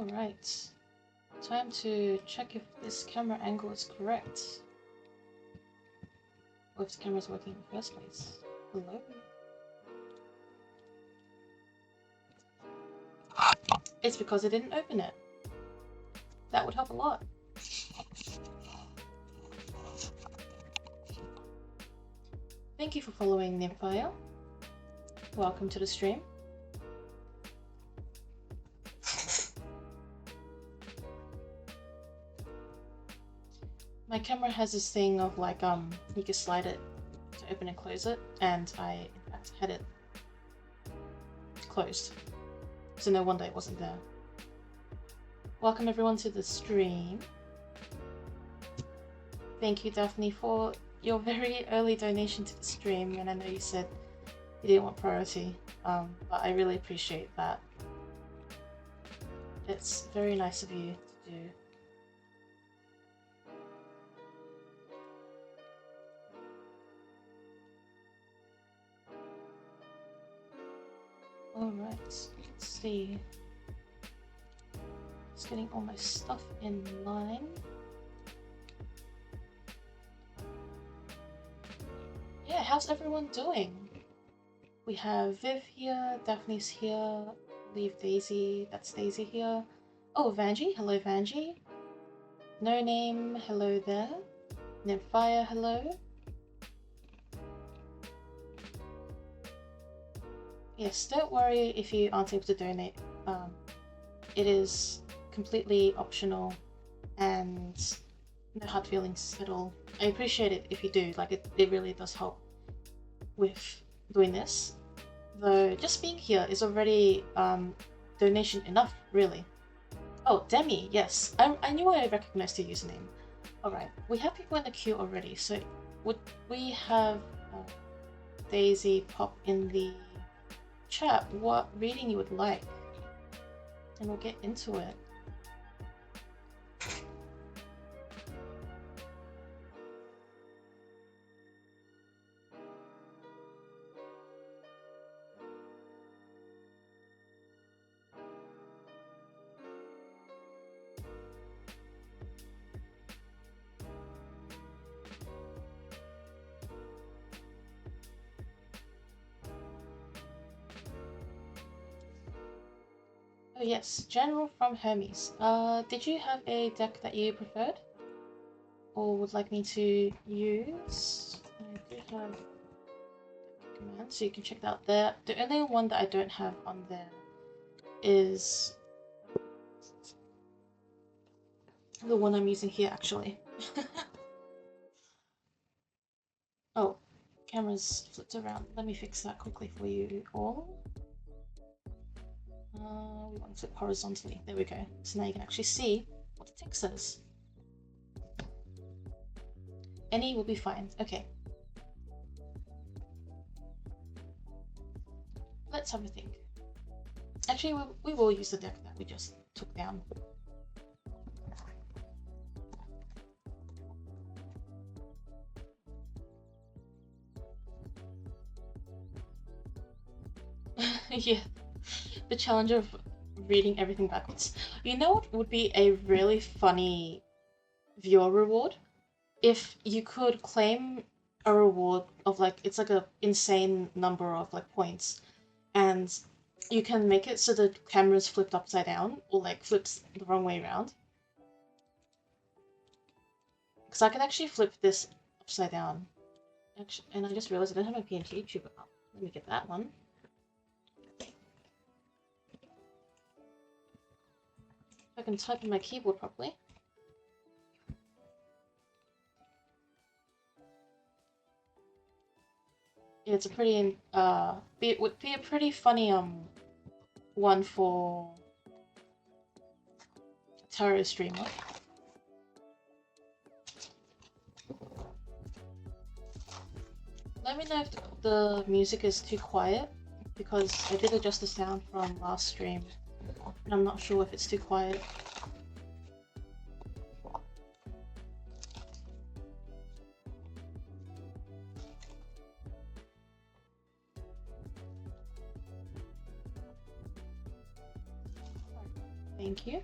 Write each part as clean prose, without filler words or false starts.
Alright. Time to check if this camera angle is correct. Or if the camera's working in the first place. Hello? It's because I didn't open it. That would help a lot. Thank you for following Nympphire. Welcome to the stream. My camera has this thing of like you can slide it to open and close it, and I in fact had it closed. So no wonder it wasn't there. Welcome everyone to the stream. Thank you, Daphne, for your very early donation to the stream, and I know you said you didn't want priority, but I really appreciate that. It's very nice of you to do. Alright, let's see. Just getting all my stuff in line. Yeah, how's everyone doing? We have Viv here, Daphne's here, leave Daisy, that's Daisy here. Oh, Vanjie, hello Vanjie. No Name, hello there. Nymphire, hello. Yes, don't worry if you aren't able to donate. It is completely optional and no hard feelings at all. I appreciate it if you do, like it really does help with doing this. Though just being here is already donation enough, really. Oh, Demi, yes. I knew I recognized your username. Alright, we have people in the queue already, so would we have Daisy pop in the chat what reading you would like? And we'll get into it. Oh yes, General from Hermes. Did you have a deck that you preferred? Or would like me to use? I do have command, so you can check that out there. The only one that I don't have on there is the one I'm using here, actually. Oh, camera's flipped around. Let me fix that quickly for you all. We want to flip horizontally. There we go. So now you can actually see what the text says. Any will be fine. Okay. Let's have a think. Actually, we will use the deck that we just took down. Yeah, the challenge of reading everything backwards. You know what would be a really funny viewer reward? If you could claim a reward of like, it's like a insane number of like points, and you can make it so the camera's flipped upside down or like flips the wrong way around. Because I can actually flip this upside down. Actually, and I just realized I don't have my PNG tuber up. Let me get that one. I can type on my keyboard properly. Yeah, it's a pretty it would be a pretty funny one for a tarot streamer. Let me know if the music is too quiet, because I did adjust the sound from last stream and I'm not sure if it's too quiet. Thank you.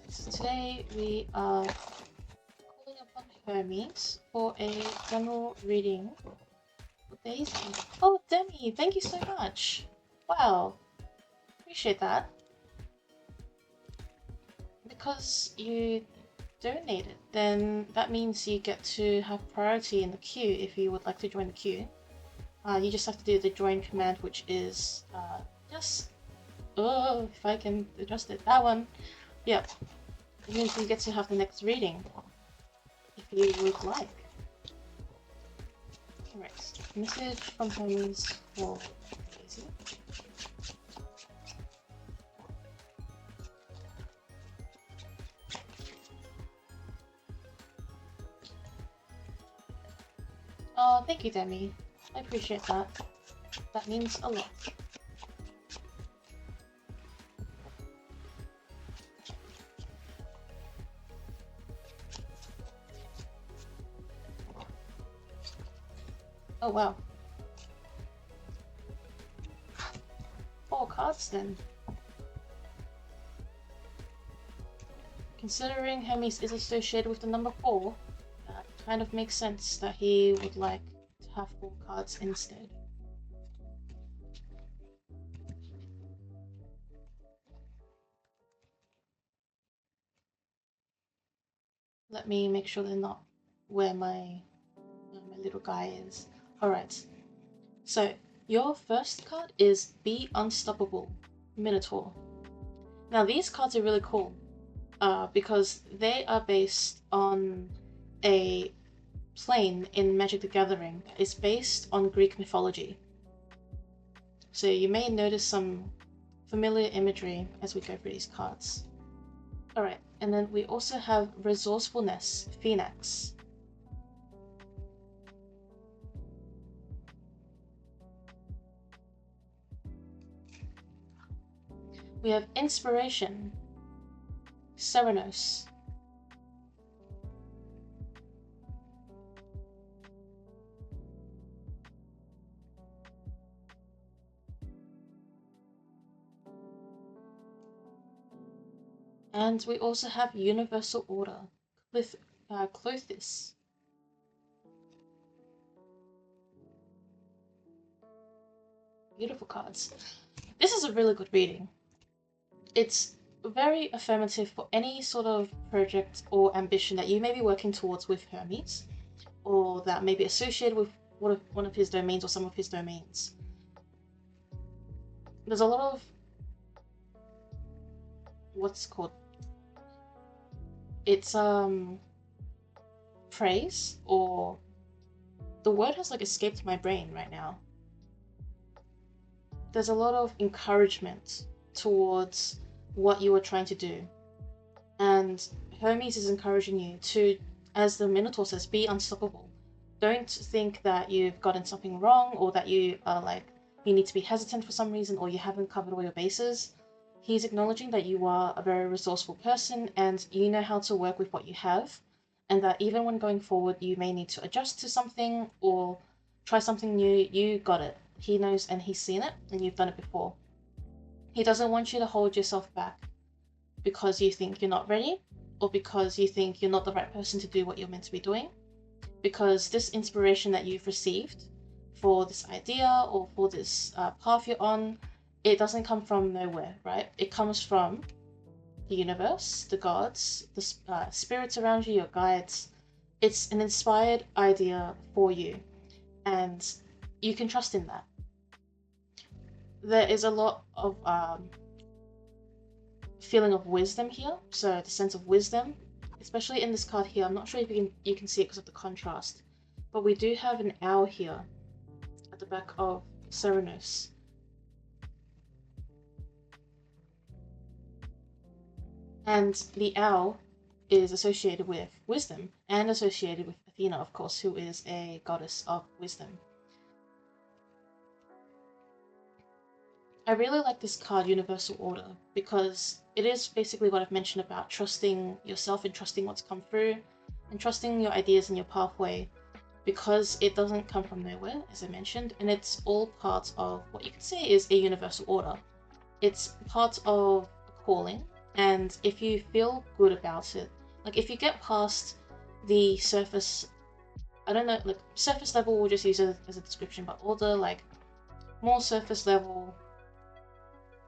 So today we are calling upon Hermes for a general reading for Daisy. Oh, Demi, thank you so much. Wow, appreciate that. Because you donated, then that means you get to have priority in the queue if you would like to join the queue. You just have to do the join command, which is just if I can adjust it, that one. Yep, it means you get to have the next reading if you would like. Alright, message from Hermes for Daisy. Oh, thank you, Demi. I appreciate that. That means a lot. Oh, wow. 4 cards then. Considering Hermes is associated with the number 4, that kind of makes sense that he would like to have 4 cards instead. Let me make sure they're not where my little guy is. Alright, so your first card is Be Unstoppable, Minotaur. Now these cards are really cool because they are based on a plane in Magic the Gathering that is based on Greek mythology. So you may notice some familiar imagery as we go through these cards. Alright, and then we also have Resourcefulness, Phoenix. We have Inspiration, Serenos. And we also have Universal Order, Clothis. Beautiful cards. This is a really good reading. It's very affirmative for any sort of project or ambition that you may be working towards with Hermes, or that may be associated with one of his domains or some of his domains. There's a lot of what's called it's praise, or the word has like escaped my brain right now. There's a lot of encouragement towards what you are trying to do, and Hermes is encouraging you to, as the Minotaur says, be unstoppable. Don't think that you've gotten something wrong, or that you are like you need to be hesitant for some reason, or you haven't covered all your bases. He's acknowledging that you are a very resourceful person and you know how to work with what you have, and that even when going forward you may need to adjust to something or try something new, you got it. He knows and he's seen it and you've done it before. He doesn't want you to hold yourself back because you think you're not ready, or because you think you're not the right person to do what you're meant to be doing, because this inspiration that you've received for this idea or for this path you're on, it doesn't come from nowhere, right? It comes from the universe, the gods, the spirits around you, your guides. It's an inspired idea for you, and you can trust in that. There is a lot of feeling of wisdom here, so the sense of wisdom, especially in this card here. I'm not sure if you can see it because of the contrast, but we do have an owl here at the back of Serenos. And the owl is associated with wisdom and associated with Athena, of course, who is a goddess of wisdom. I really like this card, Universal Order, because it is basically what I've mentioned about trusting yourself and trusting what's come through and trusting your ideas and your pathway, because it doesn't come from nowhere, as I mentioned, and it's all part of what you could say is a universal order. It's part of a calling, and if you feel good about it, like if you get past the surface, I don't know, like surface level, we'll just use it as a description, but all the like more surface level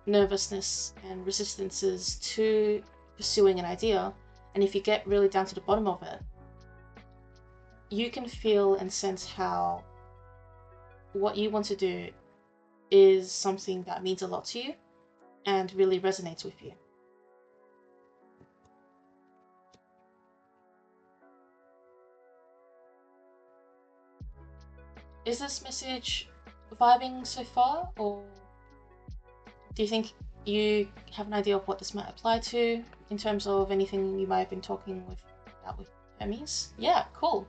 nervousness and resistances to pursuing an idea, and if you get really down to the bottom of it, you can feel and sense how what you want to do is something that means a lot to you and really resonates with you. Is this message vibing so far, or do you think you have an idea of what this might apply to in terms of anything you might have been talking about with Hermes? Yeah, cool.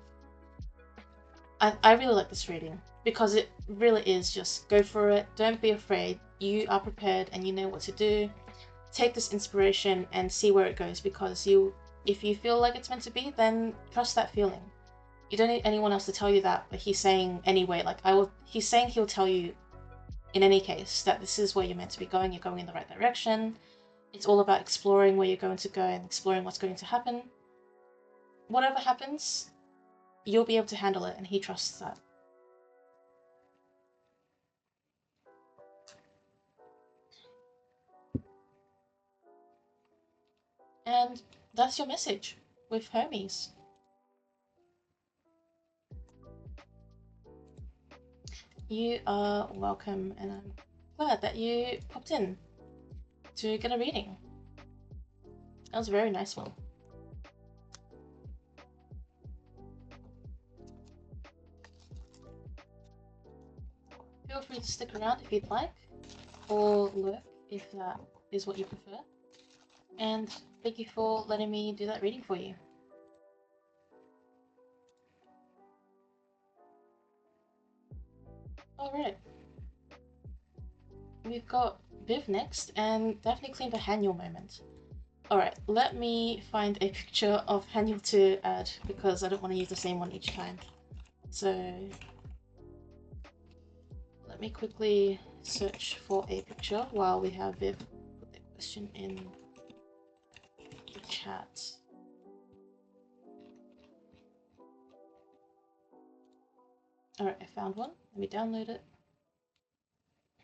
I really like this reading because it really is just go for it. Don't be afraid. You are prepared and you know what to do. Take this inspiration and see where it goes, because if you feel like it's meant to be, then trust that feeling. You don't need anyone else to tell you that, but he's saying anyway, like he's saying he'll tell you in any case that this is where you're meant to be going. You're going in the right direction. It's all about exploring where you're going to go and exploring what's going to happen. Whatever happens, you'll be able to handle it, and he trusts that. And that's your message with Hermes. You are welcome, and I'm glad that you popped in to get a reading. That was a very nice one. Feel free to stick around if you'd like, or lurk if that is what you prefer. And thank you for letting me do that reading for you. Alright. We've got Viv next, and definitely claimed a Haniel moment. Alright, let me find a picture of Haniel to add, because I don't want to use the same one each time. So let me quickly search for a picture while we have Viv put the question in the chat. Alright, I found one. Let me download it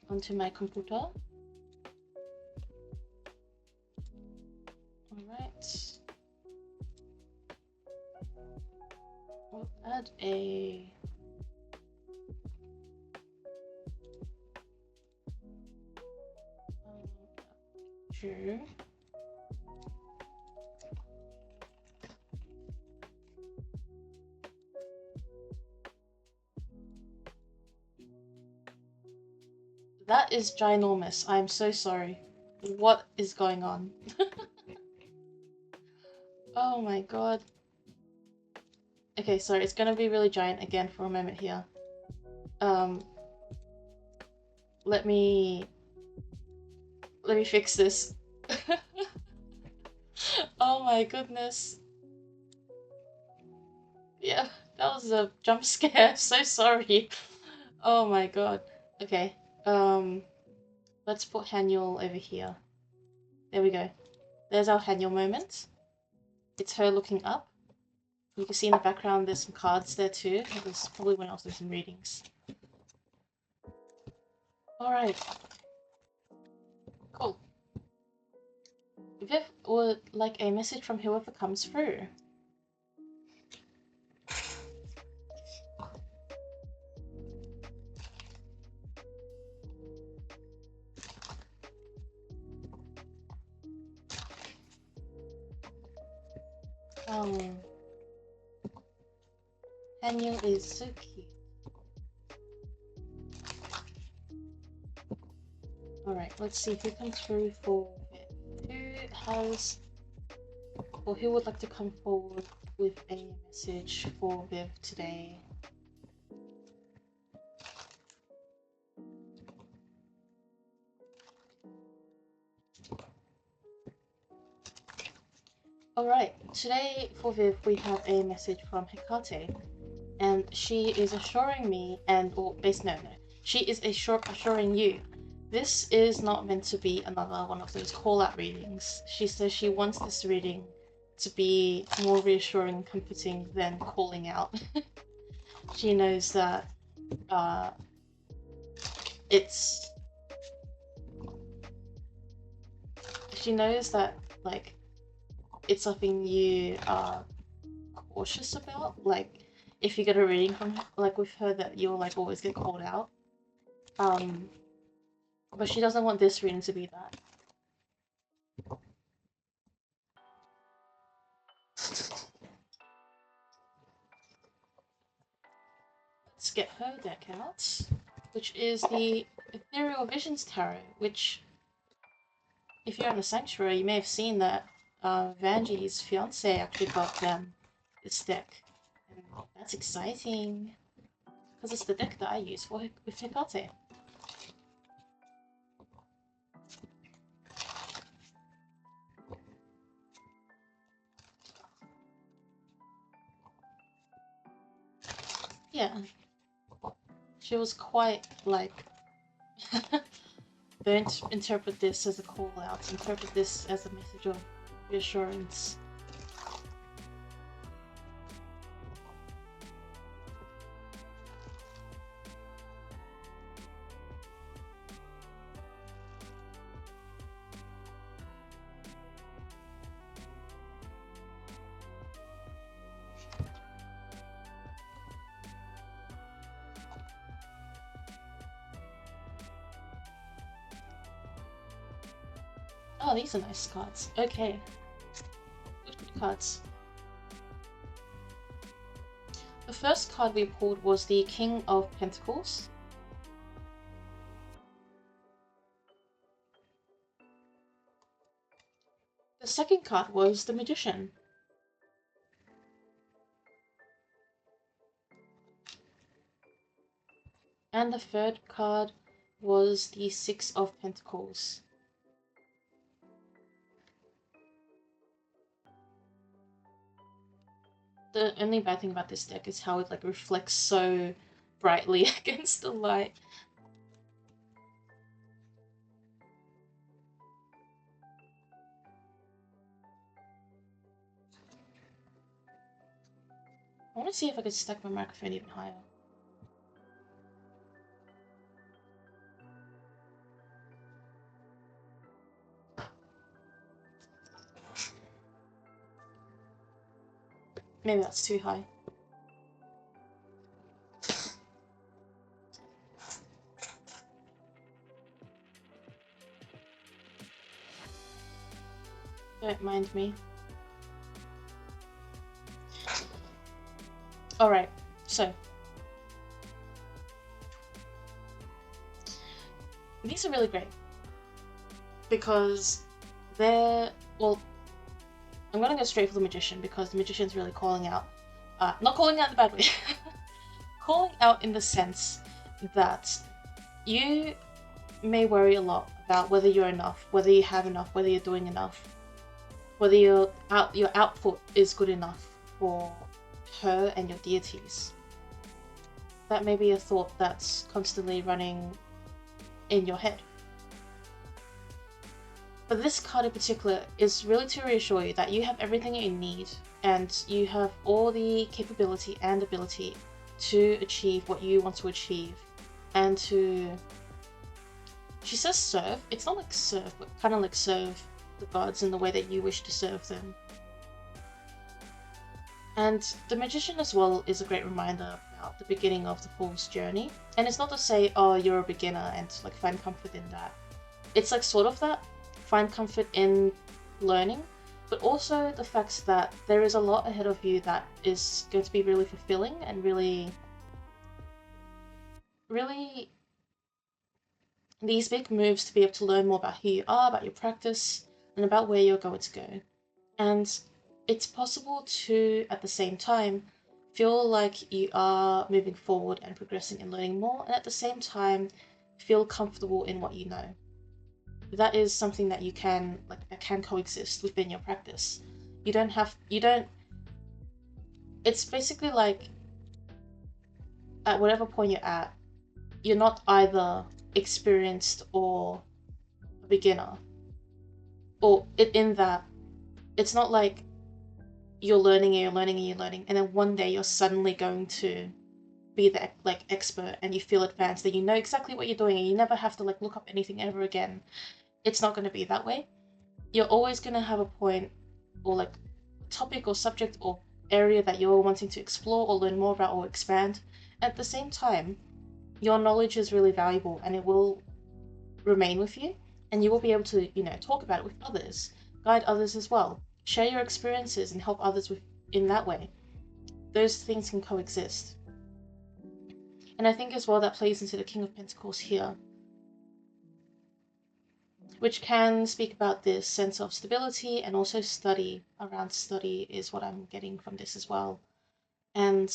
onto my computer. Alright. We'll add a picture. That is ginormous. I'm so sorry. What is going on? Oh my god. Okay, sorry, it's gonna be really giant again for a moment here. Let me fix this. Oh my goodness. Yeah, that was a jump scare. So sorry. Oh my god. Okay. Let's put Haniel over here. There we go. There's our Haniel moment. It's her looking up. You can see in the background there's some cards there too. It was probably when I was doing some readings. Alright. Cool. Viv would like a message from whoever comes through. Haniel is so cute. Alright, let's see who comes through for it. Who would like to come forward with a message for Viv today? Alright, today for Viv we have a message from Hecate, and she is assuring me she is assuring you this is not meant to be another one of those call-out readings. She says she wants this reading to be more reassuring and comforting than calling out. She knows that it's... She knows that, like, it's something you are cautious about. Like, if you get a reading from her, like with her, that you'll like always get called out. But she doesn't want this reading to be that. Let's get her deck out, which is the Ethereal Visions Tarot, which, if you're in the Sanctuary, you may have seen that Vanjie's fiance actually got them this deck. And that's exciting, because it's the deck that I use with Hecate. Yeah. She was quite like, don't interpret this as a call out, interpret this as a message of reassurance. Oh, these are nice cards. Okay. Good cards. The first card we pulled was the King of Pentacles. The second card was the Magician. And the third card was the Six of Pentacles. The only bad thing about this deck is how it like reflects so brightly against the light. I want to see if I could stack my microphone even higher. Maybe that's too high. Don't mind me. Alright, so. These are really great. Because they're, well, I'm gonna go straight for the Magician because the Magician's really calling out. Not calling out in the bad way. Calling out in the sense that you may worry a lot about whether you're enough, whether you have enough, whether you're doing enough, whether your output is good enough for her and your deities. That may be a thought that's constantly running in your head. But this card in particular is really to reassure you that you have everything you need and you have all the capability and ability to achieve what you want to achieve and to... She says serve. It's not like serve, but kind of like serve the gods in the way that you wish to serve them. And the Magician as well is a great reminder about the beginning of the Fool's journey. And it's not to say, oh, you're a beginner and like find comfort in that. It's like sort of that. Find comfort in learning, but also the fact that there is a lot ahead of you that is going to be really fulfilling and really these big moves to be able to learn more about who you are, about your practice, and about where you're going to go. And it's possible to, at the same time, feel like you are moving forward and progressing and learning more, and at the same time, feel comfortable in what you know. That is something that you can, like, that can coexist within your practice. It's basically like, at whatever point you're at, you're not either experienced or a beginner. Or in that, it's not like you're learning and you're learning and you're learning, and then one day you're suddenly going to be the like expert and you feel advanced, that you know exactly what you're doing and you never have to like look up anything ever again. It's not going to be that way. You're always going to have a point or like topic or subject or area that you're wanting to explore or learn more about or expand. At the same time, your knowledge is really valuable and it will remain with you, and you will be able to, talk about it with others, guide others as well, share your experiences and help others with in that way. Those things can coexist. And I think as well that plays into the King of Pentacles here, which can speak about this sense of stability and also study. Around study is what I'm getting from this as well. And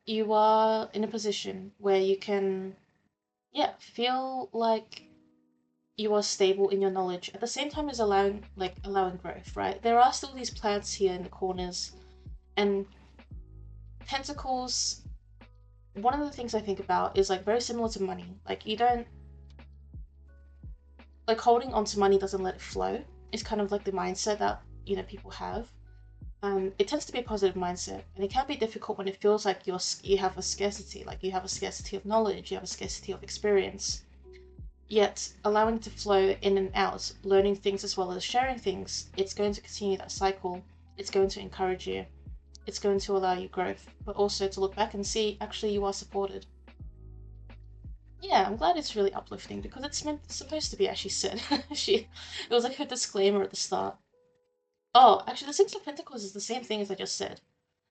you are in a position where you can, feel like you are stable in your knowledge at the same time as allowing growth, right? There are still these plants here in the corners, and pentacles, one of the things I think about is like very similar to money. Like you don't, like holding onto money doesn't let it flow. It's kind of like the mindset that, people have. It tends to be a positive mindset, and it can be difficult when it feels like you have a scarcity, like you have a scarcity of knowledge, you have a scarcity of experience. Yet allowing it to flow in and out, learning things as well as sharing things, it's going to continue that cycle. It's going to encourage you. It's going to allow you growth, but also to look back and see actually you are supported. Yeah, I'm glad it's really uplifting because it's supposed to be, as she said. It was like her disclaimer at the start. Oh, actually, the Six of Pentacles is the same thing as I just said.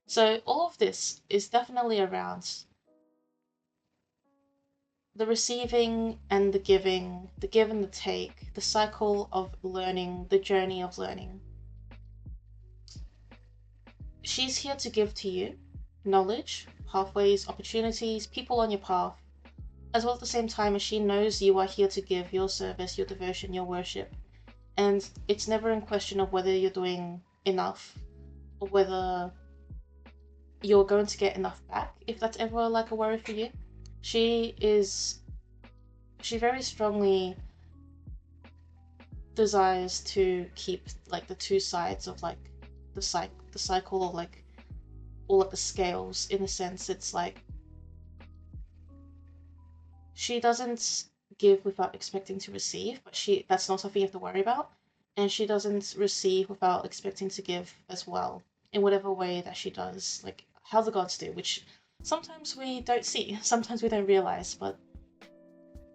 So all of this is definitely around the receiving and the giving, the give and the take, the cycle of learning, the journey of learning. She's here to give to you knowledge, pathways, opportunities, people on your path, as well at the same time as she knows you are here to give your service, your devotion, your worship. And it's never in question of whether you're doing enough or whether you're going to get enough back, if that's ever like a worry for you. She very strongly desires to keep like the two sides of like the cycle of like all of the scales. In a sense, it's like she doesn't give without expecting to receive, but that's not something you have to worry about. And she doesn't receive without expecting to give as well, in whatever way that she does, like how the gods do, which sometimes we don't see, sometimes we don't realize, but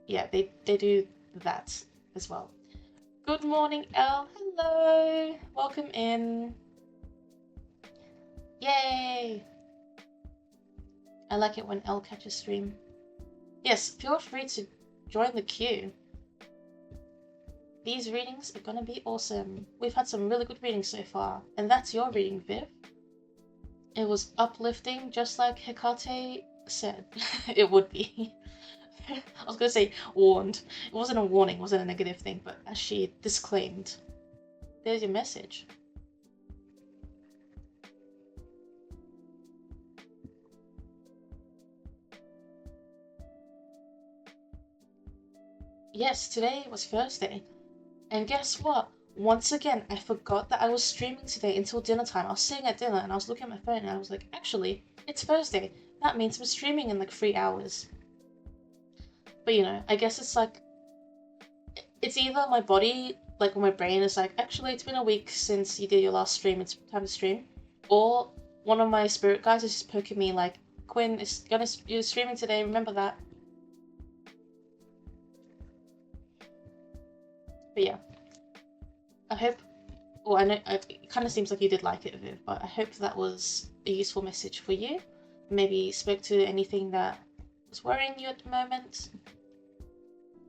yeah, they do that as well. Good morning, Elle. Hello. Welcome in. Yay. I like it when Elle catches stream. Yes, feel free to join the queue. These readings are gonna be awesome. We've had some really good readings so far, and that's your reading, Viv. It was uplifting, just like Hecate said it would be. I was gonna say warned. It wasn't a warning, it wasn't a negative thing, but as she disclaimed, there's your message. Yes, today was Thursday. And guess what? Once again, I forgot that I was streaming today until dinner time. I was sitting at dinner and I was looking at my phone and I was like, actually, it's Thursday. That means I'm streaming in like 3 hours. But I guess it's like, it's either my body, like my brain is like, actually, it's been a week since you did your last stream, it's time to stream. Or one of my spirit guys is just poking me like, Quinn, you're streaming today, remember that. But yeah. I hope, well, I know it kind of seems like you did like it, Viv, but I hope that was a useful message for you. Maybe spoke to anything that was worrying you at the moment.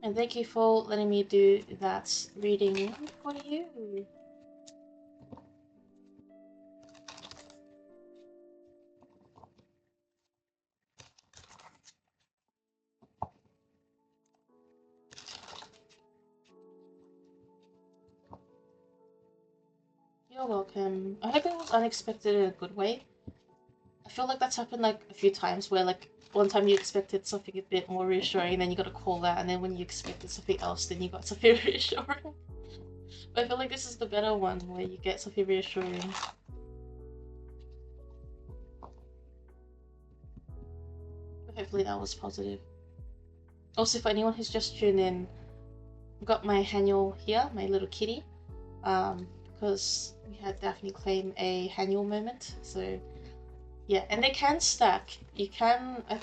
And thank you for letting me do that reading for you. You're welcome. I hope it was unexpected in a good way. I feel like that's happened like a few times where like one time you expected something a bit more reassuring, then you got a call that, and then when you expected something else, then you got something reassuring. But I feel like this is the better one, where you get something reassuring. But hopefully that was positive. Also, for anyone who's just tuned in, I've got my Haniel here, my little kitty, because we had Daphne claim a Haniel moment, so yeah, and they can stack. You can, I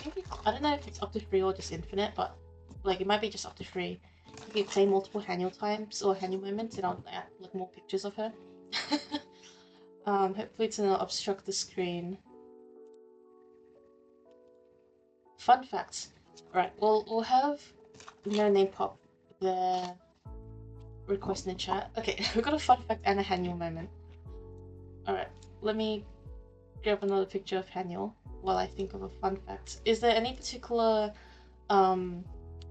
don't know if it's up to 3 or just infinite, but like it might be just up to 3. You can claim multiple Haniel times or Haniel moments, and I'll add like more pictures of her. Hopefully to not obstruct the screen. Fun facts. Right, we'll have No Name pop the request in the chat. Okay, we've got a fun fact and a Haniel moment. Alright, let me grab another picture of Haniel while I think of a fun fact. Is there any particular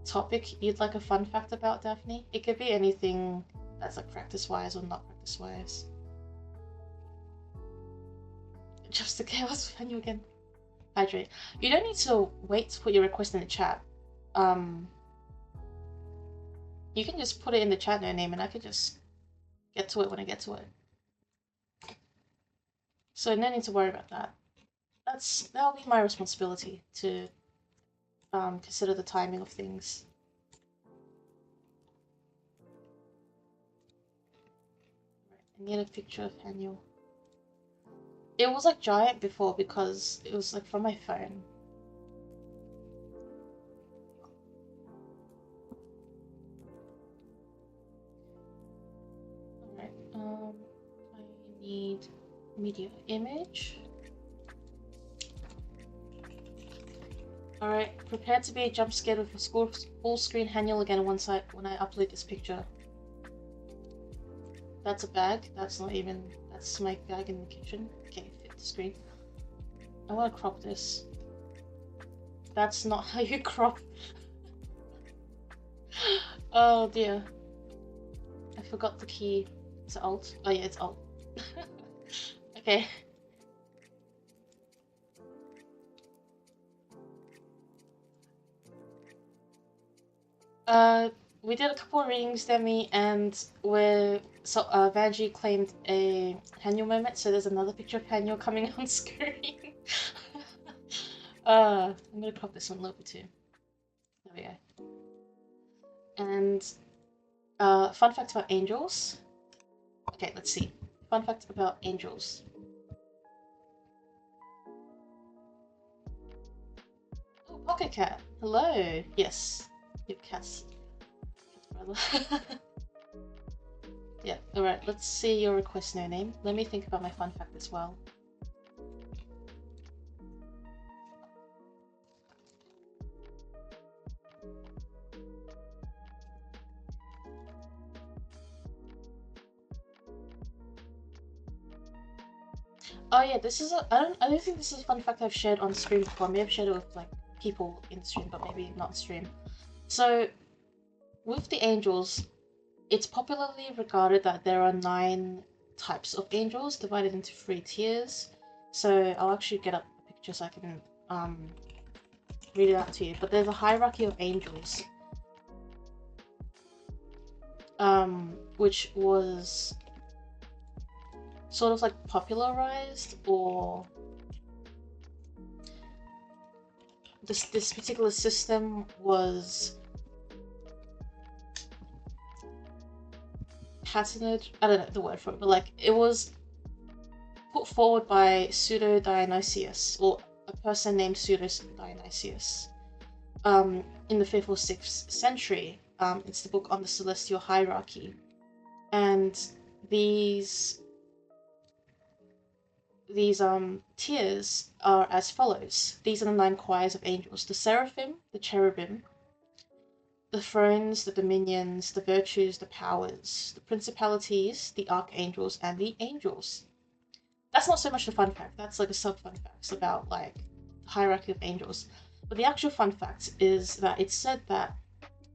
topic you'd like a fun fact about, Daphne? It could be anything that's like practice-wise or not practice-wise. Just the chaos with Haniel again. Hydrate. You don't need to wait to put your request in the chat. You can just put it in the chat, No Name, and I could just get to it when I get to it. So no need to worry about that. That'll be my responsibility to consider the timing of things. Right, I need a picture of Haniel. It was like giant before because it was like from my phone. Alright, I need media image. Alright, prepare to be jump scared with a full screen Haniel again when I upload this picture. That's a bag. That's my bag in the kitchen. Okay, fit the screen. I want to crop this. That's not how you crop. Oh dear. I forgot the key. Is it Alt? Oh yeah, it's Alt. Okay. We did a couple of readings, Demi, and Vanji claimed a Haniel moment, so there's another picture of Haniel coming on screen. I'm gonna crop this one a little bit too. There we go. And fun fact about angels. Okay, let's see. Fun fact about angels. Oh, Pocket Cat. Hello. Yes. Your cat's brother. Yeah, alright, let's see your request, No Name. Let me think about my fun fact as well. Oh yeah, this is I don't think this is a fun fact I've shared on stream before. I may have shared it with like people in stream, but maybe not stream. So with the angels, it's popularly regarded that there are 9 types of angels divided into 3 tiers. So I'll actually get up a picture so I can read it out to you. But there's a hierarchy of angels, which was sort of like popularized, or this particular system was patented. I don't know the word for it, but like it was put forward by Pseudo Dionysius, or a person named Pseudo Dionysius, in the 5th or 6th century. It's the book on the celestial hierarchy, and these tiers are as follows. These are the 9 choirs of angels: the seraphim, the cherubim, the thrones, the dominions, the virtues, the powers, the principalities, the archangels, and the angels. That's not so much the fun fact, that's like a sub-fun fact. It's about like the hierarchy of angels. But the actual fun fact is that it's said that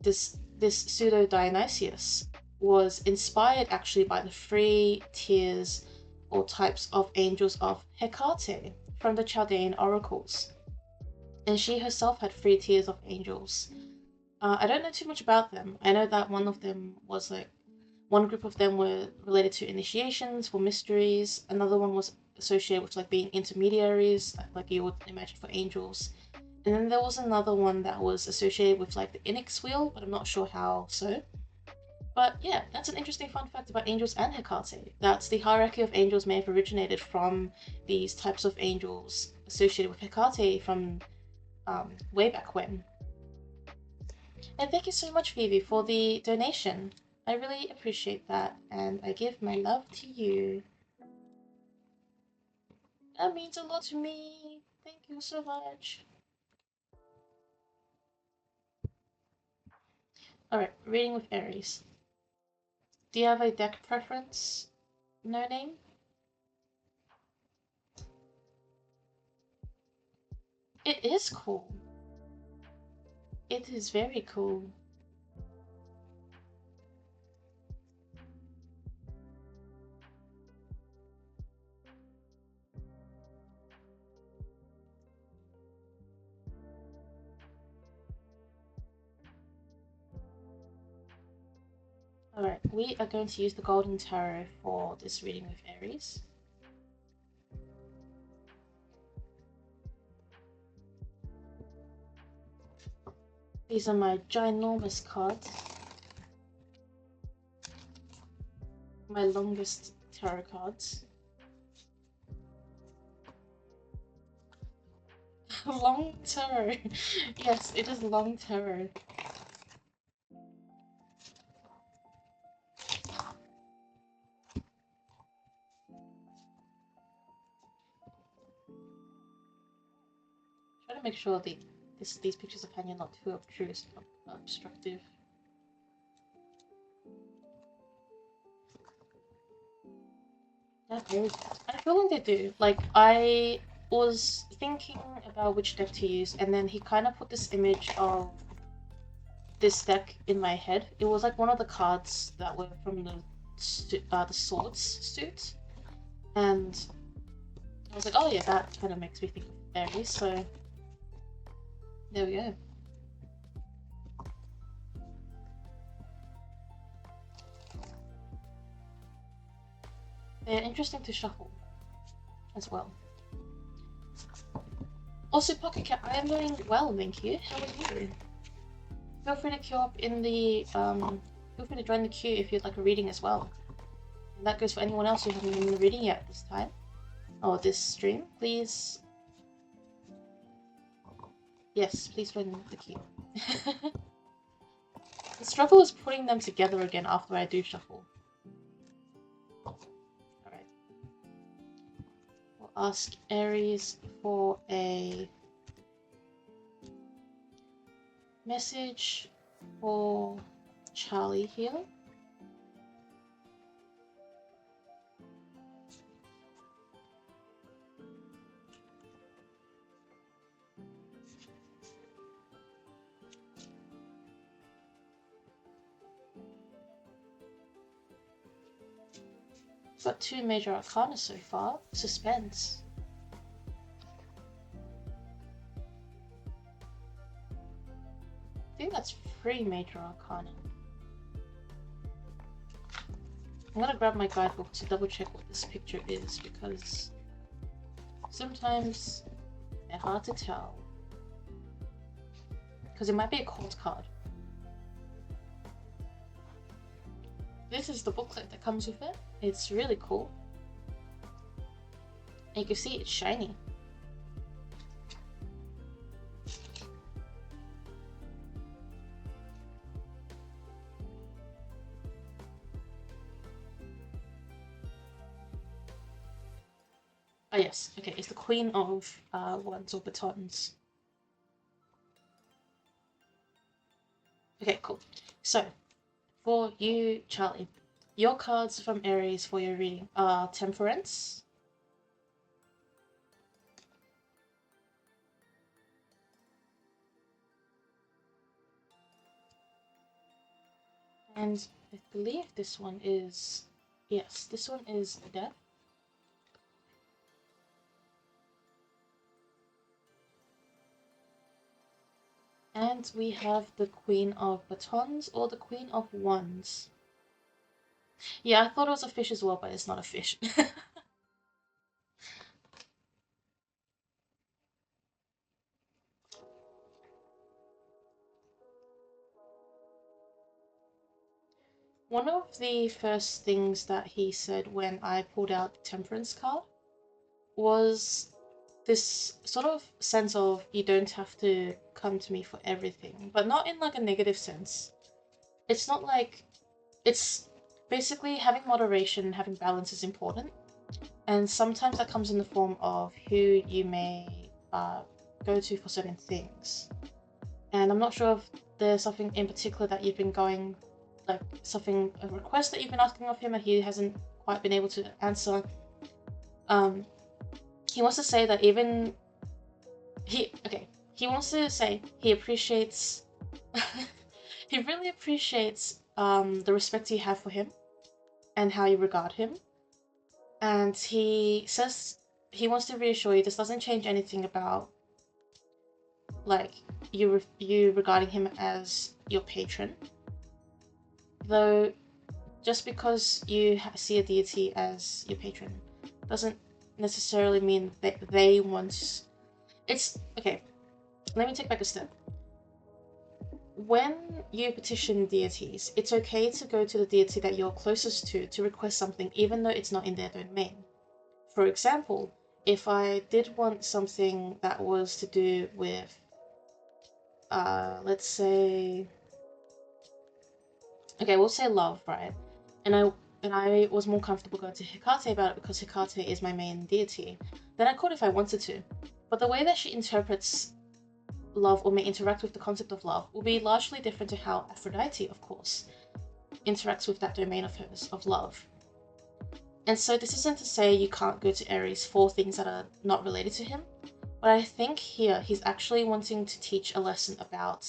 this Pseudo Dionysius was inspired actually by the 3 tiers or types of angels of Hecate from the Chaldean oracles. and she herself had 3 tiers of angels. I don't know too much about them. I know that one of them was like, one group of them were related to initiations for mysteries, another one was associated with like being intermediaries, like you would imagine for angels. And then there was another one that was associated with like the Inix wheel, but I'm not sure how so. But yeah, that's an interesting fun fact about angels and Hecate. That's the hierarchy of angels may have originated from these types of angels associated with Hecate from way back when. And thank you so much, Phoebe, for the donation. I really appreciate that, and I give my love to you. That means a lot to me. Thank you so much. Alright, reading with Aries. Do you have a deck preference? No name? It is cool. It is very cool. Alright, we are going to use the Golden Tarot for this reading with Aries. These are my ginormous cards. My longest tarot cards. Long tarot. Yes, it is long tarot. Try to make sure these pictures of Hanya are not too obstructive. I feel like they do. Like, I was thinking about which deck to use, and then he kind of put this image of this deck in my head. It was like one of the cards that were from the Swords suit, and I was like, oh yeah, that kind of makes me think of Aries, so there we go. They're interesting to shuffle as well. Also, Pocket Cat, I am doing well, thank you. How are you? Feel free to queue up in the feel free to join the queue if you'd like a reading as well. And that goes for anyone else who hasn't been in the reading yet this time. Or this stream. Please. Yes, please join the queue. The struggle is putting them together again after I do shuffle. Alright. We'll ask Aries for a message for Charlie here. Got 2 major arcana so far. Suspense. I think that's 3 major arcana. I'm gonna grab my guidebook to double check what this picture is because sometimes they're hard to tell. Because it might be a cold card. This is the booklet that comes with it. It's really cool. And you can see it's shiny. Oh yes, okay, it's the Queen of Wands or Batons. Okay, cool. So, for you, Charlie, your cards from Aries for your reading are Temperance, and I believe this one is, yes, this one is Death. And we have the Queen of Batons or the Queen of Wands. Yeah, I thought it was a fish as well, but it's not a fish. One of the first things that he said when I pulled out the Temperance card was this sort of sense of you don't have to come to me for everything, but not in like a negative sense. It's not like it's basically having moderation and having balance is important, and sometimes that comes in the form of who you may go to for certain things. And I'm not sure if there's something in particular that you've been going, like a request that you've been asking of him and he hasn't quite been able to answer. Um, he wants to say that he wants to say he appreciates, he really appreciates the respect you have for him and how you regard him. And he says he wants to reassure you this doesn't change anything about like you regarding him as your patron, though. Just because you see a deity as your patron doesn't necessarily mean that they want. It's okay. Let me take back a step. When you petition deities, it's okay to go to the deity that you're closest to request something, even though it's not in their domain. For example, if I did want something that was to do with, let's say, okay, we'll say love, right? And I was more comfortable going to Hecate about it because Hecate is my main deity. Then I could if I wanted to. But the way that she interprets love or may interact with the concept of love will be largely different to how Aphrodite, of course, interacts with that domain of hers, of love. And so this isn't to say you can't go to Aries for things that are not related to him, but I think here he's actually wanting to teach a lesson about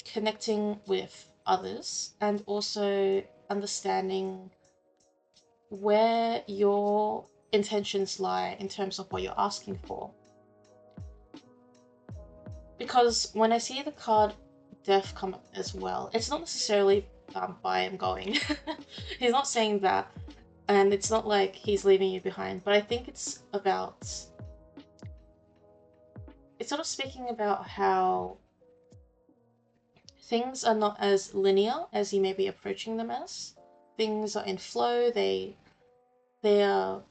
connecting with others and also understanding where your intentions lie in terms of what you're asking for. Because when I see the card Death come up as well, it's not necessarily by him going. He's not saying that, and it's not like he's leaving you behind, but I think it's sort of speaking about how things are not as linear as you may be approaching them as. Things are in flow, they are,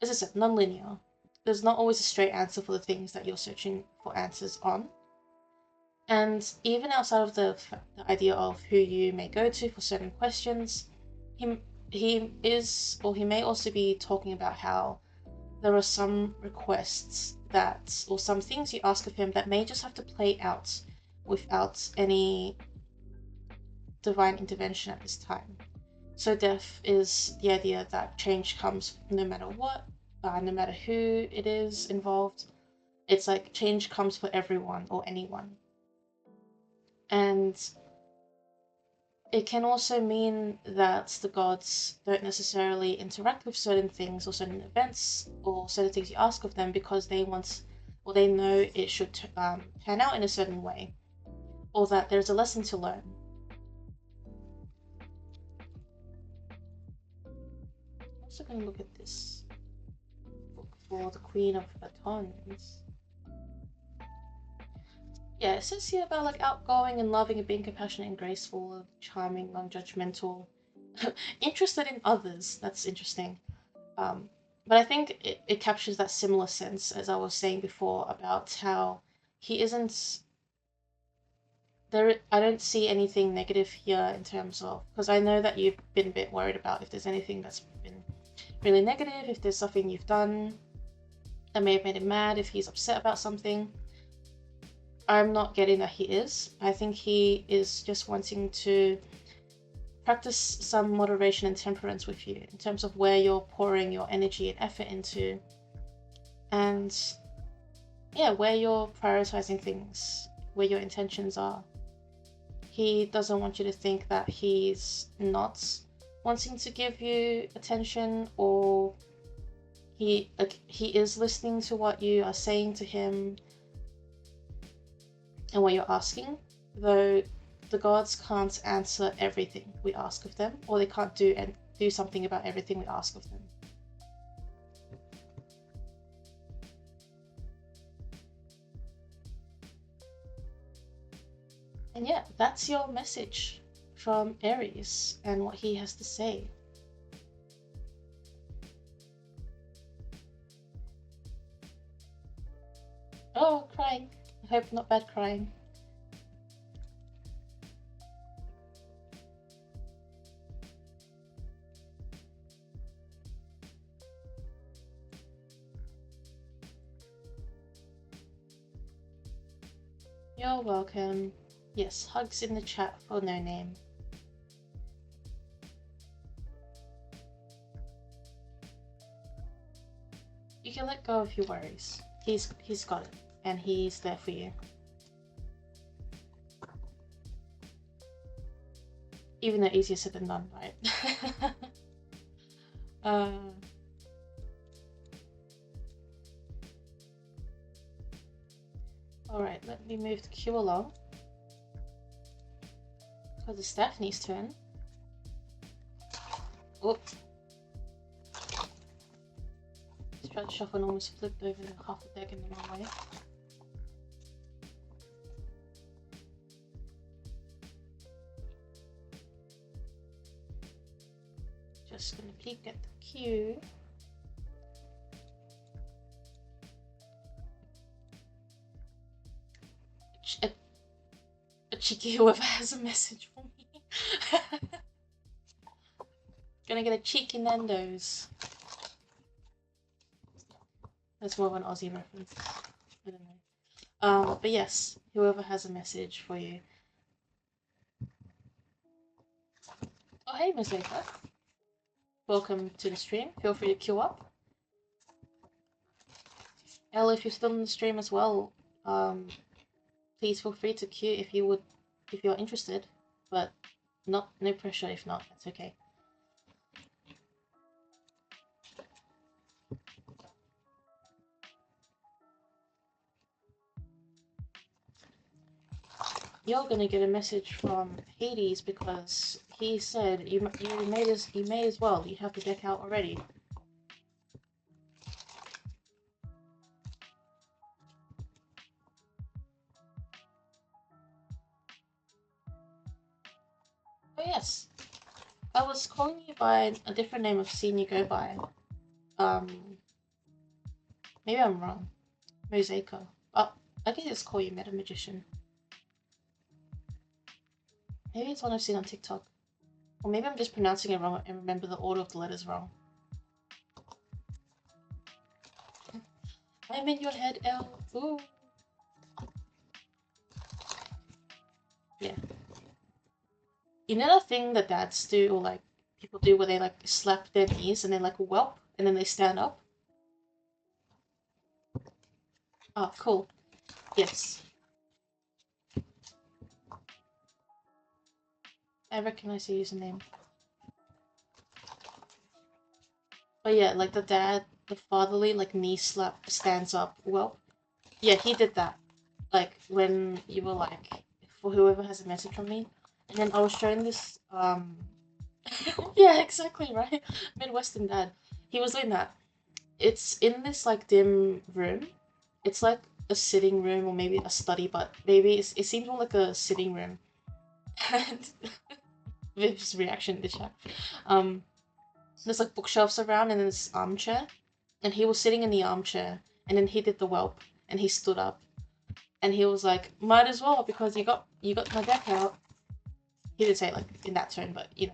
as I said, non-linear. There's not always a straight answer for the things that you're searching for answers on. And even outside of the idea of who you may go to for certain questions, he is, or he may also be talking about how there are some requests that, or some things you ask of him that may just have to play out without any divine intervention at this time. So death is the idea that change comes no matter what, no matter who it is involved. It's like change comes for everyone or anyone. And it can also mean that the gods don't necessarily interact with certain things or certain events or certain things you ask of them because they want, or they know it should pan out in a certain way, or that there's a lesson to learn. I'm also going to look at this book for the Queen of Batons. Yeah, it says here about like outgoing and loving and being compassionate and graceful, charming, non-judgmental, interested in others. That's interesting. But I think it captures that similar sense as I was saying before about how he isn't there. I don't see anything negative here in terms of, because I know that you've been a bit worried about if there's anything that's been really negative, if there's something you've done that may have made him mad, if he's upset about something. I'm not getting that he is. I think he is just wanting to practice some moderation and temperance with you in terms of where you're pouring your energy and effort into, and yeah, where you're prioritizing things, where your intentions are. He doesn't want you to think that he's not wanting to give you attention, or he is listening to what you are saying to him. and what you're asking, though the gods can't answer everything we ask of them, or they can't do something about everything we ask of them. And yeah, that's your message from Aries and what he has to say. Oh, crying. I hope not bad crying. You're welcome. Yes, hugs in the chat for No Name. You can let go of your worries. He's got it, and he's there for you. Even though easier said than done, right? Alright, let me move the queue along. Because it's Stephanie's turn. Oh. Just tried to shuffle and almost flipped over half the deck in the wrong way. Just gonna peek at the queue. A cheeky whoever has a message for me. Gonna get a cheeky Nando's. That's more of an Aussie reference. I don't know. But yes, whoever has a message for you. Oh hey, Miss Ava. Welcome to the stream. Feel free to queue up. Elle, if you're still in the stream as well, please feel free to queue if you're interested, but no pressure if not, that's okay. You're gonna get a message from Hades because he said you may as well. You have the deck out already. Oh yes, I was calling you by a different name I've seen you go by. Maybe I'm wrong. Mosaico. Oh, I can just call you Meta Magician. Maybe it's one I've seen on TikTok. Or maybe I'm just pronouncing it wrong and remember the order of the letters wrong. I'm in your head, Elle. Ooh. Yeah. You know that thing that dads do, or like people do, where they like slap their knees and they like whelp and then they stand up? Oh, cool. Yes. I recognize your username. But yeah, like the fatherly, like knee slap, stands up whelp. Yeah, he did that. Like when you were like, for whoever has a message from me. And then I was showing this, yeah, exactly, right? Midwestern dad. He was doing that. It's in this like dim room. It's like a sitting room or maybe a study, but maybe it seems more like a sitting room. And Viv's reaction to the chat. There's like bookshelves around and then this armchair. And he was sitting in the armchair and then he did the whelp and he stood up. And he was like, might as well because you got my deck out. He didn't say it like in that tone, but you know.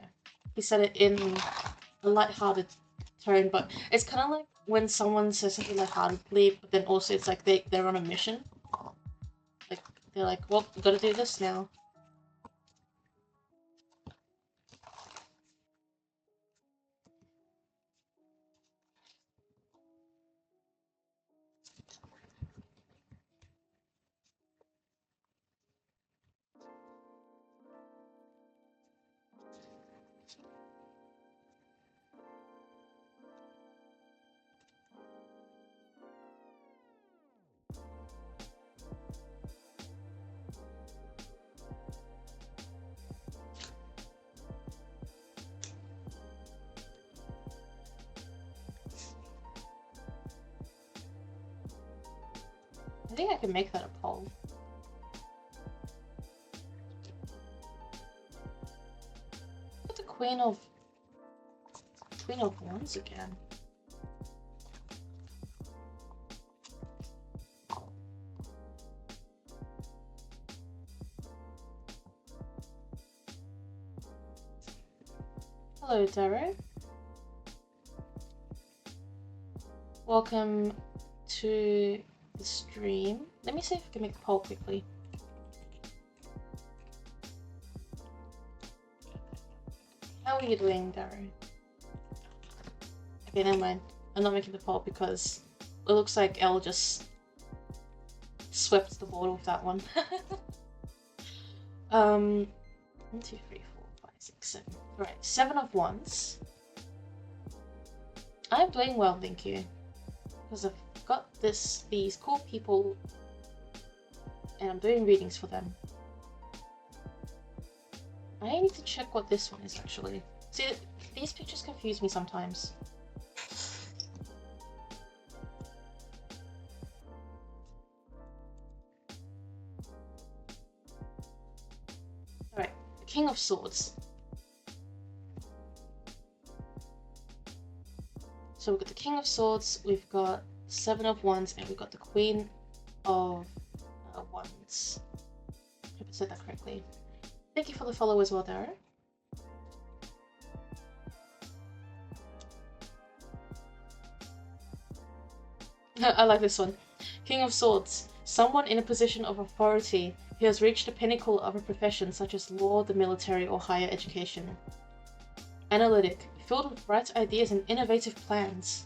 He said it in a lighthearted tone, but it's kind of like when someone says something lightheartedly, but then also it's like they're on a mission. Like they're like, well, we gotta do this now. I think I can make that a poll. Look at the Queen of Wands again. Hello, Darrow. Welcome to the stream. Let me see if I can make a poll quickly. How are you doing, Darrow? Okay, never mind. I'm not making the poll because it looks like Elle just swept the board with that one. 1, 2, 3, 4, 5, 6, 7. Alright, 7 of Wands. I'm doing well, thank you. Because I've got these cool people and I'm doing readings for them. I need to check what this one is actually. See, these pictures confuse me sometimes. Alright, King of Swords. So we've got the King of Swords, we've got 7 of Wands, and we've got the Queen of Wands. I hope I said that correctly. Thank you for the follow as well, Darrow. I like this one. King of Swords. Someone in a position of authority who has reached the pinnacle of a profession such as law, the military, or higher education. Analytic. Filled with bright ideas and innovative plans.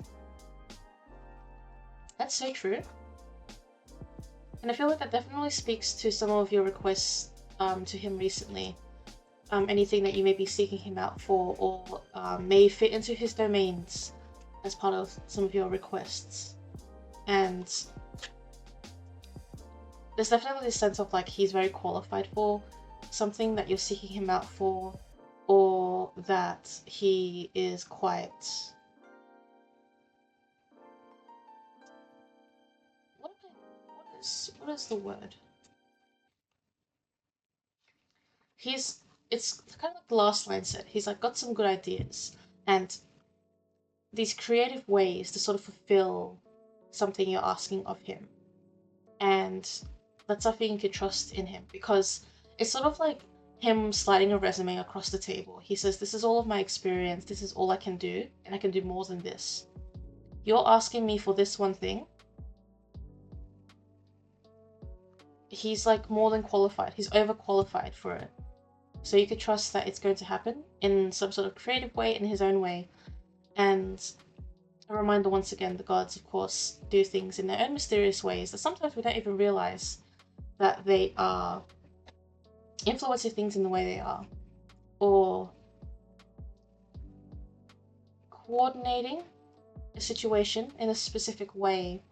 That's so true. And I feel like that definitely speaks to some of your requests to him recently. Anything that you may be seeking him out for, or may fit into his domains as part of some of your requests. And there's definitely this sense of like he's very qualified for something that you're seeking him out for, or that he is quite... What is the word? It's kind of like the last line said, he's like got some good ideas and these creative ways to sort of fulfill something you're asking of him. And that's something you could trust in him, because it's sort of like him sliding a resume across the table. He says, this is all of my experience, this is all I can do, and I can do more than this. You're asking me for this one thing. He's like more than qualified, he's overqualified for it. So you could trust that it's going to happen in some sort of creative way, in his own way. And a reminder once again, the gods of course do things in their own mysterious ways that sometimes we don't even realize that they are influencing things in the way they are, or coordinating a situation in a specific way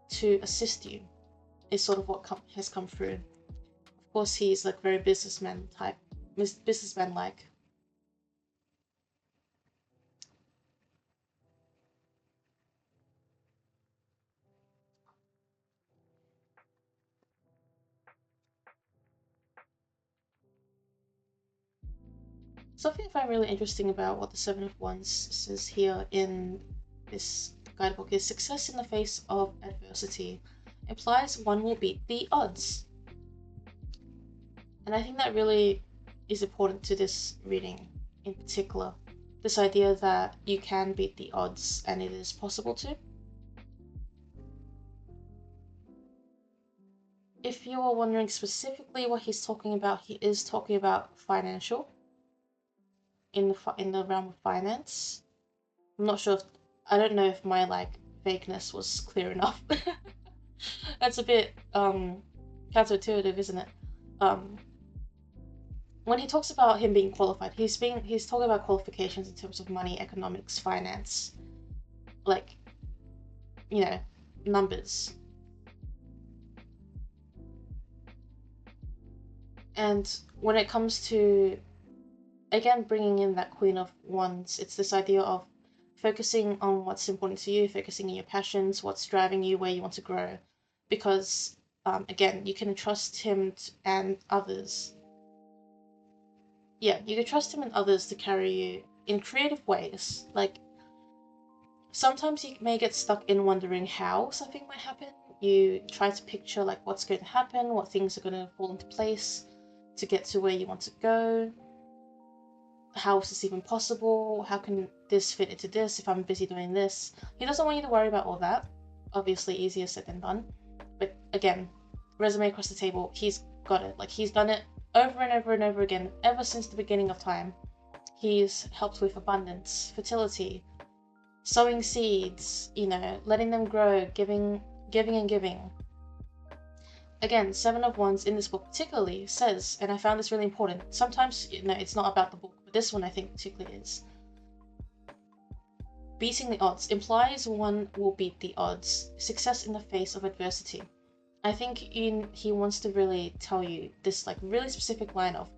to assist you is sort of what has come through. Of course, he's like very businessman-like. Something I find really interesting about what the 7 of Wands says here in this guidebook is success in the face of adversity implies one will beat the odds. And I think that really is important to this reading in particular. This idea that you can beat the odds and it is possible to. If you are wondering specifically what he's talking about, he is talking about financial. In the realm of finance. I'm not sure if, I don't know if my like vagueness was clear enough. That's a bit counterintuitive, isn't it? When he talks about him being qualified, he's talking about qualifications in terms of money, economics, finance, like, you know, numbers. And when it comes to, again, bringing in that Queen of Wands, it's this idea of focusing on what's important to you, focusing on your passions, what's driving you, where you want to grow, because again, you can trust him and others. Yeah, you can trust him and others to carry you in creative ways. Like, sometimes you may get stuck in wondering how something might happen. You try to picture like what's going to happen, what things are going to fall into place to get to where you want to go. How is this even possible? How can this fit into this if I'm busy doing this? He doesn't want you to worry about all that. Obviously, easier said than done. But again, resume across the table, he's got it. Like, he's done it over and over and over again, ever since the beginning of time. He's helped with abundance, fertility, sowing seeds, you know, letting them grow, giving and giving. Again, Seven of Wands in this book particularly says, and I found this really important, sometimes, you know, it's not about the book, but this one I think particularly is. Beating the odds implies one will beat the odds. Success in the face of adversity. I think he wants to really tell you this like really specific line of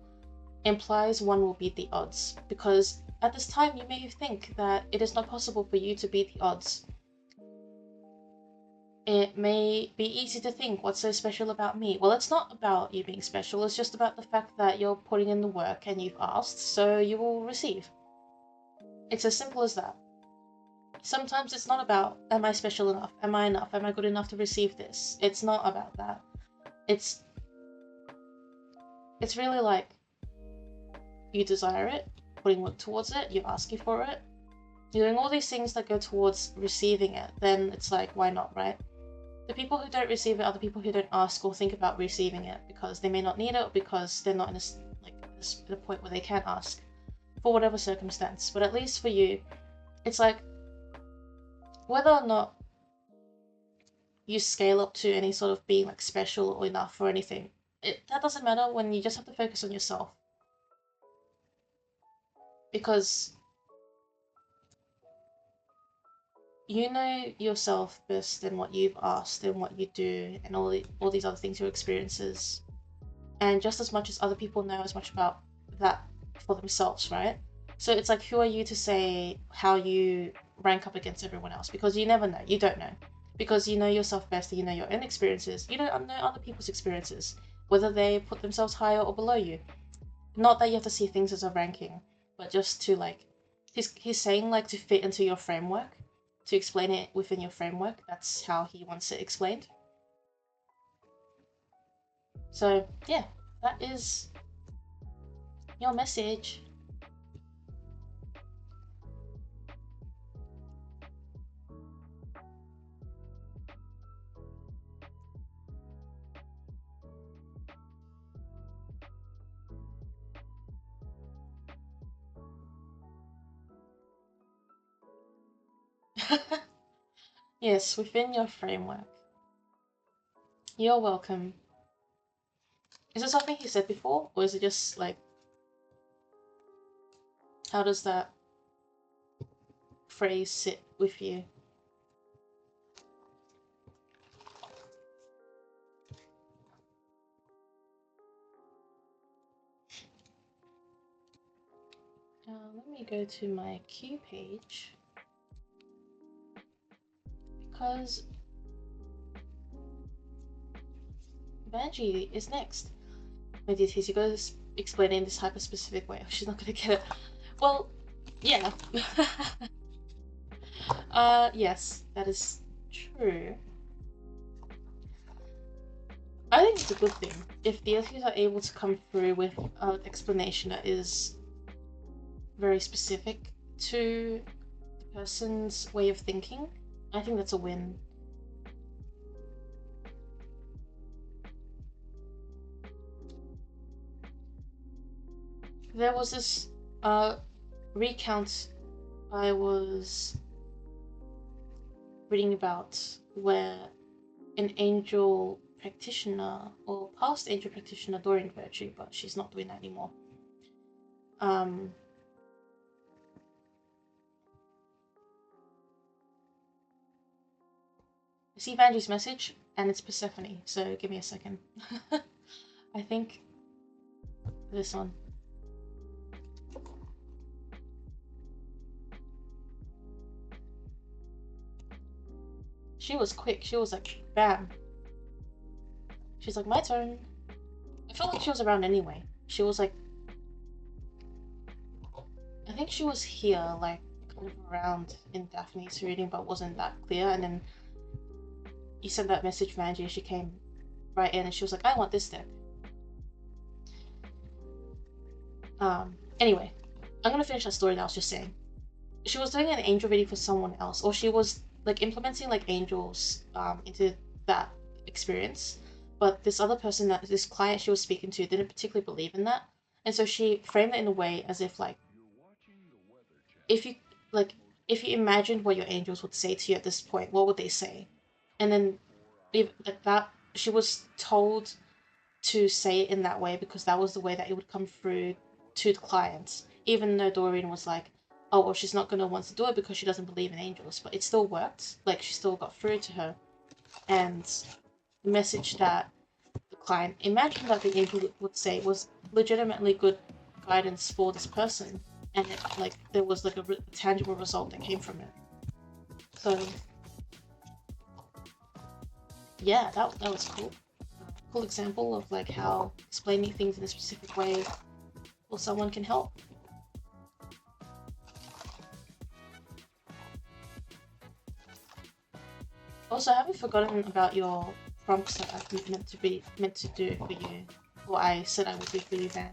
implies one will beat the odds, because at this time you may think that it is not possible for you to beat the odds. It may be easy to think, what's so special about me? Well, it's not about you being special, it's just about the fact that you're putting in the work and you've asked, so you will receive. It's as simple as that. Sometimes it's not about, am I special enough? Am I enough? Am I good enough to receive this? It's not about that. It's really like, you desire it, putting work towards it, you're asking for it, you're doing all these things that go towards receiving it, then it's like, why not, right? The people who don't receive it are the people who don't ask or think about receiving it because they may not need it or because they're not in a point where they can ask for whatever circumstance. But at least for you, it's like, whether or not you scale up to any sort of being like special or enough or anything, that doesn't matter when you just have to focus on yourself. Because you know yourself best than what you've asked and what you do and all these other things, your experiences. And just as much as other people know as much about that for themselves, right? So it's like, who are you to say how you rank up against everyone else? Because you never know. You don't know. Because you know yourself best and you know your own experiences. You don't know other people's experiences, whether they put themselves higher or below you. Not that you have to see things as a ranking, but just to like, he's saying like to fit into your framework, to explain it within your framework. That's how he wants it explained. So yeah, that is your message. Yes, within your framework. You're welcome. Is it something he said before, or is it just like, how does that phrase sit with you? Let me go to my Q page, because Vanjie is next. My DTs, you gotta explain it in this hyper-specific way, or she's not gonna get it. Well, yeah. Yes, that is true. I think it's a good thing if the entities are able to come through with an explanation that is very specific to the person's way of thinking. I think that's a win. There was this recount I was reading about where an angel practitioner, or past angel practitioner during Virtue, but she's not doing that anymore, I see Vanjie's message, and it's Persephone, so give me a second. I think this one. She was quick, she was like, bam. She's like, my turn. I felt like she was around anyway. She was like, I think she was here, like, kind of around in Daphne's reading, but wasn't that clear. And then you sent that message for Angie, and she came right in, and she was like, I want this deck. Anyway, I'm gonna finish that story that I was just saying. She was doing an angel reading for someone else, or she was like implementing like angels into that experience. But this other person, that this client she was speaking to, didn't particularly believe in that, and so she framed it in a way as if like, if you like, if you imagined what your angels would say to you at this point, what would they say? And then, if like that, she was told to say it in that way because that was the way that it would come through to the clients, even though Doreen was like, oh, well, she's not going to want to do it because she doesn't believe in angels, but it still worked. Like, she still got through to her. And the message that the client imagined that the angel would say was legitimately good guidance for this person. And it, like, there was like a tangible result that came from it. So, yeah, that was cool. Cool example of like how explaining things in a specific way or someone can help. Also, I haven't forgotten about your prompts that I've meant to do for you, or I said I would do for you, Van.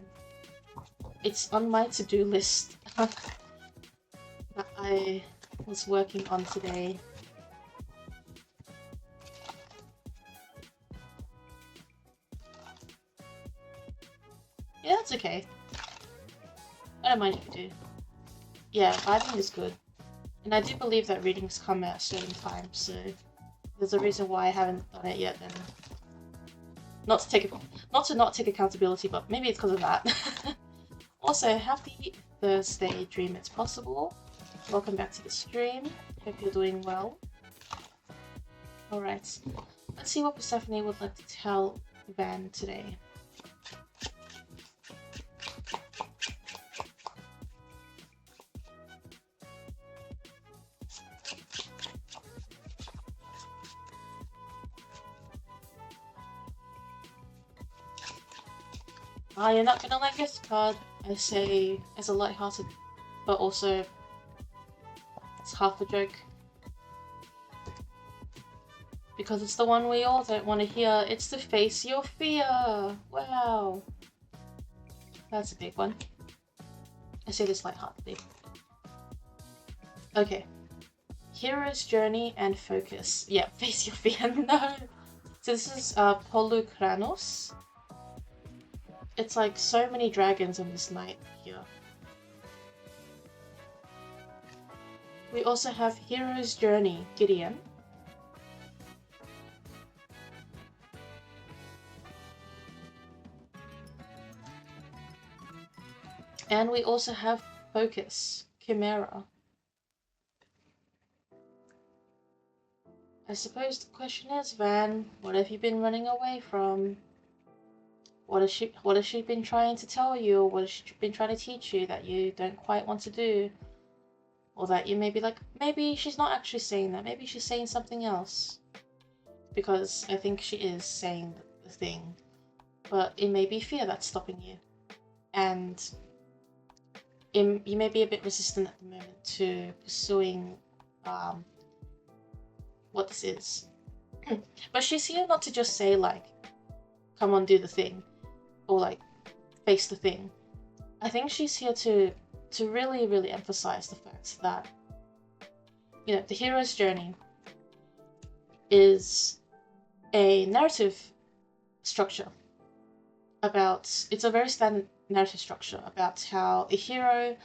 It's on my to-do list that I was working on today. Yeah, that's okay. I don't mind if you do. Yeah, vibing is good. And I do believe that readings come at a certain time, so there's a reason why I haven't done it yet, and not to not take accountability, but maybe it's because of that. Also, happy Thursday, Dream It's Possible. Welcome back to the stream. Hope you're doing well. Alright, let's see what Persephone would like to tell Van today. You're not gonna like this card, I say as a light-hearted, but also it's half a joke. Because it's the one we all don't want to hear. It's to face your fear! Wow! That's a big one. I say this light-heartedly. Okay. Hero's Journey and Focus. Yeah, face your fear, no! So this is Polukranos. It's like so many dragons on this night here. We also have Hero's Journey, Gideon. And we also have Focus, Chimera. I suppose the question is, Van, what have you been running away from? What has she been trying to tell you, or what has she been trying to teach you that you don't quite want to do? Or that you may be like, maybe she's not actually saying that, maybe she's saying something else. Because I think she is saying the thing, but it may be fear that's stopping you. And you may be a bit resistant at the moment to pursuing what this is. But she's here not to just say like, come on, do the thing, or like, face the thing. I think she's here to really, really emphasize the fact that, you know, the hero's journey is a narrative structure about, it's a very standard narrative structure about how a hero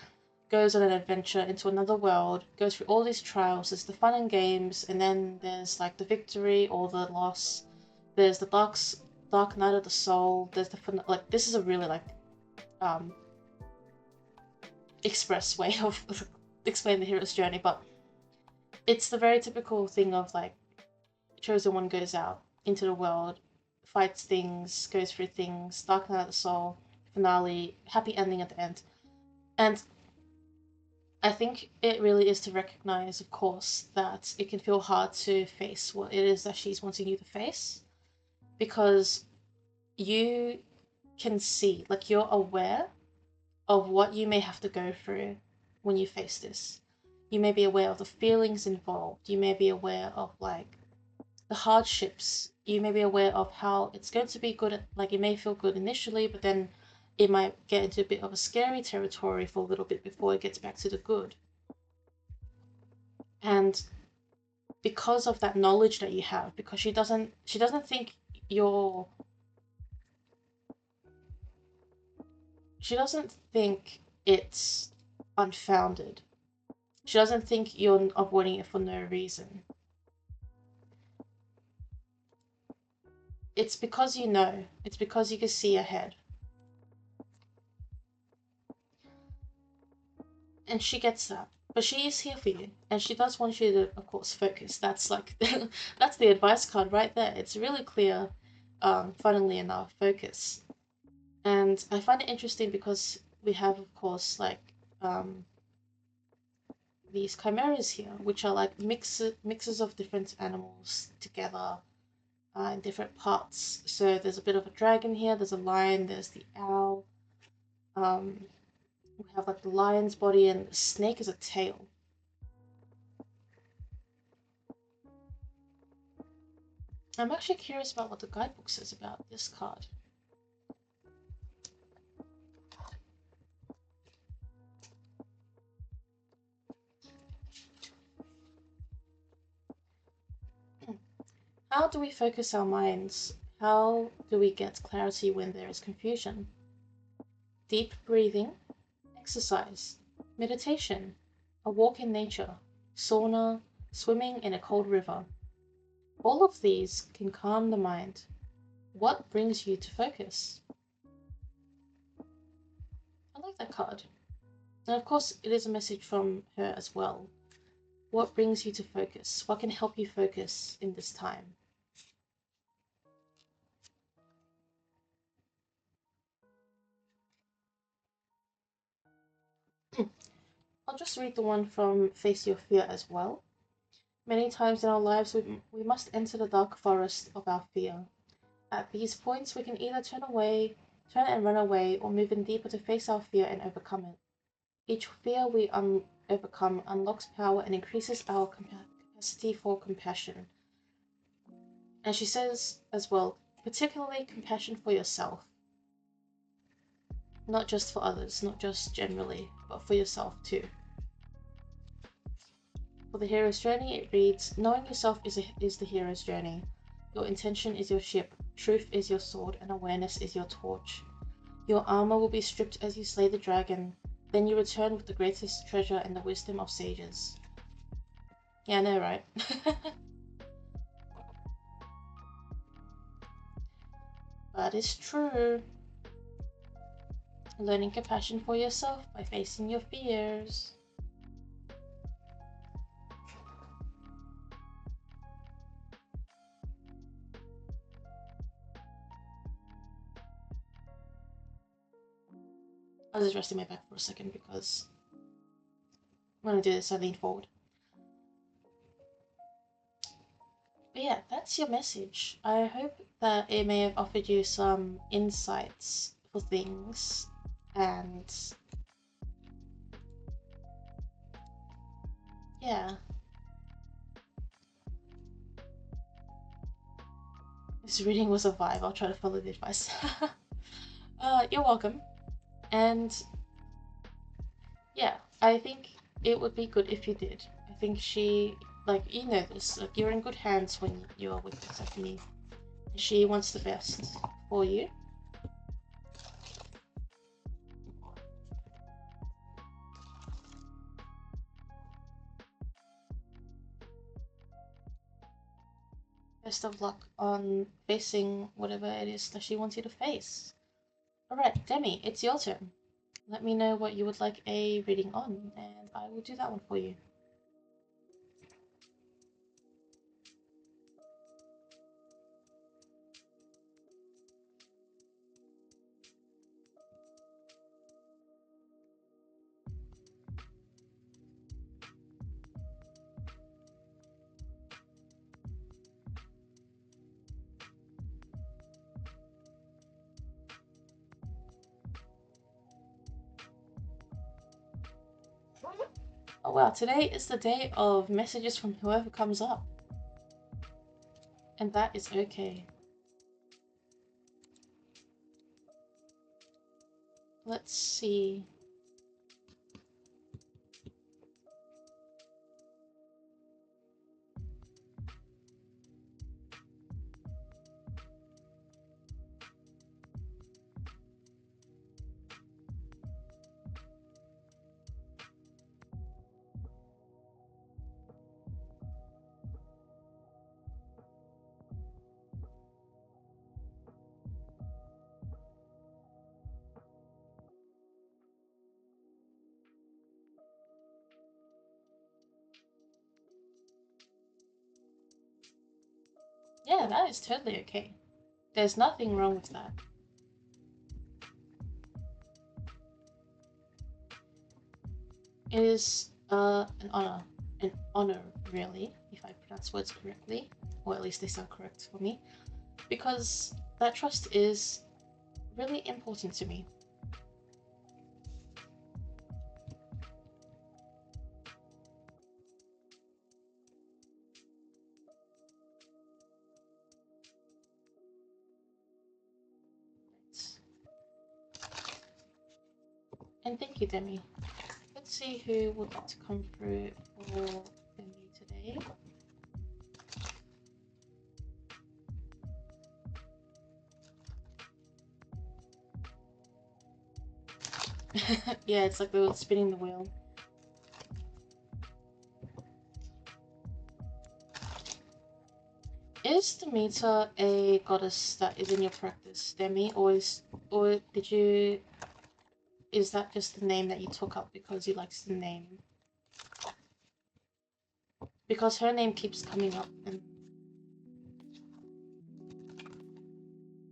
goes on an adventure into another world, goes through all these trials, there's the fun and games, and then there's like the victory or the loss, there's the dark night of the soul, there's the fun, like, this is a really like express way of explaining the hero's journey, but it's the very typical thing of like, chosen one goes out into the world, fights things, goes through things, dark night of the soul, finale, happy ending at the end. And I think it really is to recognize, of course, that it can feel hard to face what it is that she's wanting you to face, because you can see, like you're aware of what you may have to go through when you face this. You may be aware of the feelings involved. You may be aware of like the hardships. You may be aware of how it's going to be good. Like it may feel good initially, but then it might get into a bit of a scary territory for a little bit before it gets back to the good. And because of that knowledge that you have, because she doesn't think you're she doesn't think it's unfounded. She doesn't think you're avoiding it for no reason. It's because you know. It's because you can see ahead. And she gets that. But she is here for you. And she does want you to, of course, focus. That's like, that's the advice card right there. It's really clear, funnily enough, focus. And I find it interesting because we have, of course, like, these chimeras here, which are like mixes of different animals together in different parts. So there's a bit of a dragon here, there's a lion, there's the owl. We have like the lion's body and the snake is a tail. I'm actually curious about what the guidebook says about this card. How do we focus our minds? How do we get clarity when there is confusion? Deep breathing, exercise, meditation, a walk in nature, sauna, swimming in a cold river. All of these can calm the mind. What brings you to focus? I like that card. And of course, it is a message from her as well. What brings you to focus? What can help you focus in this time? I'll just read the one from Face Your Fear as well. Many times in our lives, we must enter the dark forest of our fear. At these points, we can either turn and run away, or move in deeper to face our fear and overcome it. Each fear we overcome unlocks power and increases our capacity for compassion. And she says as well, particularly compassion for yourself. Not just for others, not just generally, but for yourself too. For the hero's journey, it reads, knowing yourself is the hero's journey. Your intention is your ship, truth is your sword, and awareness is your torch. Your armor will be stripped as you slay the dragon, then you return with the greatest treasure and the wisdom of sages. Yeah, I know, right? But it's true. Learning compassion for yourself by facing your fears. I was just resting my back for a second because when I do this, I lean forward. But yeah, that's your message. I hope that it may have offered you some insights for things, and yeah. This reading was a vibe. I'll try to follow the advice. You're welcome. And yeah, I think it would be good if you did. I think she, like, you know this, like, you're in good hands when you're with Stephanie. She wants the best for you. Best of luck on facing whatever it is that she wants you to face. Alright, Demi, it's your turn. Let me know what you would like a reading on, and I will do that one for you. Oh wow, today is the day of messages from whoever comes up. And that is okay. Let's see. Yeah, that is totally okay. There's nothing wrong with that. It is an honor, really, if I pronounce words correctly, or at least they sound correct for me, because that trust is really important to me. And thank you, Demi. Let's see who would like to come through for Demi today. Yeah, it's like we were spinning the wheel. Is Demeter a goddess that is in your practice, Demi, or did you? Is that just the name that you took up because you likes the name? Because her name keeps coming up, and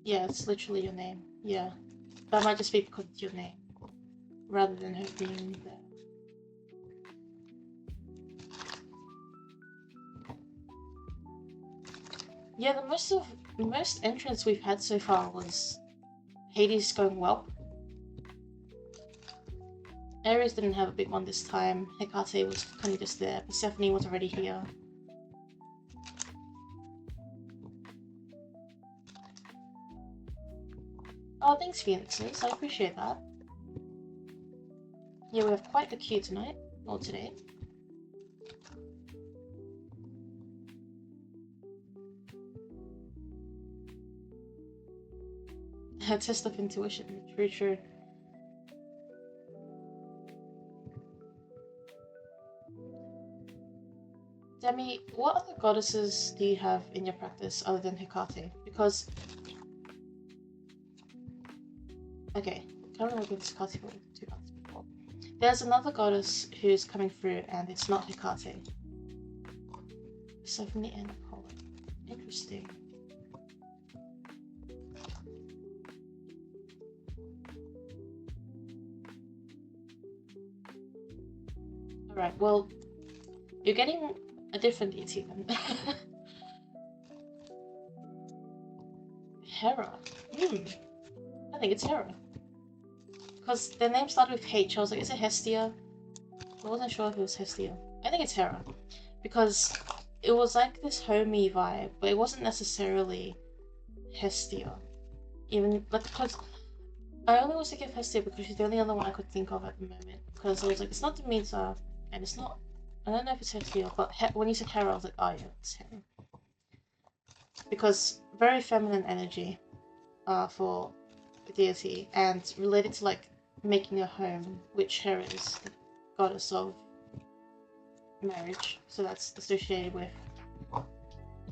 yeah, it's literally your name. Yeah, that might just be because it's your name, rather than her being there. Yeah, the most entrance we've had so far was Hades going well. Ares didn't have a big one this time. Hecate was kind of just there. Persephone was already here. Oh, thanks, Phoenixes. I appreciate that. Yeah, we have quite a queue tonight. Or today. A test of intuition. True, true. Demi, what other goddesses do you have in your practice other than Hecate? Because... okay, I can't remember if it's Hecate for 2 months before. There's another goddess who's coming through, and it's not Hecate. Persephone and Apollo. Interesting. Alright, well, you're getting a different deity then. Hera. I think it's Hera. Because their name started with H. I was like, is it Hestia? I wasn't sure if it was Hestia. I think it's Hera. Because it was like this homey vibe, but it wasn't necessarily Hestia. Even, like, because I only was thinking of Hestia because she's the only other one I could think of at the moment. Because I was like, it's not Demeter, and it's not... I don't know if it's Hestia, but when you said Hera, I was like, oh yeah, it's Hera. Because very feminine energy for the deity, and related to like making a home, which Hera is the goddess of marriage, so that's associated with,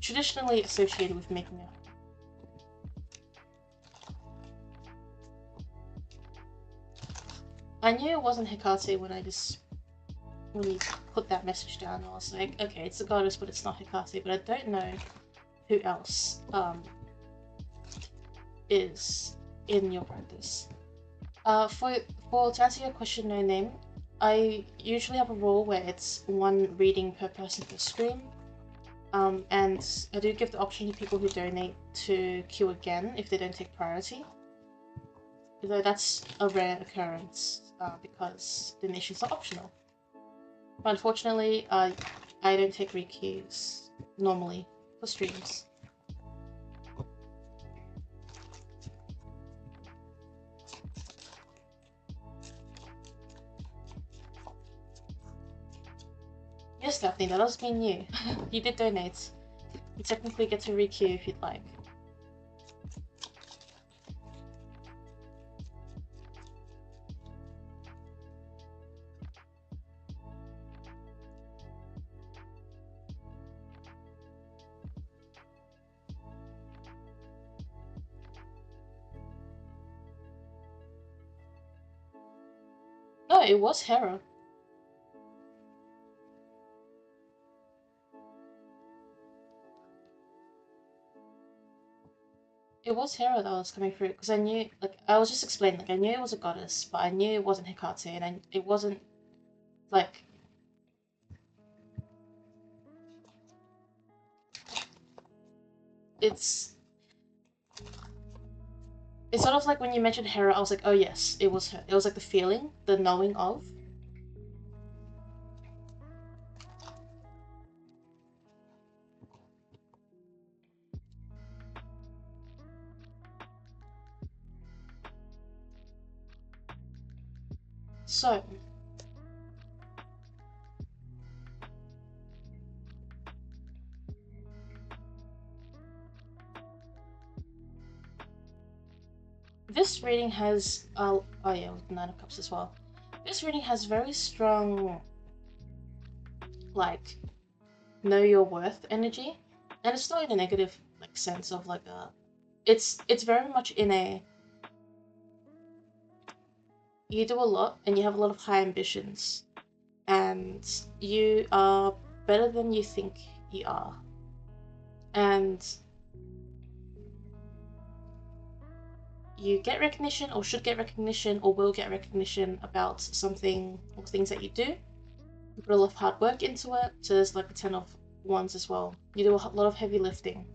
traditionally associated with making a home. I knew it wasn't Hecate when you put that message down. I was like, okay, it's a goddess, but it's not Hecate. But I don't know who else is in your practice. To answer your question, no name, I usually have a rule where it's one reading per person per stream. And I do give the option to people who donate to queue again if they don't take priority. Though that's a rare occurrence because donations are optional. But unfortunately, I don't take recues normally for streams. Yes, Daphne, that does mean you. You did donate. You technically get to requeue if you'd like. No, it was Hera. It was Hera that was coming through, because I knew, like, I was just explaining, like, I knew it was a goddess, but I knew it wasn't Hecate, and it wasn't, like, it's sort of like when you mentioned Hera, I was like, oh yes, it was her. It was like the feeling, the knowing of. So, this reading has, oh yeah, with the Nine of Cups as well. This reading has very strong, like, know your worth energy, and it's not in a negative like sense of like a. It's very much in a. You do a lot, and you have a lot of high ambitions, and you are better than you think you are, and you get recognition or should get recognition or will get recognition about something or things that you do. You put a lot of hard work into it, so there's like the 10 of Wands as well. You do a lot of heavy lifting.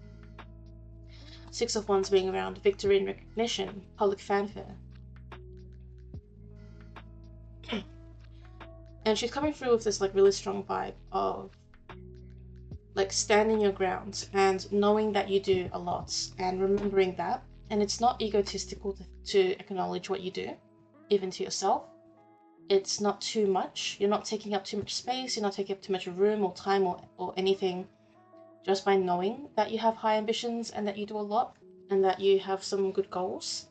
6 of Wands being around victory and recognition, public fanfare. And she's coming through with this like really strong vibe of like standing your ground and knowing that you do a lot and remembering that. And it's not egotistical to acknowledge what you do, even to yourself. It's not too much. You're not taking up too much space. You're not taking up too much room or time or anything, just by knowing that you have high ambitions and that you do a lot and that you have some good goals.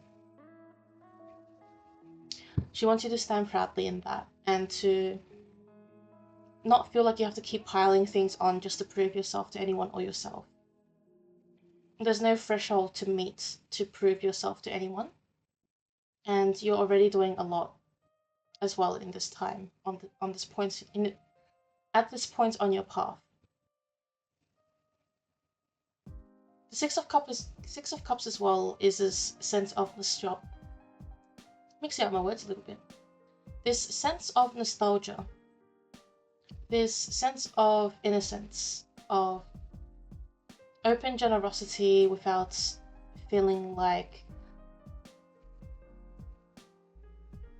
She wants you to stand proudly in that and to not feel like you have to keep piling things on just to prove yourself to anyone or yourself. There's no threshold to meet to prove yourself to anyone, and you're already doing a lot as well in this time on this point at this point on your path. The Six of Cups as well is this sense of nostalgia. Mixing up my words a little bit. This sense of nostalgia, this sense of innocence, of open generosity without feeling like,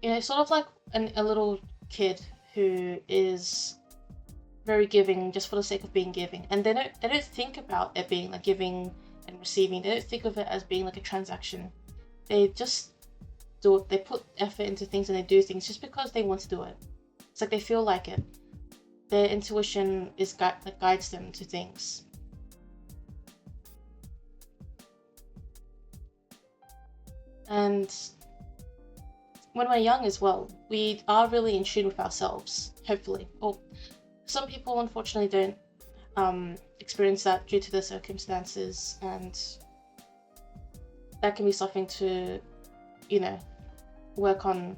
you know, sort of like a little kid who is very giving just for the sake of being giving, and they don't think about it being like giving and receiving. They don't think of it as being like a transaction. They just do it. They put effort into things and they do things just because they want to do it. It's like they feel like it. Their intuition is that guides them to things. And when we're young as well, we are really in tune with ourselves, hopefully. Or some people unfortunately don't experience that due to their circumstances, and that can be something to, you know, work on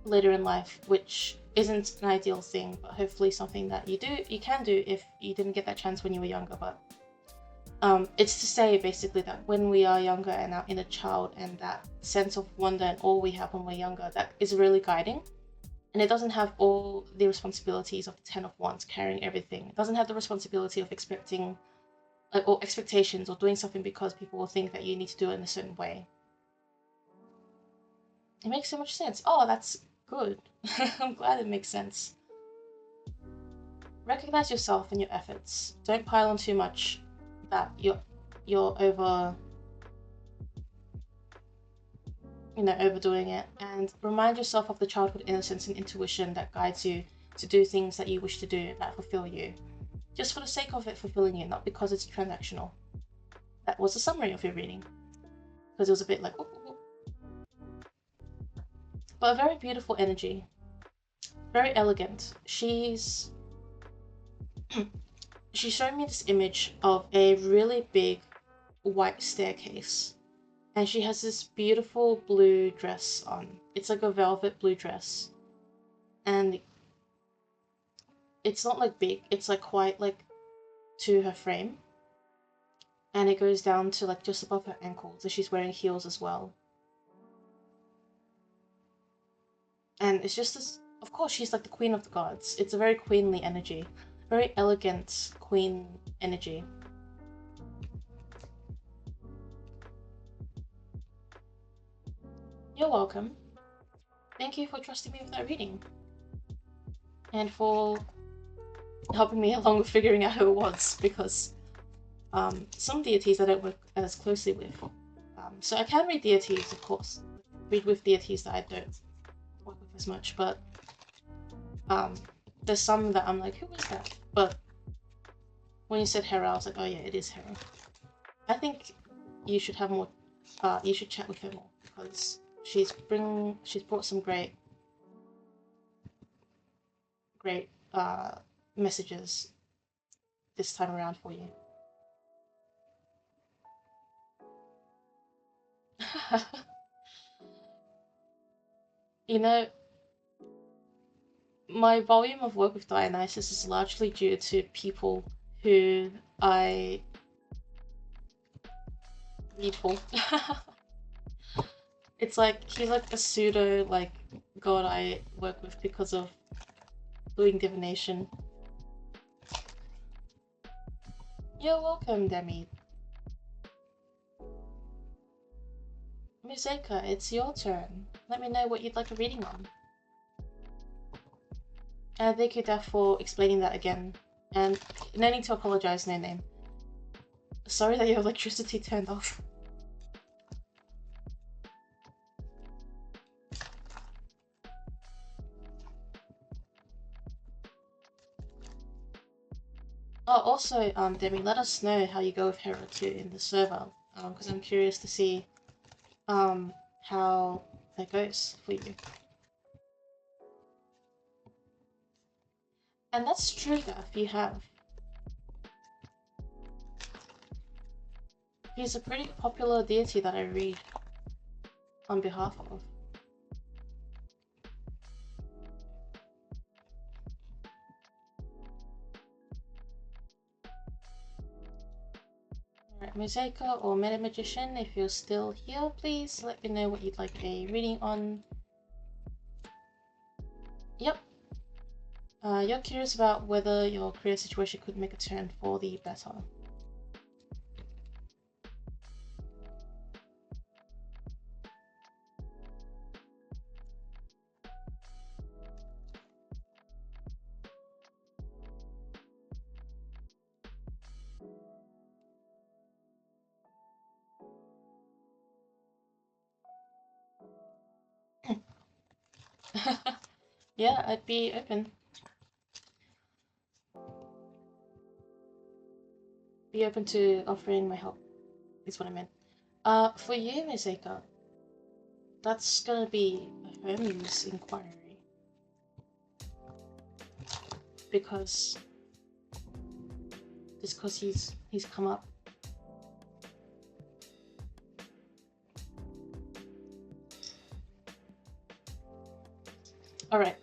later in life, which isn't an ideal thing, but hopefully something that you can do if you didn't get that chance when you were younger. But it's to say basically that when we are younger and our inner child and that sense of wonder and awe we have when we're younger, that is really guiding. And it doesn't have all the responsibilities of the 10 of Wands carrying everything. It doesn't have the responsibility of expecting or expectations or doing something because people will think that you need to do it in a certain way. It makes so much sense. Oh, that's Good. I'm glad it makes sense. Recognize yourself and your efforts. Don't pile on too much that you're overdoing it, and remind yourself of the childhood innocence and intuition that guides you to do things that you wish to do that fulfill you. Just for the sake of it fulfilling you, not because it's transactional. That was a summary of your reading. Because it was a bit like, ooh, ooh, ooh. But a very beautiful energy. Very elegant. She's showing me this image of a really big white staircase. And she has this beautiful blue dress on. It's like a velvet blue dress. And it's not like big, it's like quite like to her frame. And it goes down to like just above her ankles, and she's wearing heels as well. And it's just this, of course, she's like the queen of the gods. It's a very queenly energy, very elegant queen energy. You're welcome. Thank you for trusting me with that reading. And for helping me along with figuring out who it was, because some deities I don't work as closely with. So I can read deities, of course. Read with deities that I don't work with as much, but there's some that I'm like, who is that? But when you said Hera, I was like, oh yeah, it is Hera. I think you should have more, you should chat with her more, because she's brought some great messages this time around for you. You know, my volume of work with Dionysus is largely due to people who I read for. It's like, he's like a pseudo, like, god I work with because of doing divination. You're welcome, Demi. Museka, it's your turn. Let me know what you'd like a reading on. And thank you, Daph, for explaining that again. And no need to apologize, no name. Sorry that your electricity turned off. Oh, also, Demi, let us know how you go with Hera too in the server, because I'm curious to see how that goes for you. And that's true, Daph, you have. He's a pretty popular deity that I read on behalf of. Alright, Mosaica or Meta Magician, if you're still here, please let me know what you'd like a reading on. Yep. You're curious about whether your career situation could make a turn for the better. Yeah, I'd be open. Be open to offering my help, is what I meant. For you, Miseka, that's gonna be a Hermes inquiry. Because he's come up. Alright,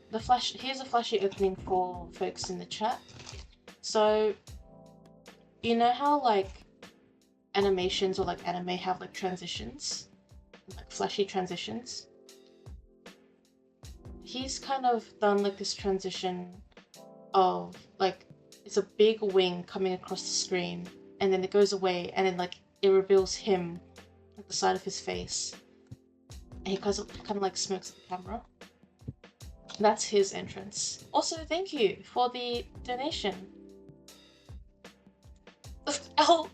here's a flashy opening for folks in the chat. So, you know how like animations or like anime have like transitions? Like flashy transitions? He's kind of done like this transition of like, it's a big wing coming across the screen, and then it goes away, and then like it reveals him, like the side of his face, and he kind of like smokes at the camera. That's his entrance. Also, thank you for the donation. Elle,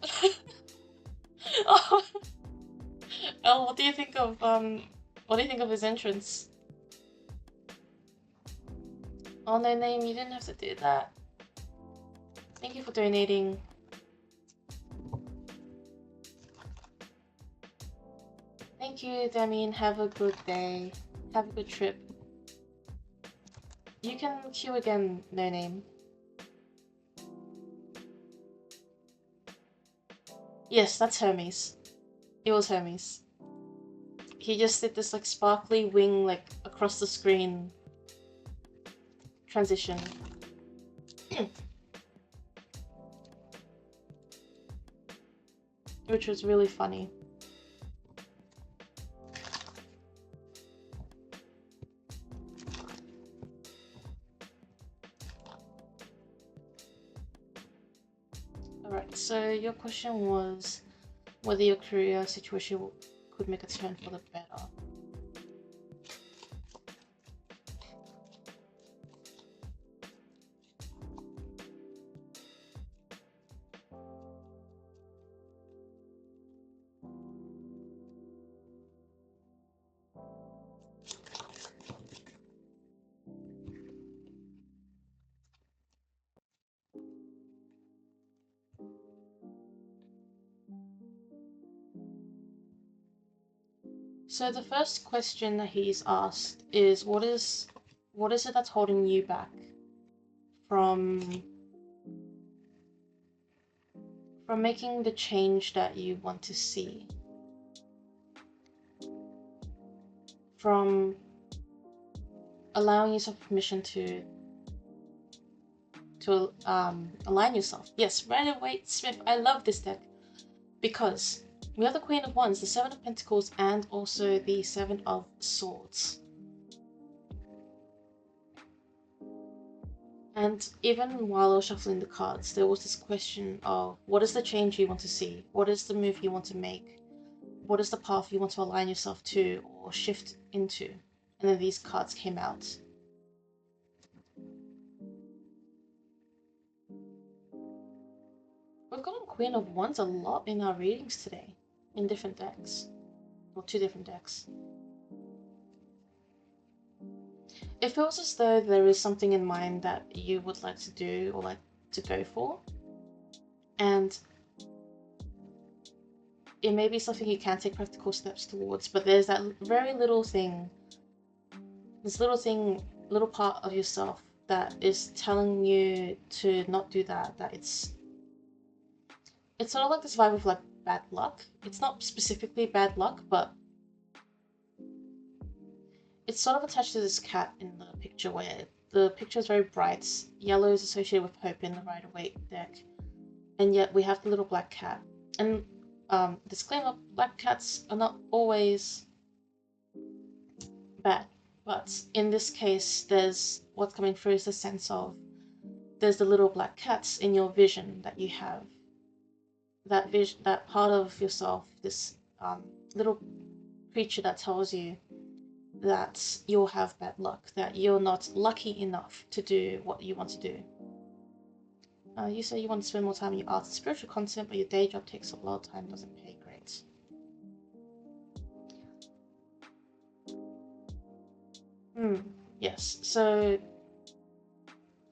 oh, Elle, what do you think of his entrance? Oh, no name, you didn't have to do that. Thank you for donating. Thank you, Damien. Have a good day. Have a good trip. You can queue again, no name. Yes, that's Hermes. It was Hermes. He just did this like sparkly wing like across the screen transition. Which was really funny. Alright, so your question was whether your career situation could make a turn for the better. So the first question that he's asked is what is it that's holding you back from making the change that you want to see? From allowing yourself permission to align yourself. Yes, Rider-Waite Smith, I love this deck because we have the Queen of Wands, the Seven of Pentacles, and also the Seven of Swords. And even while I was shuffling the cards, there was this question of what is the change you want to see? What is the move you want to make? What is the path you want to align yourself to or shift into? And then these cards came out. We've gotten Queen of Wands a lot in our readings today, in different decks, or 2 different decks. It feels as though there is something in mind that you would like to do or like to go for, and it may be something you can take practical steps towards, but there's that very little thing, little part of yourself that is telling you to not do that, that it's sort of like this vibe of like bad luck. It's not specifically bad luck, but it's sort of attached to this cat in the picture where the picture is very bright. Yellow is associated with hope in the Rider-Waite deck, and yet we have the little black cat. And disclaimer, black cats are not always bad, but in this case, there's what's coming through is the sense of there's the little black cats in your vision that you have. That vision, that part of yourself, this little creature that tells you that you'll have bad luck, that you're not lucky enough to do what you want to do. You say you want to spend more time in your art and spiritual content, but your day job takes up a lot of time, doesn't pay great. Yes, so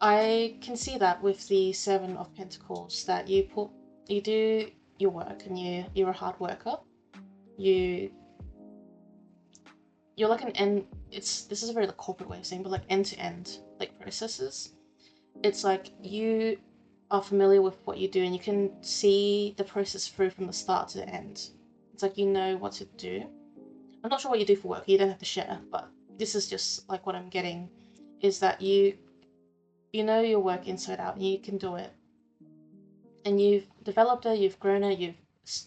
I can see that with the Seven of Pentacles, that you do your work and you're a hard worker. You're like an end. This is a very like corporate way of saying, but like end to end like processes. It's like you are familiar with what you do and you can see the process through from the start to the end. It's like you know what to do. I'm not sure what you do for work. You don't have to share, but this is just like what I'm getting, is that you know your work inside out and you can do it. And you've developed it, you've grown it,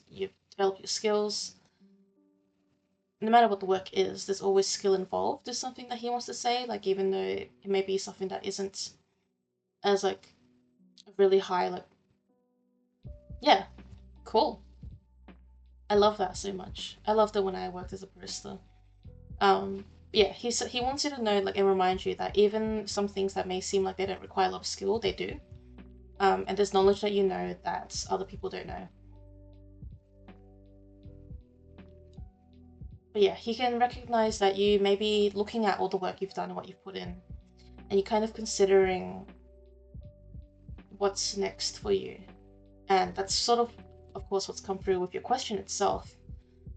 you've developed your skills. No matter what the work is, there's always skill involved, is something that he wants to say, like even though it may be something that isn't as like really high, like yeah, cool. I love that so much. I loved it when I worked as a barista. Yeah, he wants you to know, like, and remind you that even some things that may seem like they don't require a lot of skill, they do. And there's knowledge that you know that other people don't know. But yeah, he can recognize that you may be looking at all the work you've done and what you've put in, and you're kind of considering what's next for you. And that's sort of course, what's come through with your question itself,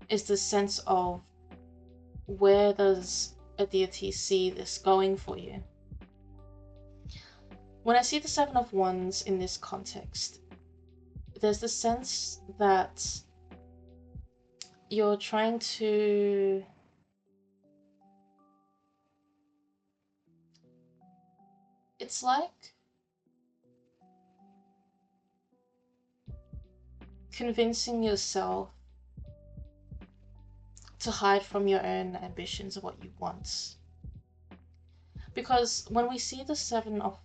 is this sense of where does a deity see this going for you? When I see the Seven of Wands in this context, there's the sense that you're trying to it's like convincing yourself to hide from your own ambitions of what you want. Because when we see the Seven of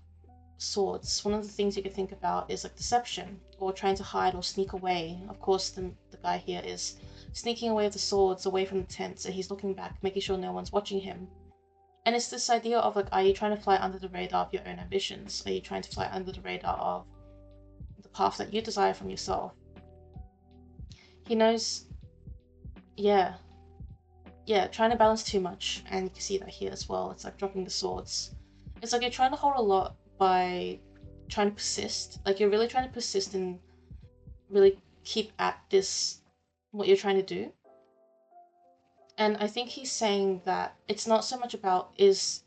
Swords, one of the things you can think about is like deception or trying to hide or sneak away. Of course, the guy here is sneaking away with the swords away from the tent, so he's looking back, making sure no one's watching him. And it's this idea of like, are you trying to fly under the radar of your own ambitions? Are you trying to fly under the radar of the path that you desire from yourself? He knows, yeah, trying to balance too much, and you can see that here as well. It's like dropping the swords. It's like you're trying to hold a lot by trying to persist. Like you're really trying to persist and really keep at this, what you're trying to do. And I think he's saying that it's not so much about is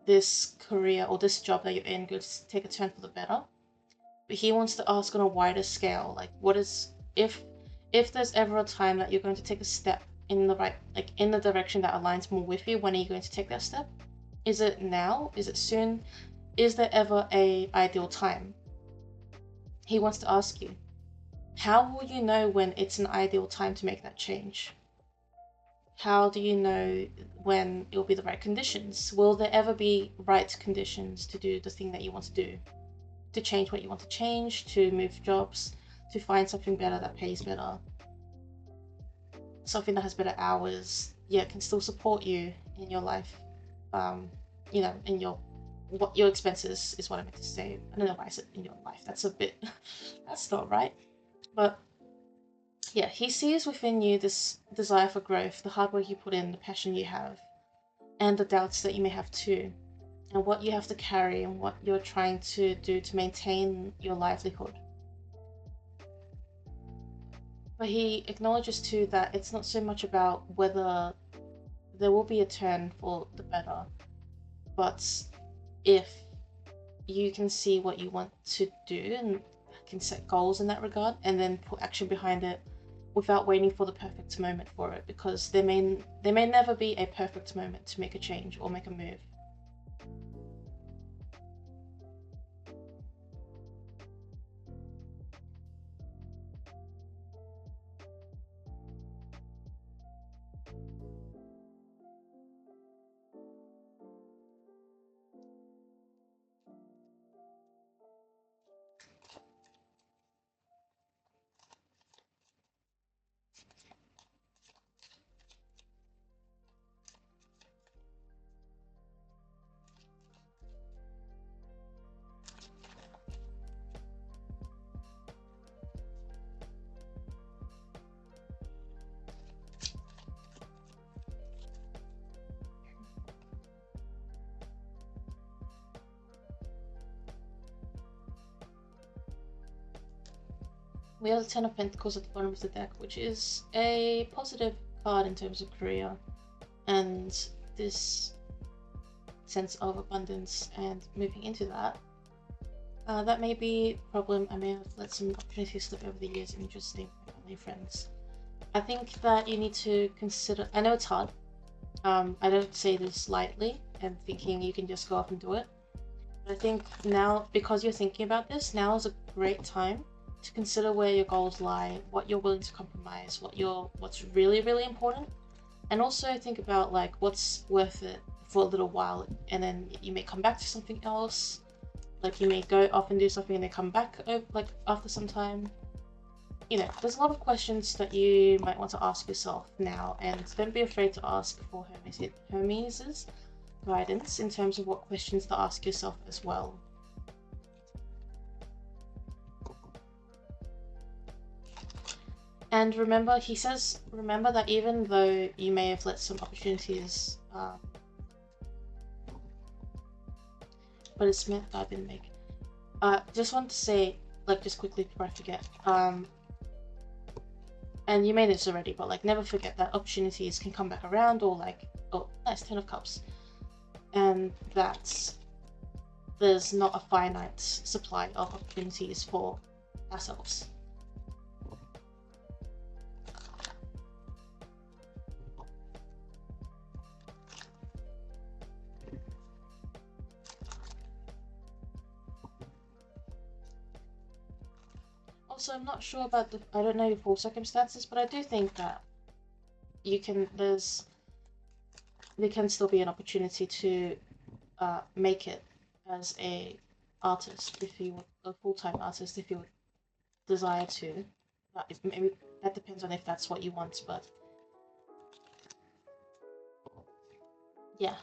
this career or this job that you're in going to take a turn for the better, but he wants to ask on a wider scale, like what is, if there's ever a time that you're going to take a step in the right, like in the direction that aligns more with you, when are you going to take that step? Is it now? Is it soon? Is there ever a ideal time? He wants to ask you, how will you know when it's an ideal time to make that change? How do you know when it will be the right conditions? Will there ever be right conditions to do the thing that you want to do? To change what you want to change, to move jobs, to find something better that pays better, something that has better hours, yet can still support you in your life, you know, in your expenses is what I meant to say. I don't know why I said in your life. That's a bit, that's not right. But yeah, he sees within you this desire for growth, the hard work you put in, the passion you have, and the doubts that you may have too, and what you have to carry and what you're trying to do to maintain your livelihood. But he acknowledges too that it's not so much about whether there will be a turn for the better, but if you can see what you want to do and can set goals in that regard and then put action behind it without waiting for the perfect moment for it, because there may never be a perfect moment to make a change or make a move. We have the Ten of Pentacles at the bottom of the deck, which is a positive card in terms of career and this sense of abundance and moving into that. That may be a problem. I may have let some opportunities slip over the years and just stay with family friends. I think that you need to consider, I know it's hard, I don't say this lightly and thinking you can just go off and do it. But I think now, because you're thinking about this, now is a great time to consider where your goals lie, what you're willing to compromise, what's really, really important. And also think about like what's worth it for a little while, and then you may come back to something else. Like you may go off and do something and then come back like after some time. you know, there's a lot of questions that you might want to ask yourself now, and don't be afraid to ask for Hermes's guidance in terms of what questions to ask yourself as well. And remember, he says, remember that even though you may have let some opportunities, but it's meant that I've been making. Just want to say, like, just quickly before I forget, and you made this already, but like, never forget that opportunities can come back around, or like, oh, nice, 10 of Cups, and that there's not a finite supply of opportunities for ourselves. Also, I'm not sure about I don't know your full circumstances, but I do think that there can still be an opportunity to make it as a artist, if you would, a full-time artist, if you would desire to. But maybe that depends on if that's what you want, but yeah.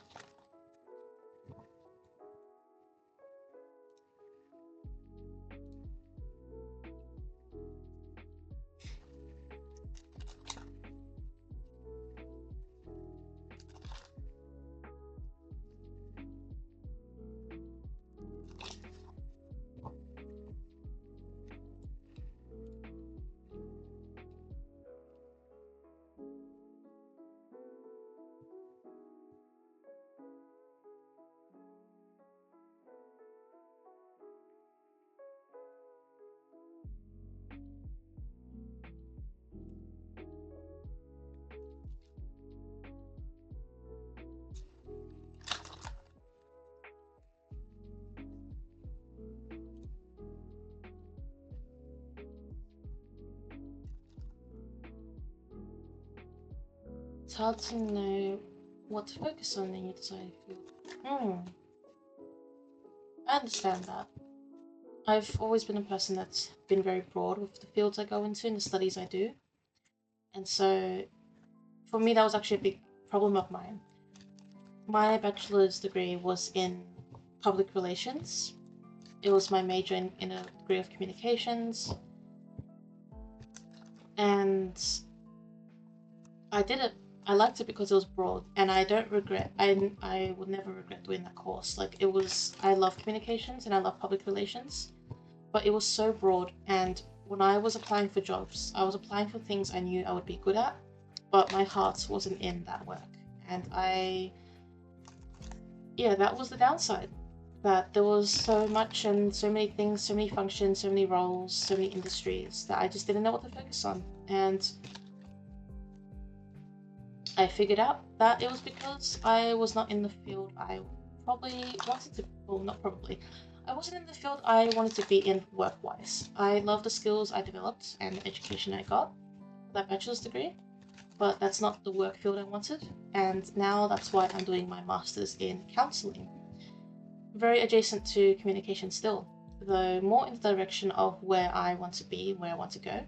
It's hard to know what to focus on in your design field. I understand that. I've always been a person that's been very broad with the fields I go into and the studies I do. And so, for me, that was actually a big problem of mine. My bachelor's degree was in public relations. It was my major in a degree of communications. And I did it. I liked it because it was broad, and I don't regret. I would never regret doing that course. Like, it was. I love communications and I love public relations, but it was so broad. And when I was applying for jobs, I was applying for things I knew I would be good at, but my heart wasn't in that work. And that was the downside. That there was so much and so many things, so many functions, so many roles, so many industries that I just didn't know what to focus on. And I figured out that it was because I was not in the field I probably wanted to, well, not probably, I wasn't in the field I wanted to be in work-wise. I love the skills I developed and the education I got for that bachelor's degree, but that's not the work field I wanted, and now that's why I'm doing my master's in counseling. Very adjacent to communication still, though more in the direction of where I want to be, where I want to go.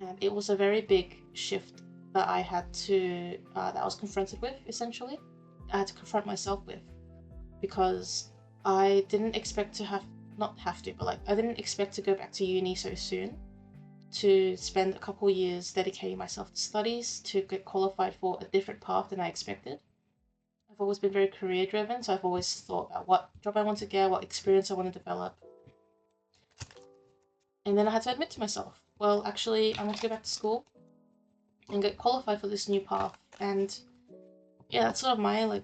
And it was a very big shift that I had to, that I was confronted with, essentially. I had to confront myself with, because I didn't expect to I didn't expect to go back to uni so soon, to spend a couple years dedicating myself to studies, to get qualified for a different path than I expected. I've always been very career driven, so I've always thought about what job I want to get, what experience I want to develop. And then I had to admit to myself, well, actually, I want to go back to school and get qualified for this new path. And yeah, that's sort of my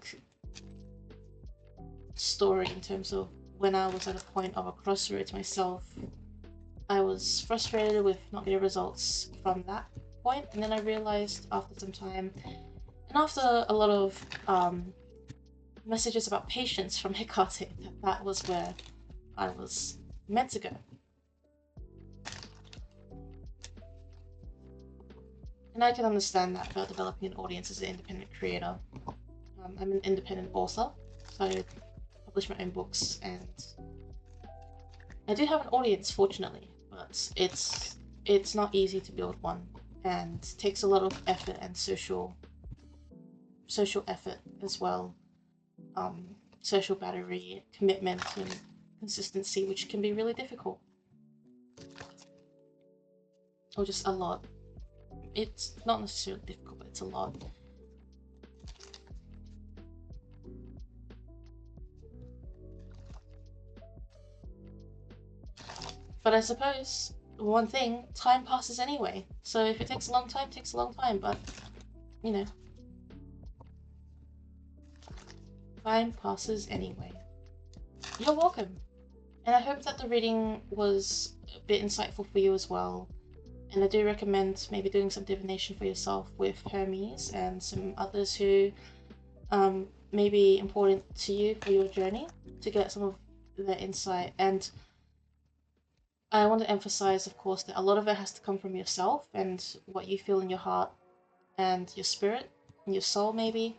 story in terms of when I was at a point of a crossroads myself. I was frustrated with not getting results from that point, and then I realized after some time, and after a lot of messages about patience from Hecate, that was where I was meant to go. And I can understand that about developing an audience as an independent creator. I'm an independent author, so I publish my own books, and I do have an audience, fortunately, but it's it's not easy to build one, and takes a lot of effort and social effort as well. Social battery, commitment, and consistency, which can be really difficult. Or just a lot. It's not necessarily difficult, but it's a lot. But I suppose, one thing, time passes anyway. So if it takes a long time, it takes a long time, but, you know. Time passes anyway. You're welcome. And I hope that the reading was a bit insightful for you as well. And I do recommend maybe doing some divination for yourself with Hermes and some others who may be important to you for your journey, to get some of their insight. And I want to emphasize, of course, that a lot of it has to come from yourself and what you feel in your heart and your spirit and your soul, maybe.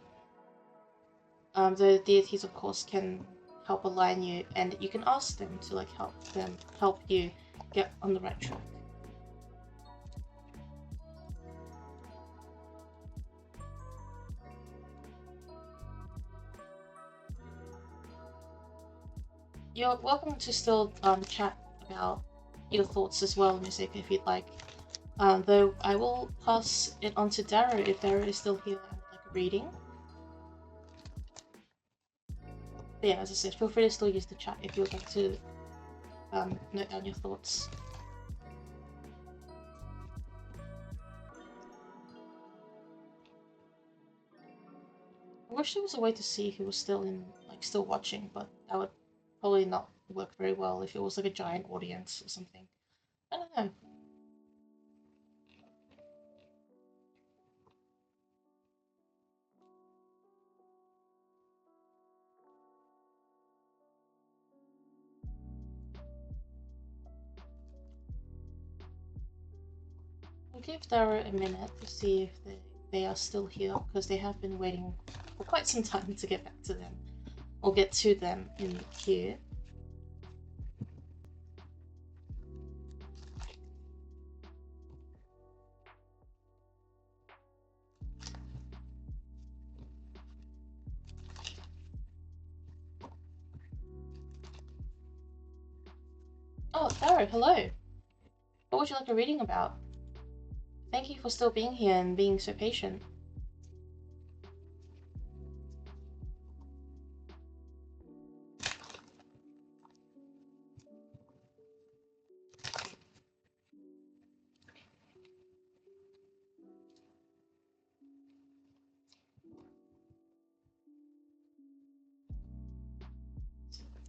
The deities, of course, can help align you, and you can ask them to help you get on the right track. You're welcome to still chat about your thoughts as well, Music, if you'd like. Though I will pass it on to Darrow if Darrow is still here and would like a reading. But yeah, as I said, feel free to still use the chat if you would like to note down your thoughts. I wish there was a way to see if he was still still watching, but that would probably not work very well if it was like a giant audience or something. I don't know. We'll give Dara a minute to see if they are still here, because they have been waiting for quite some time to get back to them, or get to them in the queue. Oh, Dara, hello! What would you like a reading about? Thank you for still being here and being so patient.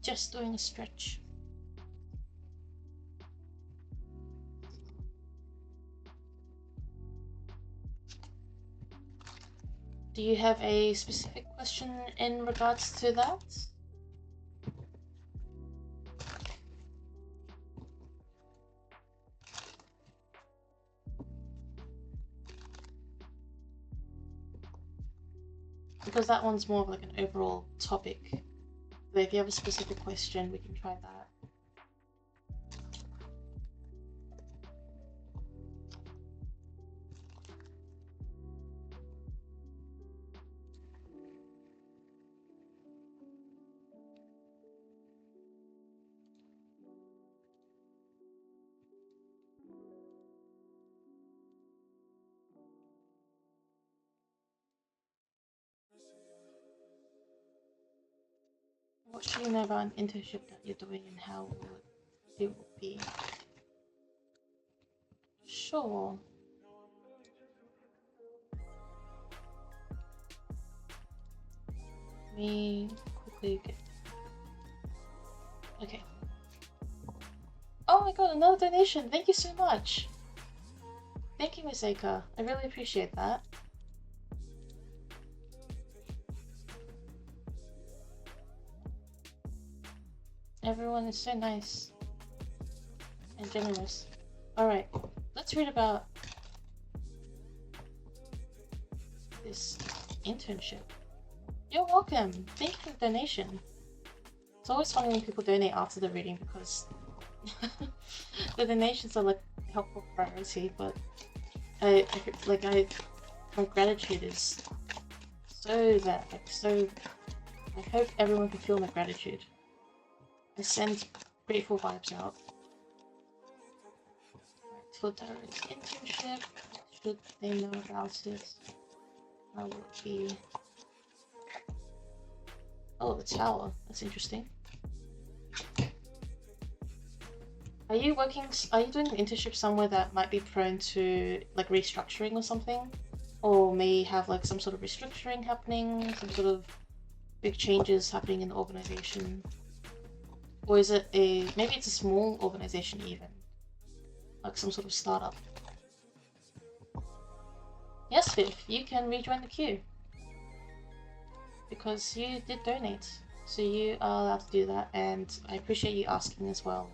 Just doing a stretch. Do you have a specific question in regards to that? Because that one's more of like an overall topic. But if you have a specific question, we can try that. What should you know about an internship that you're doing and how it will be? Sure. Let me quickly get... Okay. Oh my god, another donation! Thank you so much! Thank you, Miss Aka. I really appreciate that. Everyone is so nice and generous. Alright, let's read about this internship. You're welcome! Thank you for the donation. It's always funny when people donate after the reading, because the donations are like helpful priority, but my gratitude is so that, like, so, I hope everyone can feel my gratitude. I send grateful vibes out. For Darren's internship, should they know about it? How will it be? Oh, the tower. That's interesting. Are you doing an internship somewhere that might be prone to like restructuring or something? Or may have like some sort of restructuring happening, some sort of big changes happening in the organization? Or is it maybe it's a small organization even? Like some sort of startup? Yes, Viv, you can rejoin the queue. Because you did donate. So you are allowed to do that, and I appreciate you asking as well.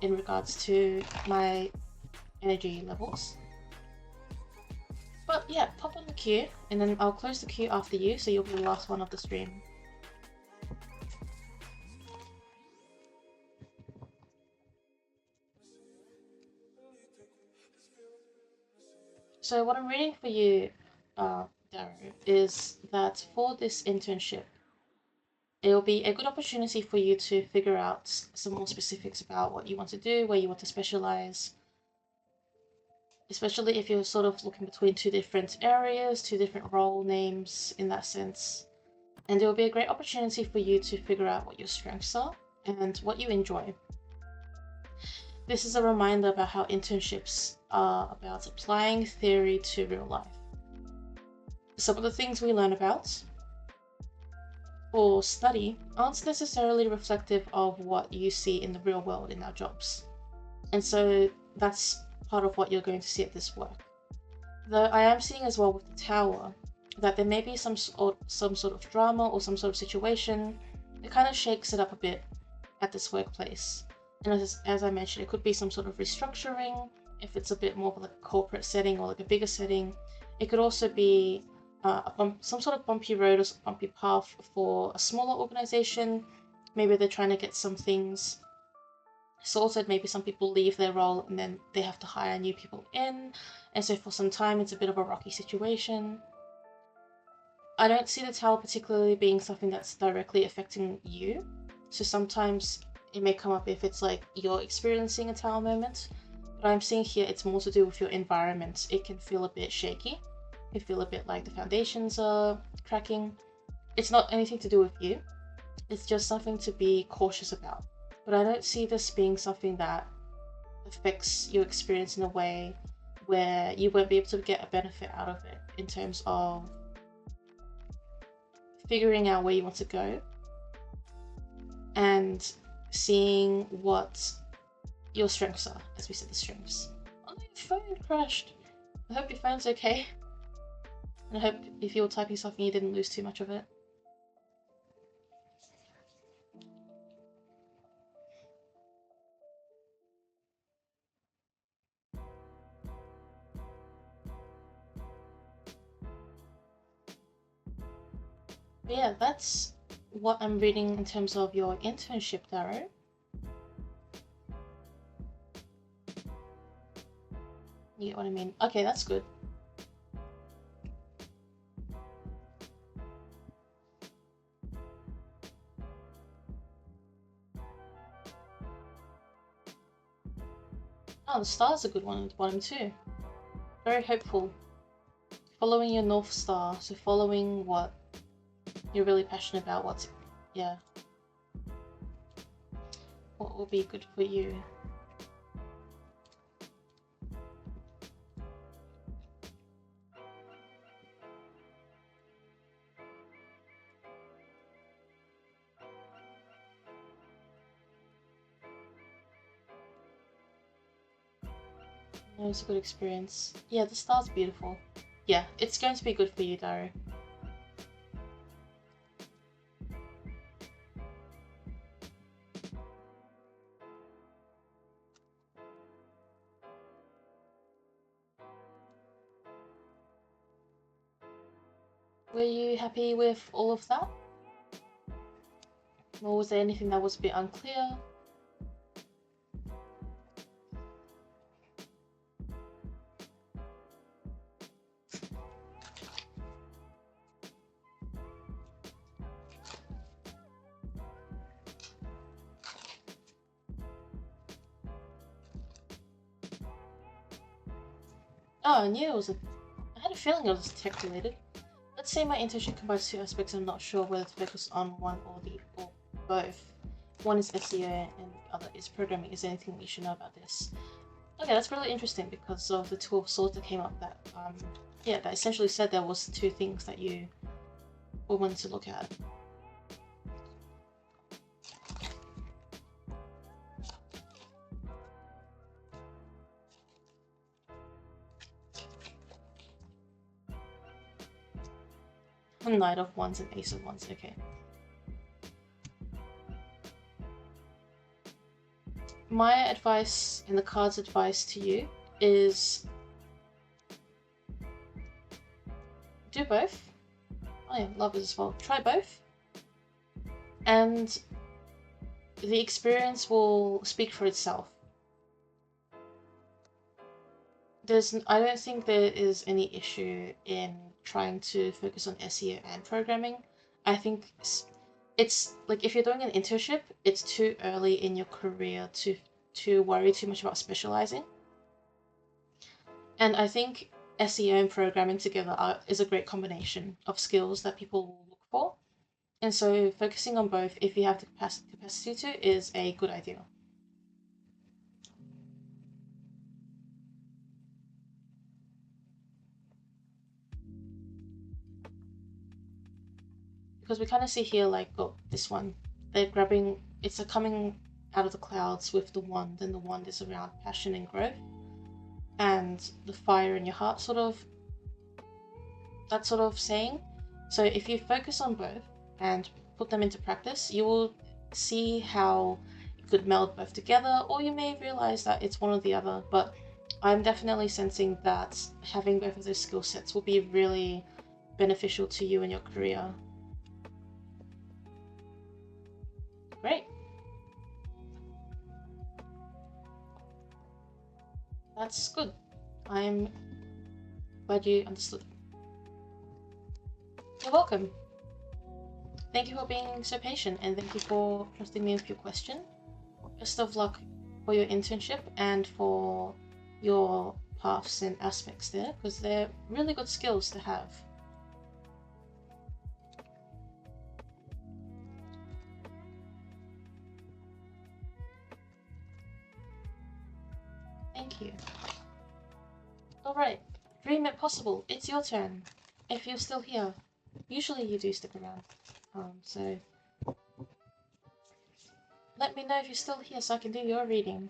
In regards to my energy levels. But yeah, pop on the queue, and then I'll close the queue after you, so you'll be the last one of the stream. So what I'm reading for you, Darrow, is that for this internship, it'll be a good opportunity for you to figure out some more specifics about what you want to do, where you want to specialize, especially if you're sort of looking between two different areas, two different role names in that sense. And it will be a great opportunity for you to figure out what your strengths are and what you enjoy. This is a reminder about how internships are about applying theory to real life. Some of the things we learn about or study aren't necessarily reflective of what you see in the real world in our jobs. And so that's part of what you're going to see at this work. Though I am seeing as well with the tower that there may be some sort of drama or some sort of situation that kind of shakes it up a bit at this workplace. And as I mentioned, it could be some sort of restructuring if it's a bit more of like a corporate setting or like a bigger setting. It could also be some sort of bumpy road or bumpy path for a smaller organization. Maybe they're trying to get some things sorted. Maybe some people leave their role and then they have to hire new people in, and so for some time it's a bit of a rocky situation. I don't see the tower particularly being something that's directly affecting you, so sometimes it may come up if it's like you're experiencing a tower moment, but I'm seeing here it's more to do with your environment. It can feel a bit shaky, it can feel a bit like the foundations are cracking. It's not anything to do with you, it's just something to be cautious about. But I don't see this being something that affects your experience in a way where you won't be able to get a benefit out of it in terms of figuring out where you want to go and seeing what your strengths are, as we said, the strengths. Oh, your phone crashed. I hope your phone's okay. And I hope if you were typing something you didn't lose too much of it. But yeah, that's what I'm reading in terms of your internship, Darrow. You get what I mean? Okay, that's good. Oh, the star's a good one at the bottom too. Very hopeful. Following your North Star, so following what you're really passionate about, what will be good for you. It was a good experience. Yeah, the star's beautiful. Yeah, it's going to be good for you, Daru. Were you happy with all of that? Or was there anything that was a bit unclear? Oh, I knew it was I had a feeling it was tech related. Let's say my internship combines two aspects and I'm not sure whether to focus on one or both. One is SEO and the other is programming. Is there anything you should know about this? Okay, that's really interesting because of the Two of Swords that came up that, yeah, that essentially said there was two things that you were wanting to look at. Knight of Wands and Ace of Wands, okay. My advice and the card's advice to you is do both. Oh yeah, lovers as well. Try both. And the experience will speak for itself. I don't think there is any issue in trying to focus on SEO and programming. I think it's like if you're doing an internship, it's too early in your career to worry too much about specializing. And I think SEO and programming together is a great combination of skills that people will look for. And so focusing on both, if you have the capacity to, is a good idea. Because we kind of see here, like, oh, this one, they're grabbing, it's a coming out of the clouds with the wand, and the wand is around passion and growth. And the fire in your heart, that sort of saying. So if you focus on both and put them into practice, you will see how you could meld both together, or you may realize that it's one or the other. But I'm definitely sensing that having both of those skill sets will be really beneficial to you in your career. Great. That's good. I'm glad you understood. You're welcome. Thank you for being so patient, and thank you for trusting me with your question. Best of luck for your internship and for your paths and aspects there, because they're really good skills to have. Thank you. Alright, Dream It Possible, it's your turn. If you're still here, usually you do stick around. So let me know if you're still here so I can do your reading.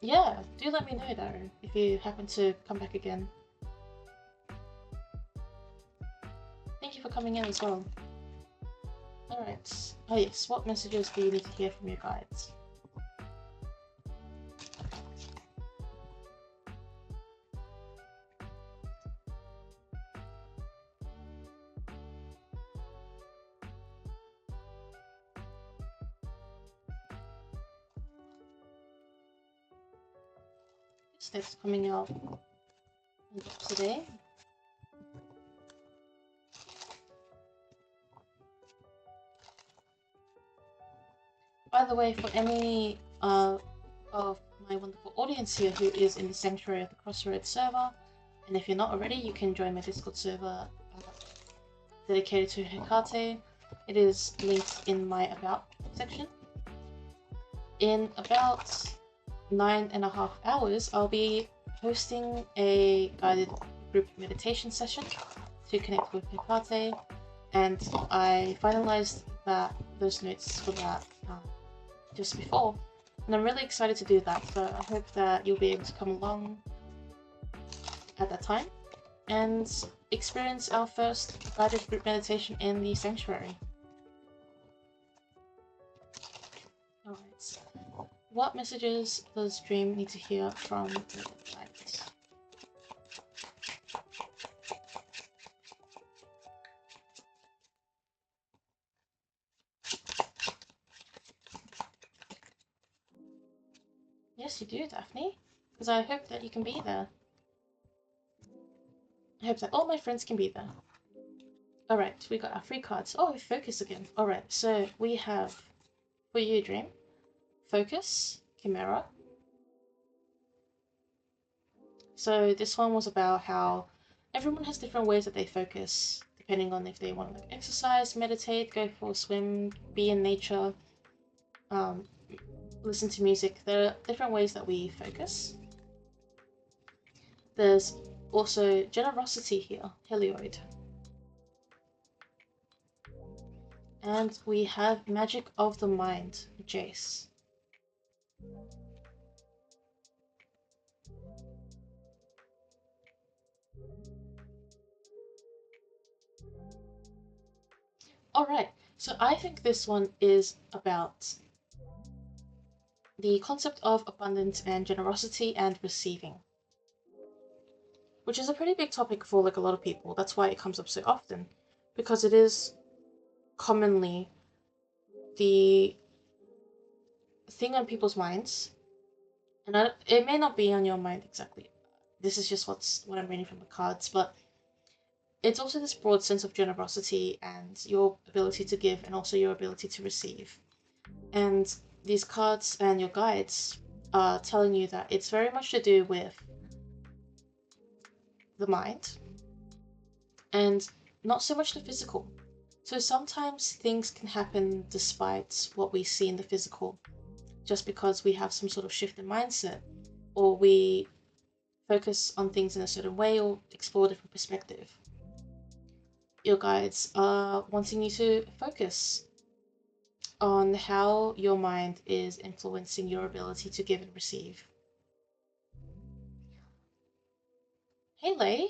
Yeah, do let me know though, if you happen to come back again. Thank you for coming in as well. Alright. Oh yes, what messages do you need to hear from your guides? Steps coming out today. By the way, for any of my wonderful audience here who is in the Sanctuary of the Crossroads server, and if you're not already, you can join my Discord server dedicated to Hecate. It is linked in my About section. In about 9.5 hours, I'll be hosting a guided group meditation session to connect with Hecate, and I finalized those notes for that just before, and I'm really excited to do that, so I hope that you'll be able to come along at that time and experience our first guided group meditation in the Sanctuary. Alright, what messages does Dream need to hear from the guides? Yes, you do, Daphne, because I hope that you can be there. I hope that all my friends can be there. Alright, we got our free cards. Oh, focus again. Alright, so we have, for you, Dream, focus, Chimera. So this one was about how everyone has different ways that they focus, depending on if they want to like exercise, meditate, go for a swim, be in nature, um, listen to music. There are different ways that we focus. There's also generosity here, Helioid. And we have magic of the mind, Jace. Alright, so I think this one is about the concept of abundance and generosity and receiving, which is a pretty big topic for like a lot of people. That's why it comes up so often, because it is commonly the thing on people's minds, and it may not be on your mind exactly. This is just what I'm reading from the cards, but it's also this broad sense of generosity and your ability to give and also your ability to receive. And these cards and your guides are telling you that it's very much to do with the mind and not so much the physical. So sometimes things can happen despite what we see in the physical, just because we have some sort of shift in mindset, or we focus on things in a certain way or explore a different perspective. Your guides are wanting you to focus on how your mind is influencing your ability to give and receive. Hey Lay,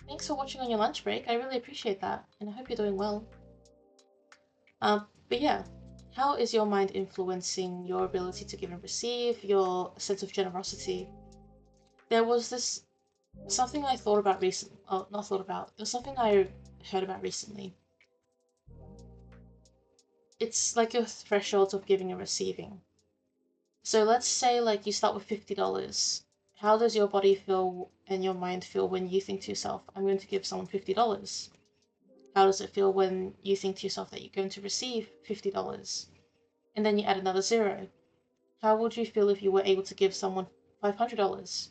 thanks for watching on your lunch break. I really appreciate that, and I hope you're doing well. But yeah, how is your mind influencing your ability to give and receive, your sense of generosity? There was this something I thought about recently. Oh, not thought about. There's something I heard about recently. It's like your thresholds of giving and receiving. So let's say like you start with $50. How does your body feel and your mind feel when you think to yourself, I'm going to give someone $50? How does it feel when you think to yourself that you're going to receive $50? And then you add another zero. How would you feel if you were able to give someone $500?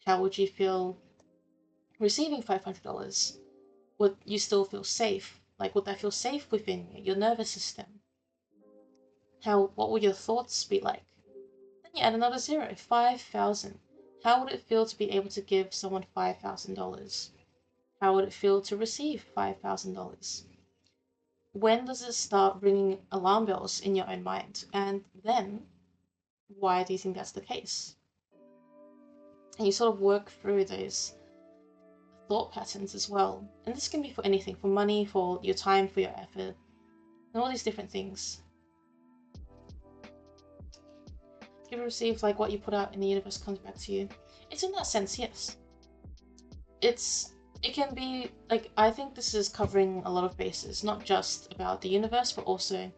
How would you feel receiving $500? Would you still feel safe? Like, would that feel safe within your nervous system? What would your thoughts be like? Then you add another zero, 5,000. How would it feel to be able to give someone $5,000? How would it feel to receive $5,000? When does it start ringing alarm bells in your own mind? And then, why do you think that's the case? And you sort of work through those thought patterns as well. And this can be for anything, for money, for your time, for your effort, and all these different things. Give and receive, like what you put out in the universe comes back to you. It's in that sense, yes. It can be like, I think this is covering a lot of bases, not just about the universe, but also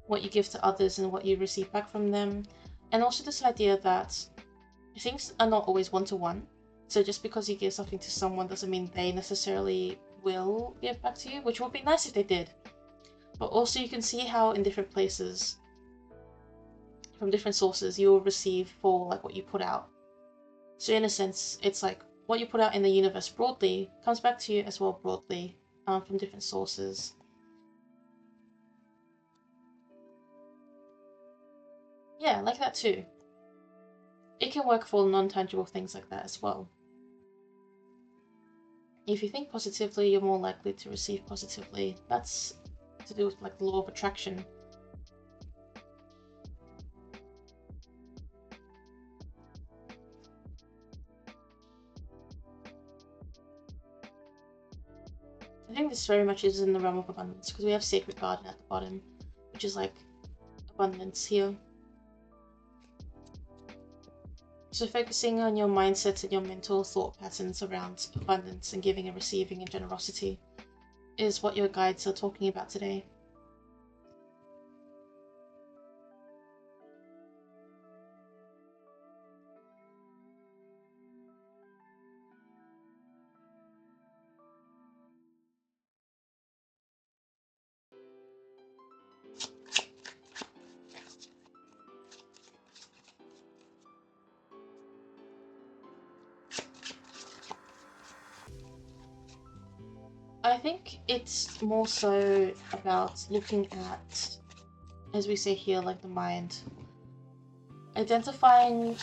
what you give to others and what you receive back from them. And also this idea that things are not always one-to-one. So just because you give something to someone doesn't mean they necessarily will give back to you, which would be nice if they did. But also you can see how in different places, from different sources, you will receive for like what you put out. So in a sense, it's like what you put out in the universe broadly comes back to you as well broadly, from different sources. Yeah, like that too. It can work for non-tangible things like that as well. If you think positively, you're more likely to receive positively. That's to do with like the law of attraction. I think this very much is in the realm of abundance because we have Sacred Garden at the bottom, which is like abundance here. So focusing on your mindset and your mental thought patterns around abundance and giving and receiving and generosity is what your guides are talking about today. I think it's more so about looking at, as we say here, like the mind. Identifying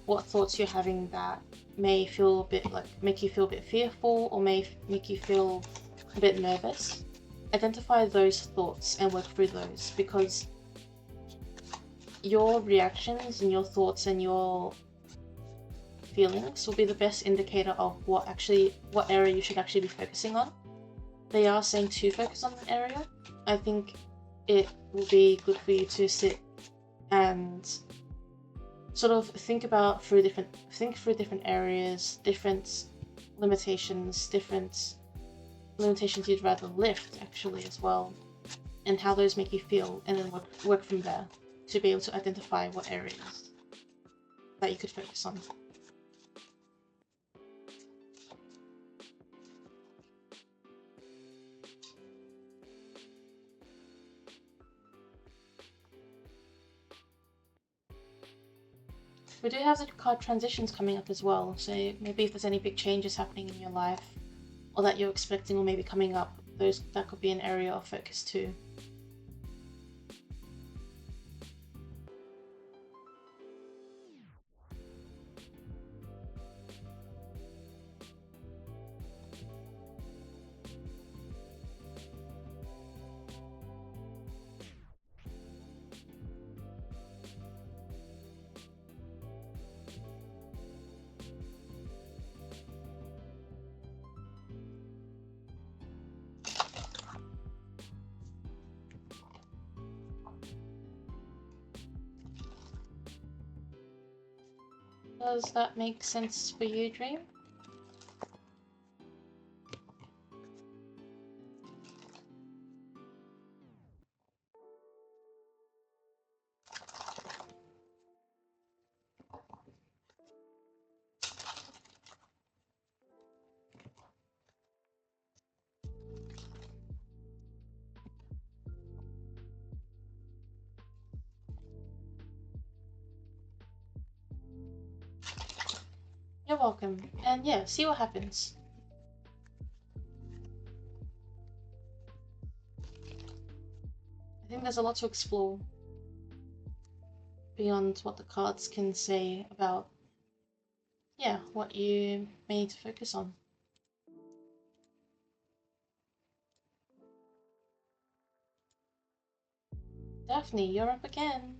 what thoughts you're having that may feel a bit like make you feel a bit fearful or may make you feel a bit nervous. Identify those thoughts and work through those, because your reactions and your thoughts and your feelings will be the best indicator of what area you should actually be focusing on. They are saying to focus on an area. I think it will be good for you to sit and sort of think through different areas, different limitations you'd rather lift actually as well, and how those make you feel, and then work from there to be able to identify what areas that you could focus on. We do have the card transitions coming up as well, so maybe if there's any big changes happening in your life or that you're expecting or maybe coming up, that could be an area of focus too. Does that make sense for you, Dream? You're welcome. And yeah, see what happens. I think there's a lot to explore beyond what the cards can say about, yeah, what you may need to focus on. Daphne, you're up again.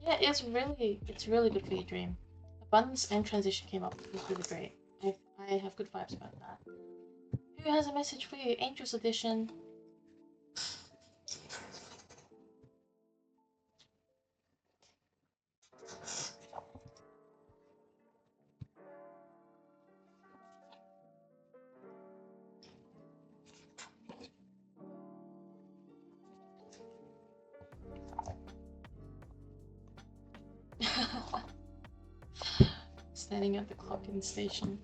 Yeah, it's really good for your Dream. Abundance and transition came up, it was really great. I have good vibes about that. Who has a message for you? Angels Edition. Standing at the clock in the station.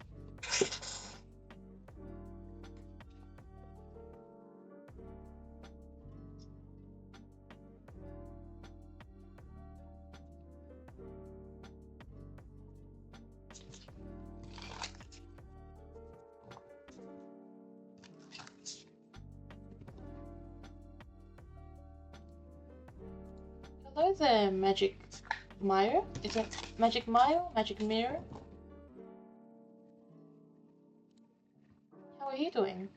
Hello there, Magic Mire. Is it Magic Mire? Magic Mirror? How are you doing?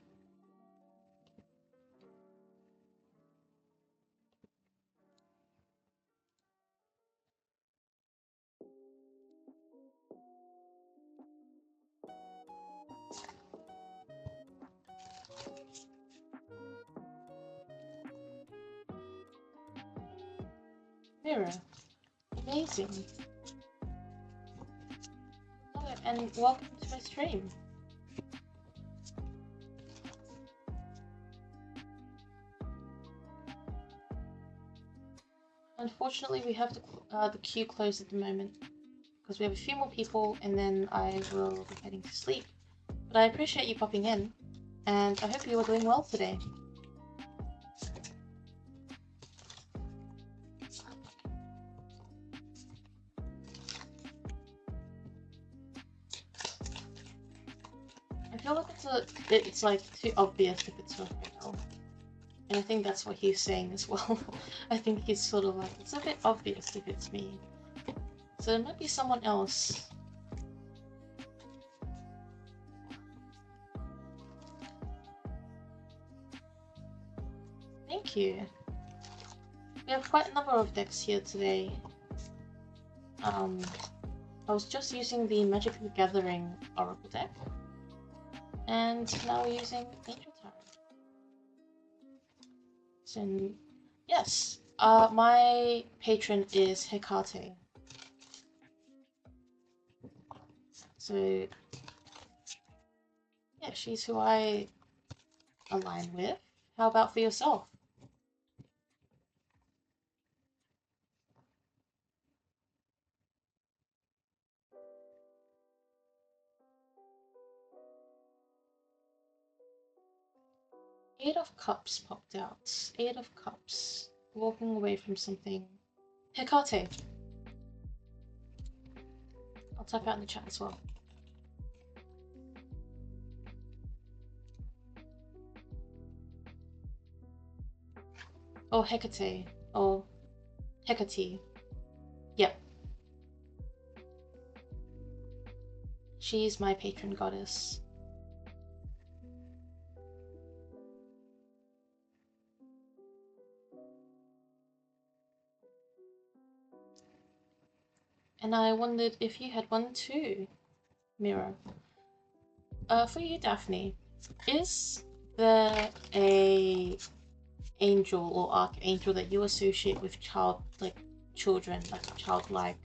Mirror. Amazing. Hello, and welcome to my stream. Unfortunately, we have the queue closed at the moment because we have a few more people, and then I will be heading to sleep. But I appreciate you popping in, and I hope you are doing well today. I feel like it's like too obvious if it's Raphael. And I think that's what he's saying as well. I think he's sort of like, it's a bit obvious if it's me. So it might be someone else. Thank you. We have quite a number of decks here today. I was just using the Magic the Gathering Oracle deck. And now we're using Angel Tarot. So, yes. My patron is Hecate. So, yeah, she's who I align with. How about for yourself? Eight of Cups popped out. Eight of Cups. Walking away from something. Hecate. I'll type out in the chat as well. Oh, Hecate. Oh, Hecate. Yep. She's my patron goddess. And I wondered if you had one too, Mira. For you, Daphne, is there a angel or archangel that you associate with children, like childlike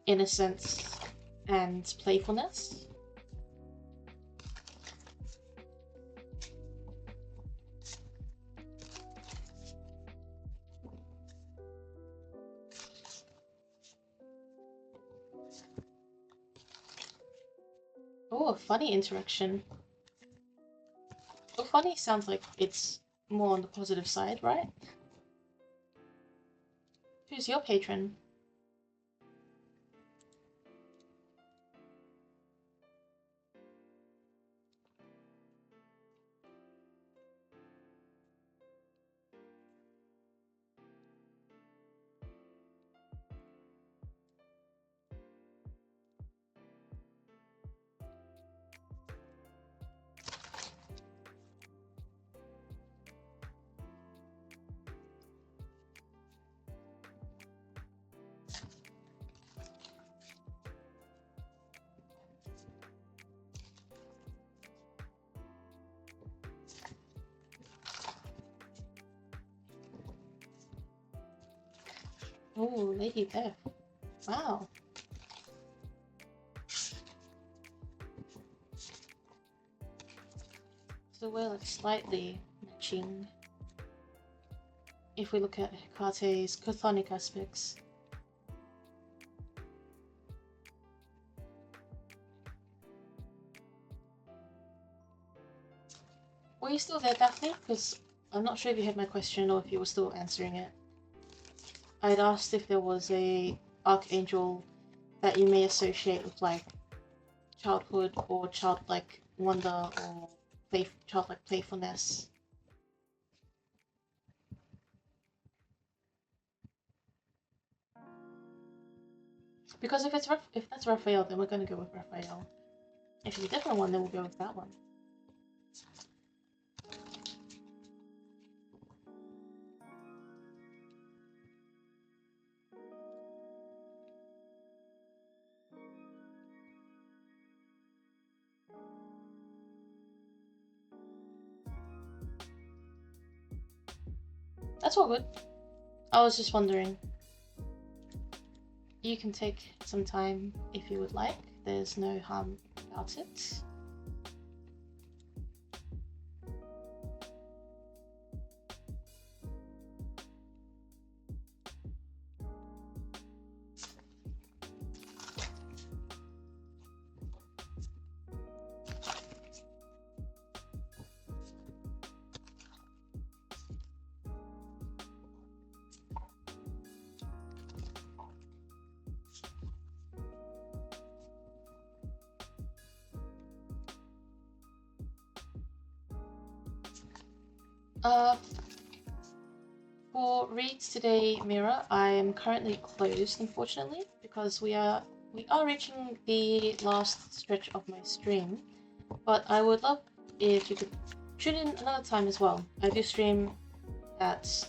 innocence and playfulness? Oh, a funny interaction. Well, funny sounds like it's more on the positive side, right? Who's your patron? Oh, Lady Beth. Wow. So we're like slightly matching if we look at Hecate's chthonic aspects. Were you still there, Daphne? Because I'm not sure if you heard my question or if you were still answering it. I'd asked if there was a archangel that you may associate with like childhood or childlike wonder or childlike playfulness. Because if that's Raphael, then we're going to go with Raphael. If it's a different one, then we'll go with that one. That's all good. I was just wondering. You can take some time if you would like. There's no harm about it. Uh, for reads today, Mira, I am currently closed, unfortunately, because we are reaching the last stretch of my stream. But I would love if you could tune in another time as well. I do stream at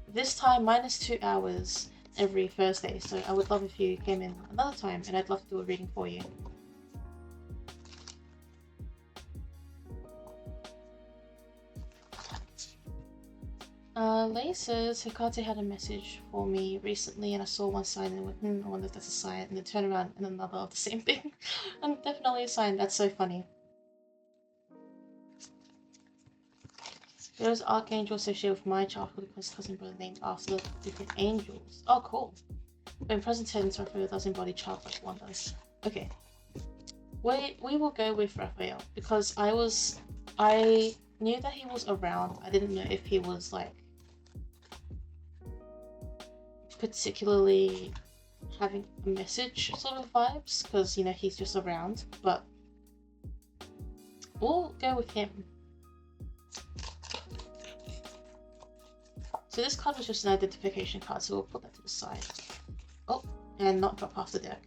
this time minus 2 hours every Thursday, so I would love if you came in another time, and I'd love to do a reading for you. Lei says Hecate had a message for me recently, and I saw one sign and went, I wonder if that's a sign, and then turn around and another of the same thing. And definitely a sign. That's so funny. There's Archangel associated with my childhood cousin brother named after the different angels. Oh, cool. When present tense, Raphael does embody childlike wonders. Okay. We will go with Raphael because I knew that he was around. I didn't know if he was like particularly having a message sort of vibes, because he's just around, but we'll go with him. So this card was just an identification card, so we'll put that to the side. Oh, and not drop off the deck.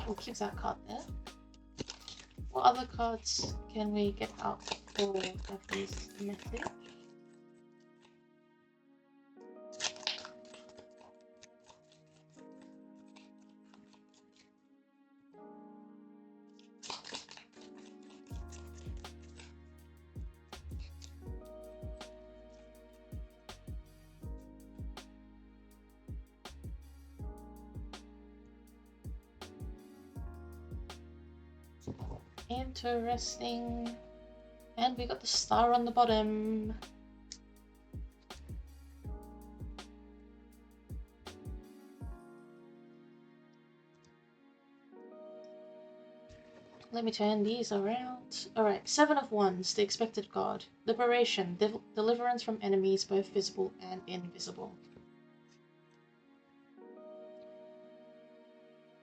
We'll keep that card there. What other cards can we get out for Daphne's message? Interesting. And we got the star on the bottom. Let me turn these around. Alright, 7 of Wands, the expected god. Liberation, deliverance from enemies both visible and invisible.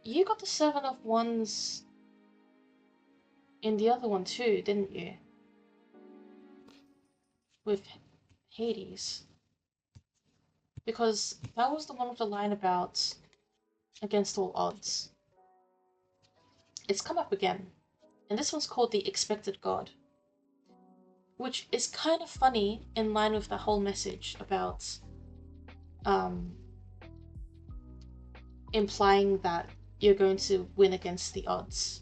You got the 7 of Wands in the other one too, didn't you? With Hades. Because that was the one with the line about against all odds. It's come up again. And this one's called the expected god. Which is kind of funny in line with the whole message about implying that you're going to win against the odds.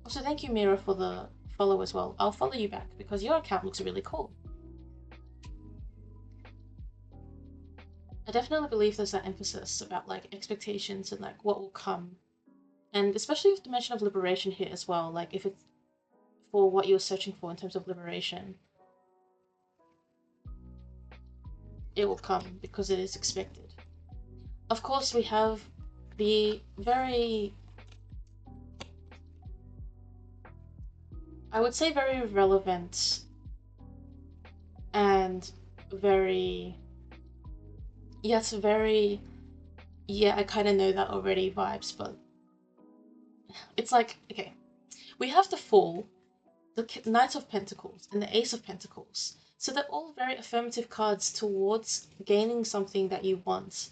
Also, thank you, Mira, for the follow as well. I'll follow you back because your account looks really cool. I definitely believe there's that emphasis about like expectations and like what will come. And especially with the mention of liberation here as well, like if it's for what you're searching for in terms of liberation, it will come because it is expected. Of course, we have the very, I would say very relevant and very, yes, very, yeah, I kind of know that already vibes, but it's like, okay, we have the Fool, the Knight of Pentacles, and the Ace of Pentacles. So they're all very affirmative cards towards gaining something that you want.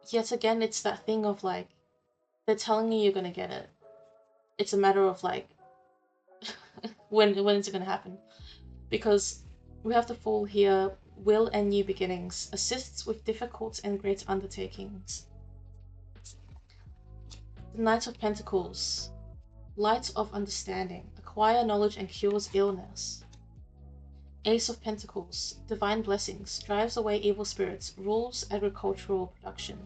Yet again, it's that thing of like, they're telling you you're gonna get it. It's a matter of like, when is it gonna happen? Because we have the Fool here, will and new beginnings, assists with difficult and great undertakings. The Knight of Pentacles, light of understanding, acquire knowledge and cures illness. Ace of Pentacles, divine blessings, drives away evil spirits, rules agricultural production.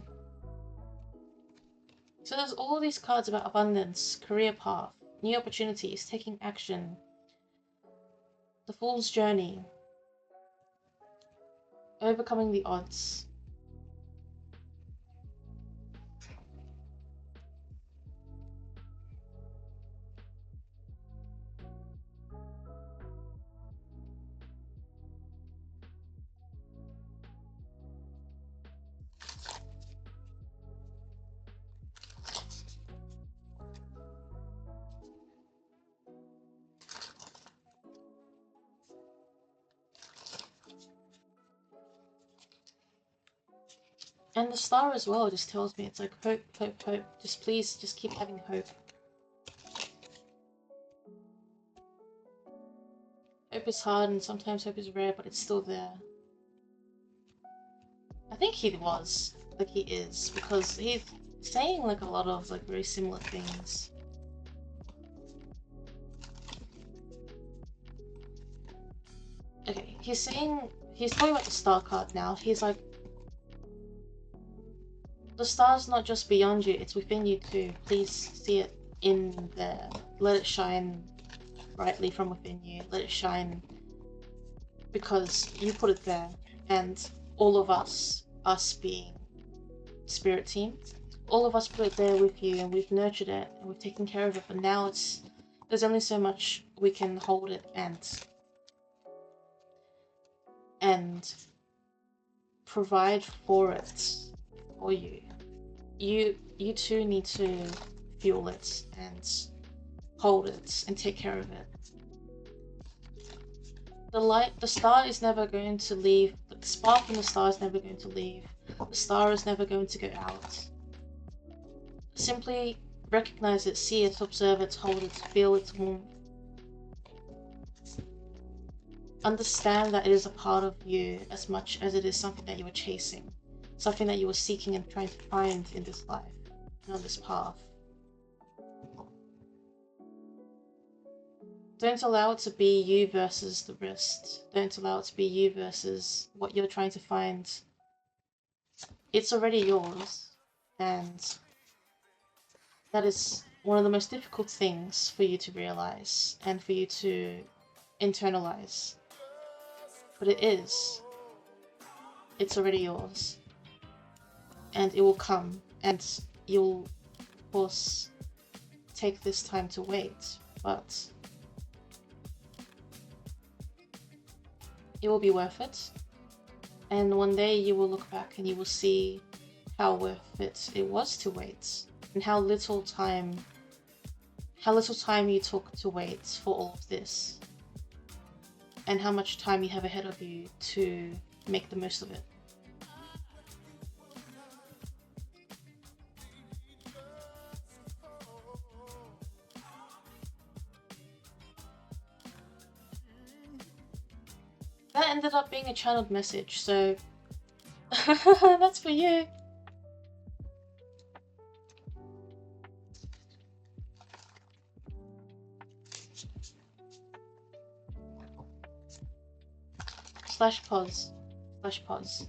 So there's all these cards about abundance, career path, new opportunities, taking action, the Fool's journey, overcoming the odds. And the star as well just tells me, it's like hope, hope, hope. Just please, just keep having hope. Hope is hard and sometimes hope is rare, but it's still there. I think he was, like he is, because he's saying like a lot of like very similar things. Okay, he's talking about the star card now. He's like, the star's not just beyond you, it's within you too. Please see it in there. Let it shine brightly from within you. Let it shine because you put it there. And all of us being spirit team, all of us put it there with you, and we've nurtured it and we've taken care of it, but now there's only so much we can hold it and provide for it for you. You too need to fuel it and hold it and take care of it. The star is never going to leave. The spark in the star is never going to leave. The star is never going to go out. Simply recognize it, see it, observe it, hold it, feel its warmth. Understand that it is a part of you as much as it is something that you are chasing. Something that you were seeking and trying to find in this life and on this path. Don't allow it to be you versus the rest. Don't allow it to be you versus what you're trying to find. It's already yours, and that is one of the most difficult things for you to realize and for you to internalize. But it is. It's already yours. And it will come, and you'll, of course, take this time to wait, but it will be worth it. And one day you will look back and you will see how worth it was to wait, and how little time you took to wait for all of this, and how much time you have ahead of you to make the most of it. That ended up being a channeled message, so that's for you. Slash pause. Slash pause.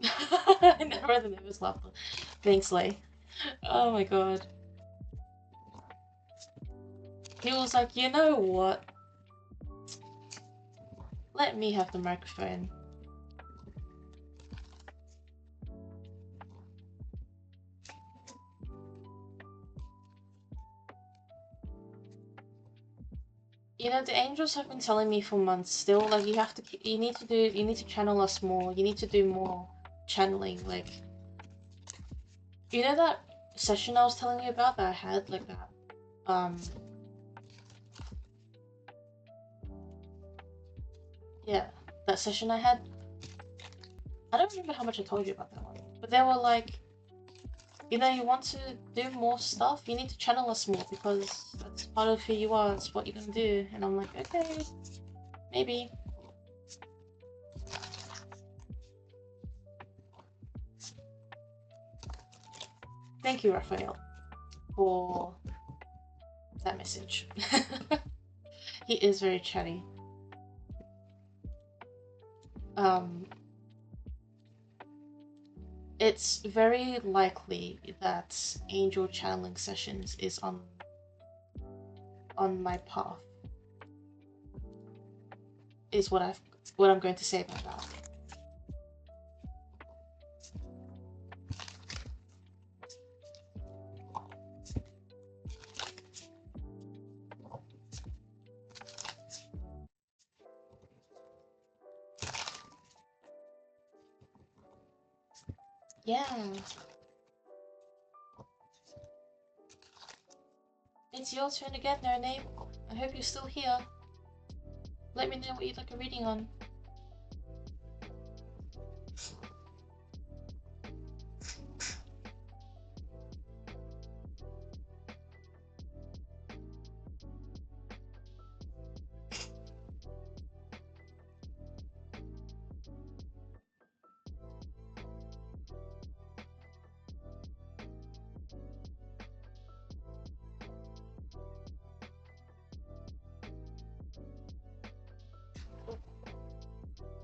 I never read the nervous laughter. Thanks, Lay. Oh my god. He was like, you know what? Let me have the microphone. You know, the angels have been telling me for months still, like, you need to channel us more. You need to do more channeling, like, you know that session I was telling you about that I had, like that, yeah, that session I had. I don't remember how much I told you about that one, but they were like, you know, you want to do more stuff, you need to channel us more because that's part of who you are, it's what you're gonna do. And I'm like, okay, maybe. Thank you, Raphael, for that message. He is very chatty. It's very likely that angel channeling sessions is on my path, is what I'm going to say about that. Yeah. It's your turn again, No Name. I hope you're still here. Let me know what you'd like a reading on.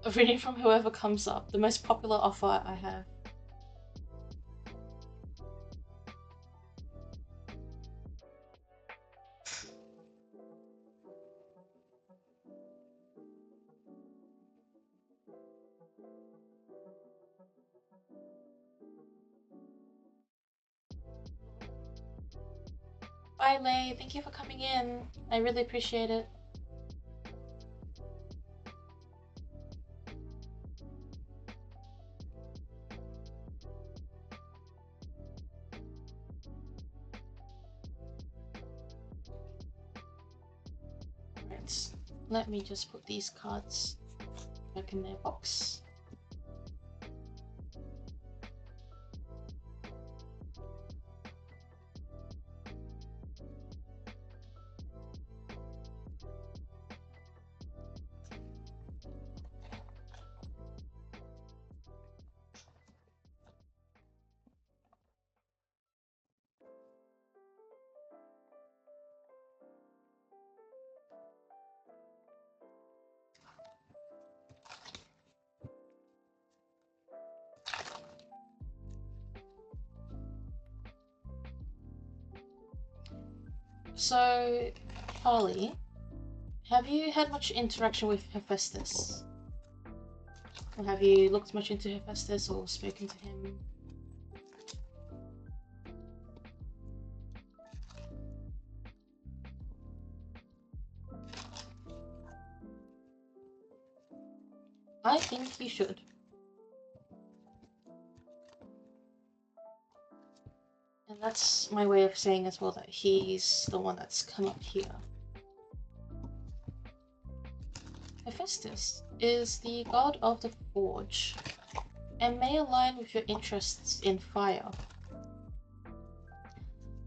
A reading from whoever comes up. The most popular offer I have. Bye, Lay. Thank you for coming in. I really appreciate it. Right. Let me just put these cards back in their box. So, Harley, have you had much interaction with Hephaestus? Or have you looked much into Hephaestus or spoken to him? I think you should. And that's my way of saying as well that he's the one that's come up here. Hephaestus is the god of the forge and may align with your interests in fire.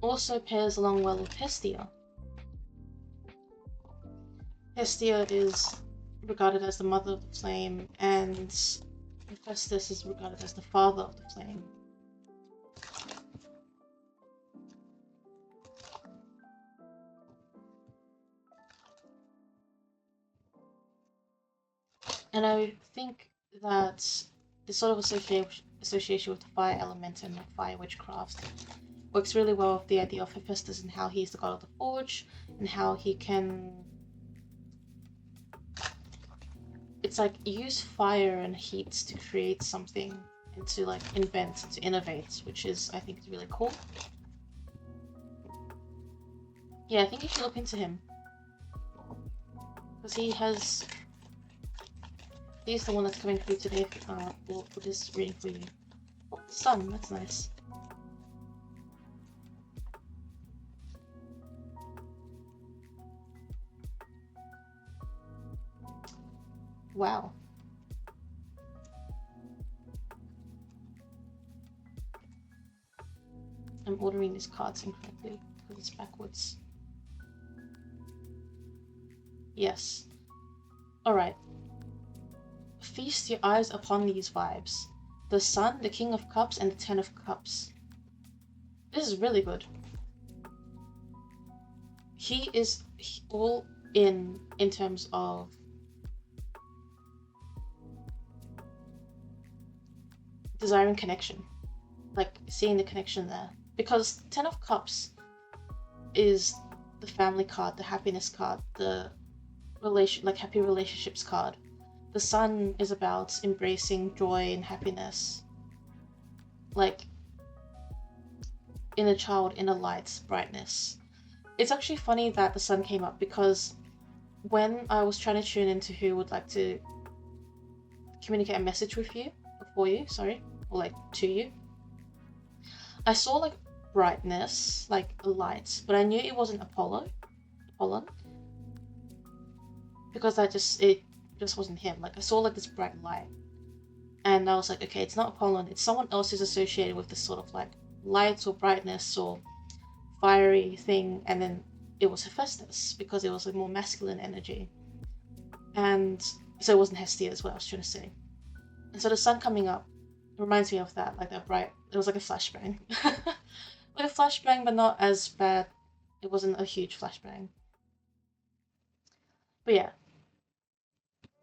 Also pairs along well with Hestia. Hestia is regarded as the mother of the flame, and Hephaestus is regarded as the father of the flame. And I think that this sort of association with the fire element and fire witchcraft works really well with the idea of Hephaestus and how he's the god of the forge and how he can, it's like, use fire and heat to create something and to like invent, to innovate, which is, I think, really cool. Yeah, I think you should look into him because he's the one that's coming through today for this reading for you. Oh, sun, that's nice. Wow. I'm ordering these cards incorrectly because it's backwards. Yes. Alright. Feast your eyes upon these vibes. The Sun, the King of Cups, and the Ten of Cups. This is really good. He is all in terms of desiring connection. Like, seeing the connection there. Because Ten of Cups is the family card, the happiness card, the happy relationships card. The Sun is about embracing joy and happiness. Like, inner child, inner light, brightness. It's actually funny that the Sun came up because when I was trying to tune into who would like to communicate a message with you, or for you, sorry, or like to you, I saw like brightness, like light, but I knew it wasn't Apollon. because it just wasn't him. Like I saw like this bright light, and I was like, okay, it's not pollen, it's someone else who's associated with this sort of like light or brightness or fiery thing, and then it was Hephaestus because it was a more masculine energy, and so it wasn't Hestia is what I was trying to say. And so the sun coming up reminds me of that, like that bright. It was like a flashbang, like a flashbang, but not as bad. It wasn't a huge flashbang. But yeah,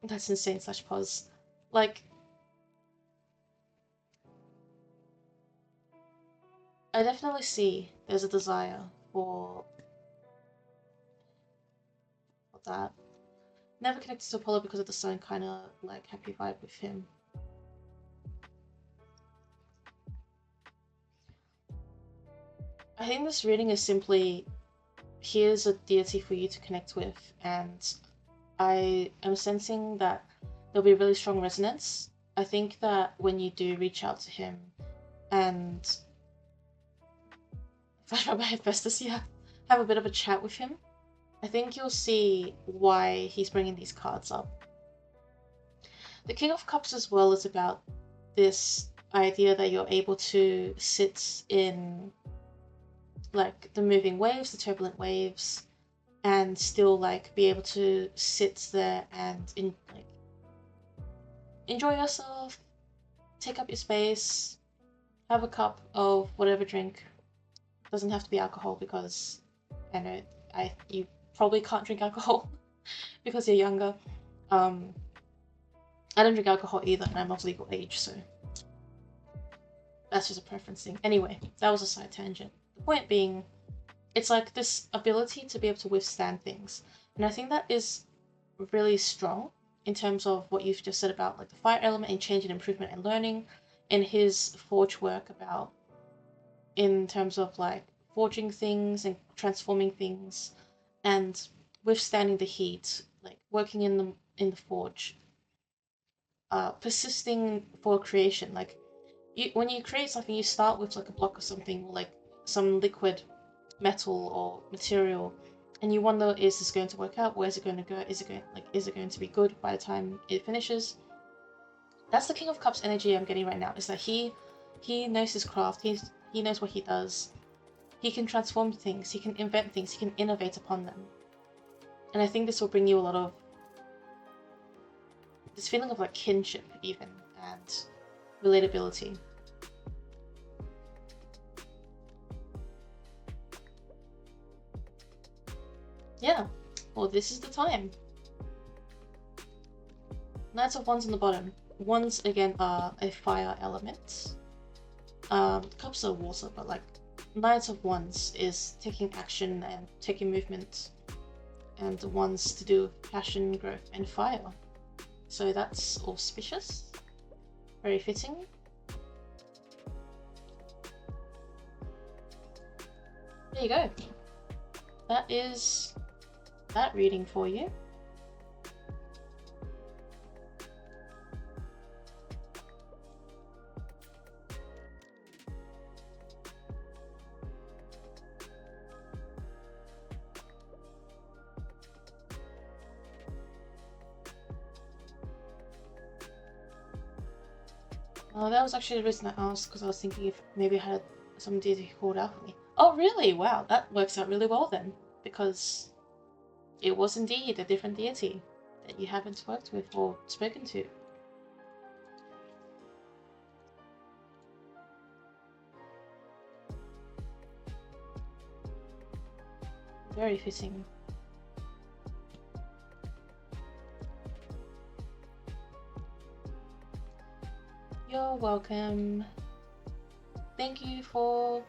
that's insane. Slash pause. Like I definitely see there's a desire for that. Never connected to Apollo because of the sun, kind of like happy vibe with him. I think this reading is simply here's a deity for you to connect with, and I am sensing that there'll be really strong resonance. I think that when you do reach out to him and flash my Hephaestus, yeah, have a bit of a chat with him, I think you'll see why he's bringing these cards up. The King of Cups as well is about this idea that you're able to sit in like the moving waves, the turbulent waves, and still like be able to sit there and like enjoy yourself, take up your space, have a cup of whatever drink. Doesn't have to be alcohol because I know you probably can't drink alcohol because you're younger. I don't drink alcohol either, and I'm of legal age, so that's just a preference thing. Anyway, that was a side tangent. The point being, it's like this ability to be able to withstand things, and I think that is really strong in terms of what you've just said about like the fire element and change and improvement and learning, in his forge work about in terms of like forging things and transforming things and withstanding the heat, like working in the forge, persisting for creation. Like when you create something, you start with like a block of something, or like some liquid metal or material, and you wonder, is this going to work out? Where's it going to go? Is it going to be good by the time it finishes? That's the King of Cups energy I'm getting right now. Is that he knows his craft. He knows what he does. He can transform things. He can invent things. He can innovate upon them. And I think this will bring you a lot of this feeling of like kinship even, and relatability. Yeah, well, this is the time. Knights of Wands on the bottom. Wands again are a fire element. Cups are water, but like Knights of Wands is taking action and taking movement, and the Wands to do with passion, growth, and fire. So that's auspicious. Very fitting. There you go. That is that reading for you. That was actually the reason I asked, because I was thinking if maybe I had some deity called out for me. Oh, really? Wow, that works out really well then, because it was indeed a different deity that you haven't worked with or spoken to. Very fitting. You're welcome. Thank you for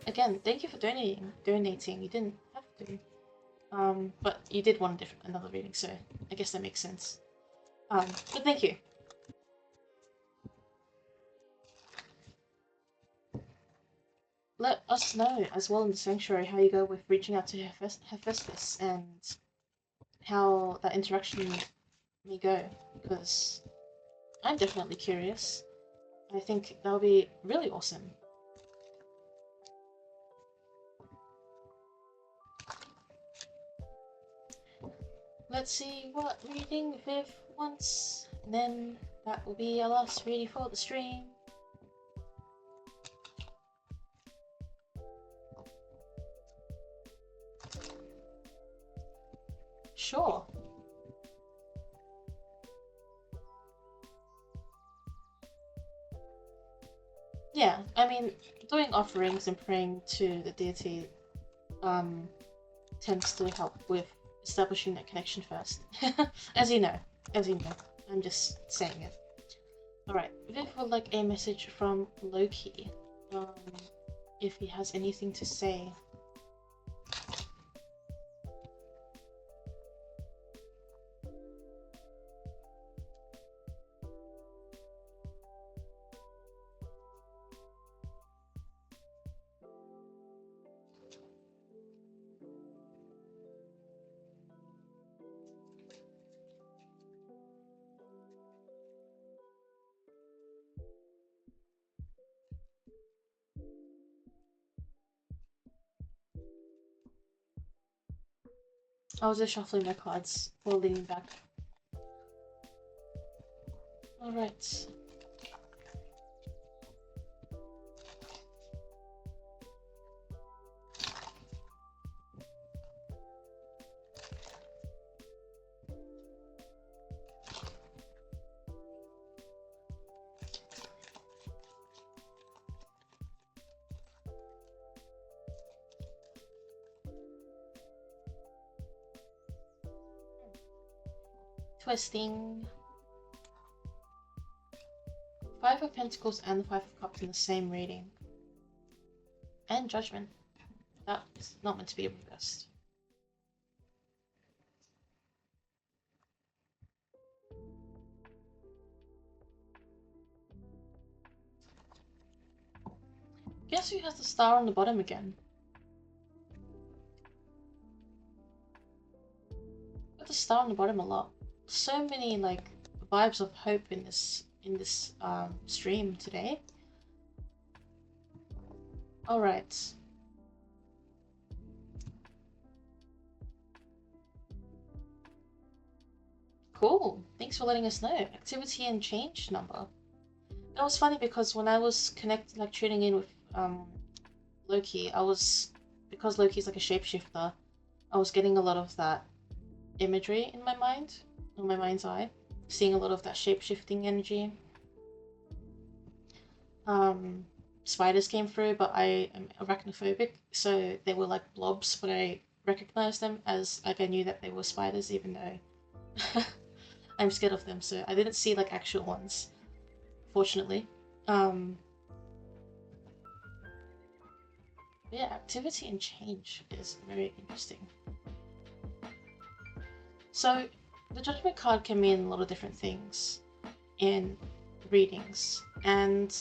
donating. You didn't have to. But you did want another reading, so I guess that makes sense. But thank you. Let us know as well in the sanctuary how you go with reaching out to Hephaestus and how that interaction may go, because I'm definitely curious. I think that'll be really awesome. let's see what reading Viv wants, and then that will be our last reading for the stream. Sure. Yeah, I mean, doing offerings and praying to the deity tends to help with establishing that connection first. As you know. I'm just saying it. Alright, Viv would like a message from Loki. If he has anything to say. I was just shuffling my cards while leaning back. Alright. Twisting. Five of Pentacles and the Five of Cups in the same reading. And Judgment. That's not meant to be reversed. Guess who has the star on the bottom again? Got the star on the bottom a lot. So many like vibes of hope in this stream today. All right. Cool. Thanks for letting us know. Activity and change number. That was funny because when I was connecting, like tuning in with Loki, because Loki's like a shapeshifter, I was getting a lot of that imagery in my mind, in my mind's eye, seeing a lot of that shape-shifting energy. Spiders came through, but I am arachnophobic, so they were like blobs, but I recognized them as like I knew that they were spiders, even though I'm scared of them, so I didn't see like actual ones, fortunately. Yeah, activity and change is very interesting. So the Judgment card can mean a lot of different things in readings, and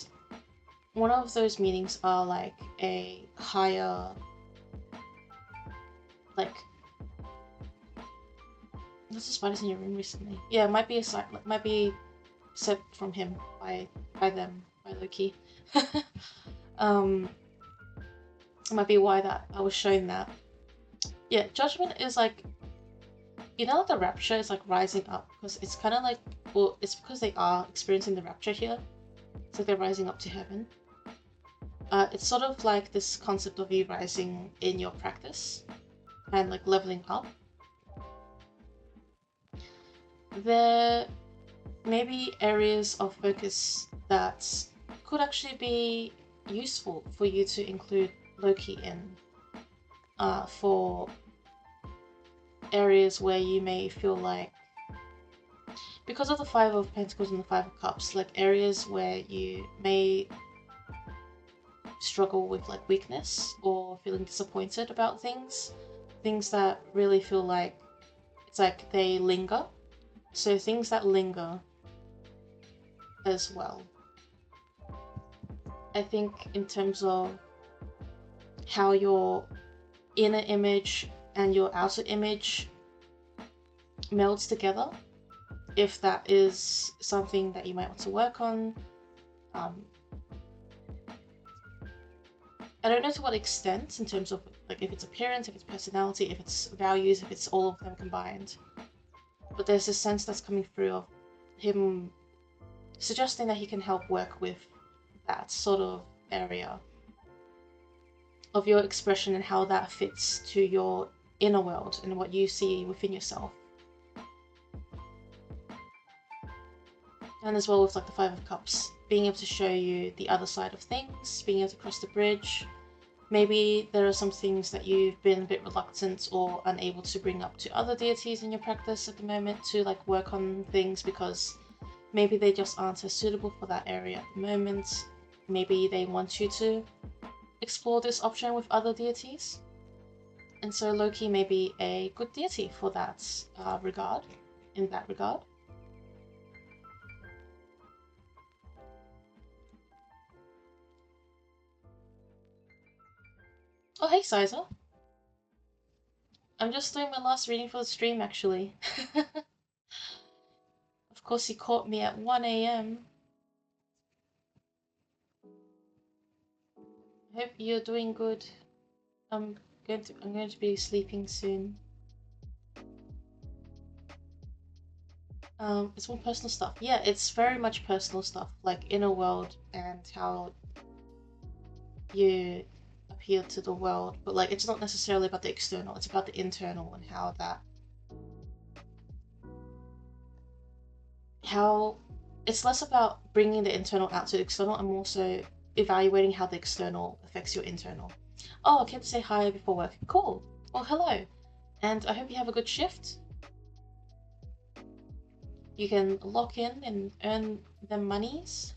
one of those meanings are like a higher, like, there's a spiders in your room recently. Yeah, it might be might be sent from him by Loki. It might be why that I was shown that. Yeah, Judgment is like, you know, like the rapture is like rising up, because it's kind of like, well, it's because they are experiencing the rapture here, so they're rising up to heaven. It's sort of like this concept of you rising in your practice and like leveling up. There may be areas of focus that could actually be useful for you to include Loki in, for areas where you may feel like, because of the Five of Pentacles and the Five of Cups, like areas where you may struggle with like weakness or feeling disappointed about things that really feel like it's like they linger. So things that linger as well. I think in terms of how your inner image and your outer image melds together, if that is something that you might want to work on. I don't know to what extent, in terms of like if it's appearance, if it's personality, if it's values, if it's all of them combined. but there's this sense that's coming through of him suggesting that he can help work with that sort of area of your expression and how that fits to your inner world and what you see within yourself. And as well with like the Five of Cups, being able to show you the other side of things, being able to cross the bridge. Maybe there are some things that you've been a bit reluctant or unable to bring up to other deities in your practice at the moment to like work on things because maybe they just aren't as suitable for that area at the moment. Maybe they want you to explore this option with other deities. And so Loki may be a good deity for that in that regard. Oh, hey, Sizer. I'm just doing my last reading for the stream, actually. Of course, you caught me at 1 AM. Hope you're doing good. I'm going to be sleeping soon. It's more personal stuff. Yeah, it's very much personal stuff, like inner world and how you appeal to the world. But like, it's not necessarily about the external. It's about the internal and how it's less about bringing the internal out to the external and more so evaluating how the external affects your internal. Oh, I came to say hi before work. Cool. Well, hello. And I hope you have a good shift. You can lock in and earn them monies.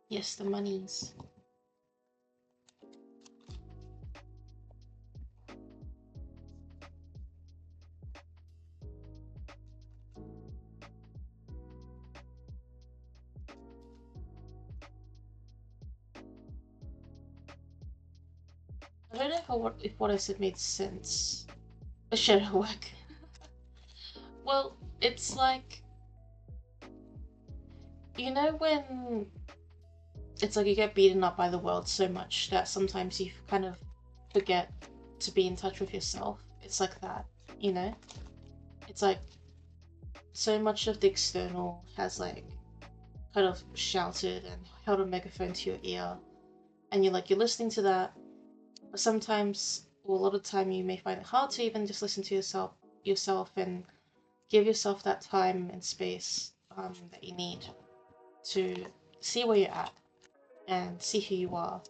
Yes, the monies. I don't know if what I said made sense. A shadow work. Well, it's like, you know when it's like you get beaten up by the world so much that sometimes you kind of forget to be in touch with yourself. It's like that, you know? It's like so much of the external has like kind of shouted and held a megaphone to your ear, and you're listening to that, but sometimes, or a lot of the time, you may find it hard to even just listen to yourself and give yourself that time and space that you need to see where you're at and see who you are.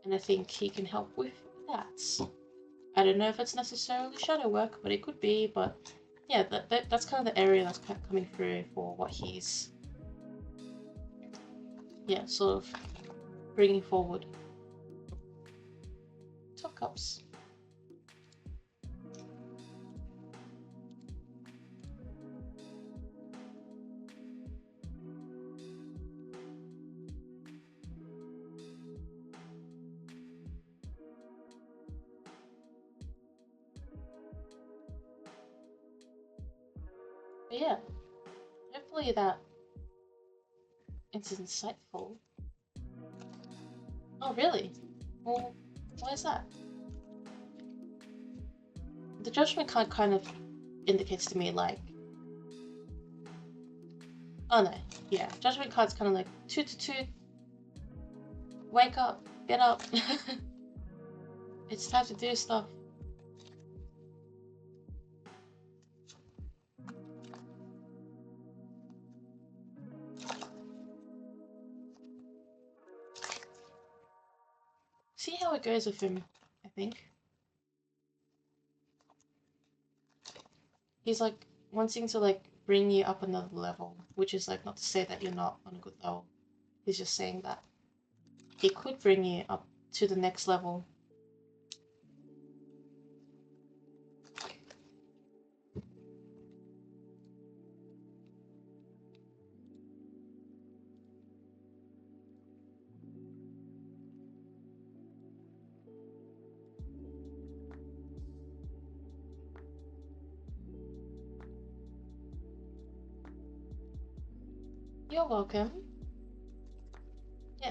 And I think he can help with that. I don't know if it's necessarily shadow work, but it could be. But yeah, that's kind of the area that's coming through for what he's, yeah, sort of bringing forward. Top Cups. But yeah, hopefully that is insightful. Oh, really? Well, why is that? The Judgment card kind of indicates to me like, oh no, yeah, Judgment card's kind of like toot toot toot, wake up, get up. It's time to do stuff. See how it goes with him, I think. He's like wanting to like bring you up another level, which is like not to say that you're not on a good level. He's just saying that he could bring you up to the next level. You're welcome.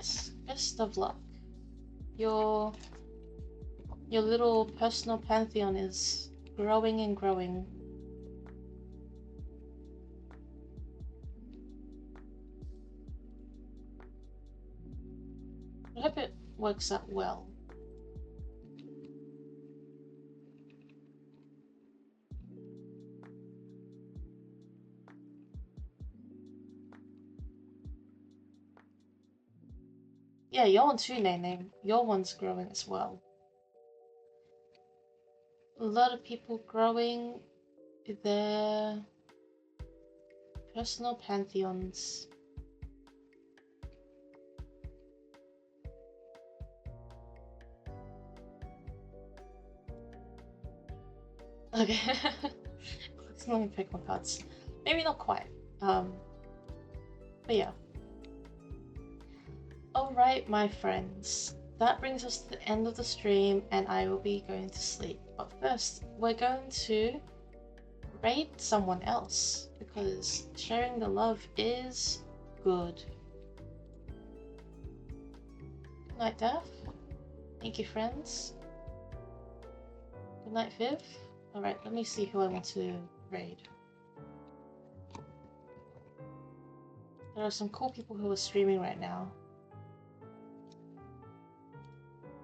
yes, best of luck. Your little personal pantheon is growing and growing. I hope it works out well. Yeah, your one too, Name. Your one's growing as well. A lot of people growing their personal pantheons. Okay. Let me pick my cards. Maybe not quite. But yeah. Alright, my friends. That brings us to the end of the stream, and I will be going to sleep. But first, we're going to raid someone else, because sharing the love is good. Good night, Daph. Thank you, friends. Good night, Viv. Alright, let me see who I want to raid. There are some cool people who are streaming right now.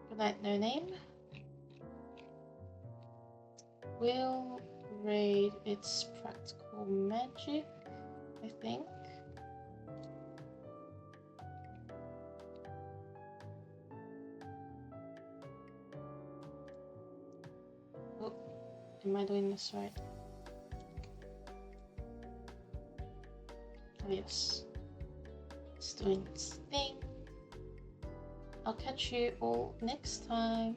Good night, No Name. We'll raid its practical magic, I think. Oh, am I doing this right? Oh yes. It's doing its thing. I'll catch you all next time.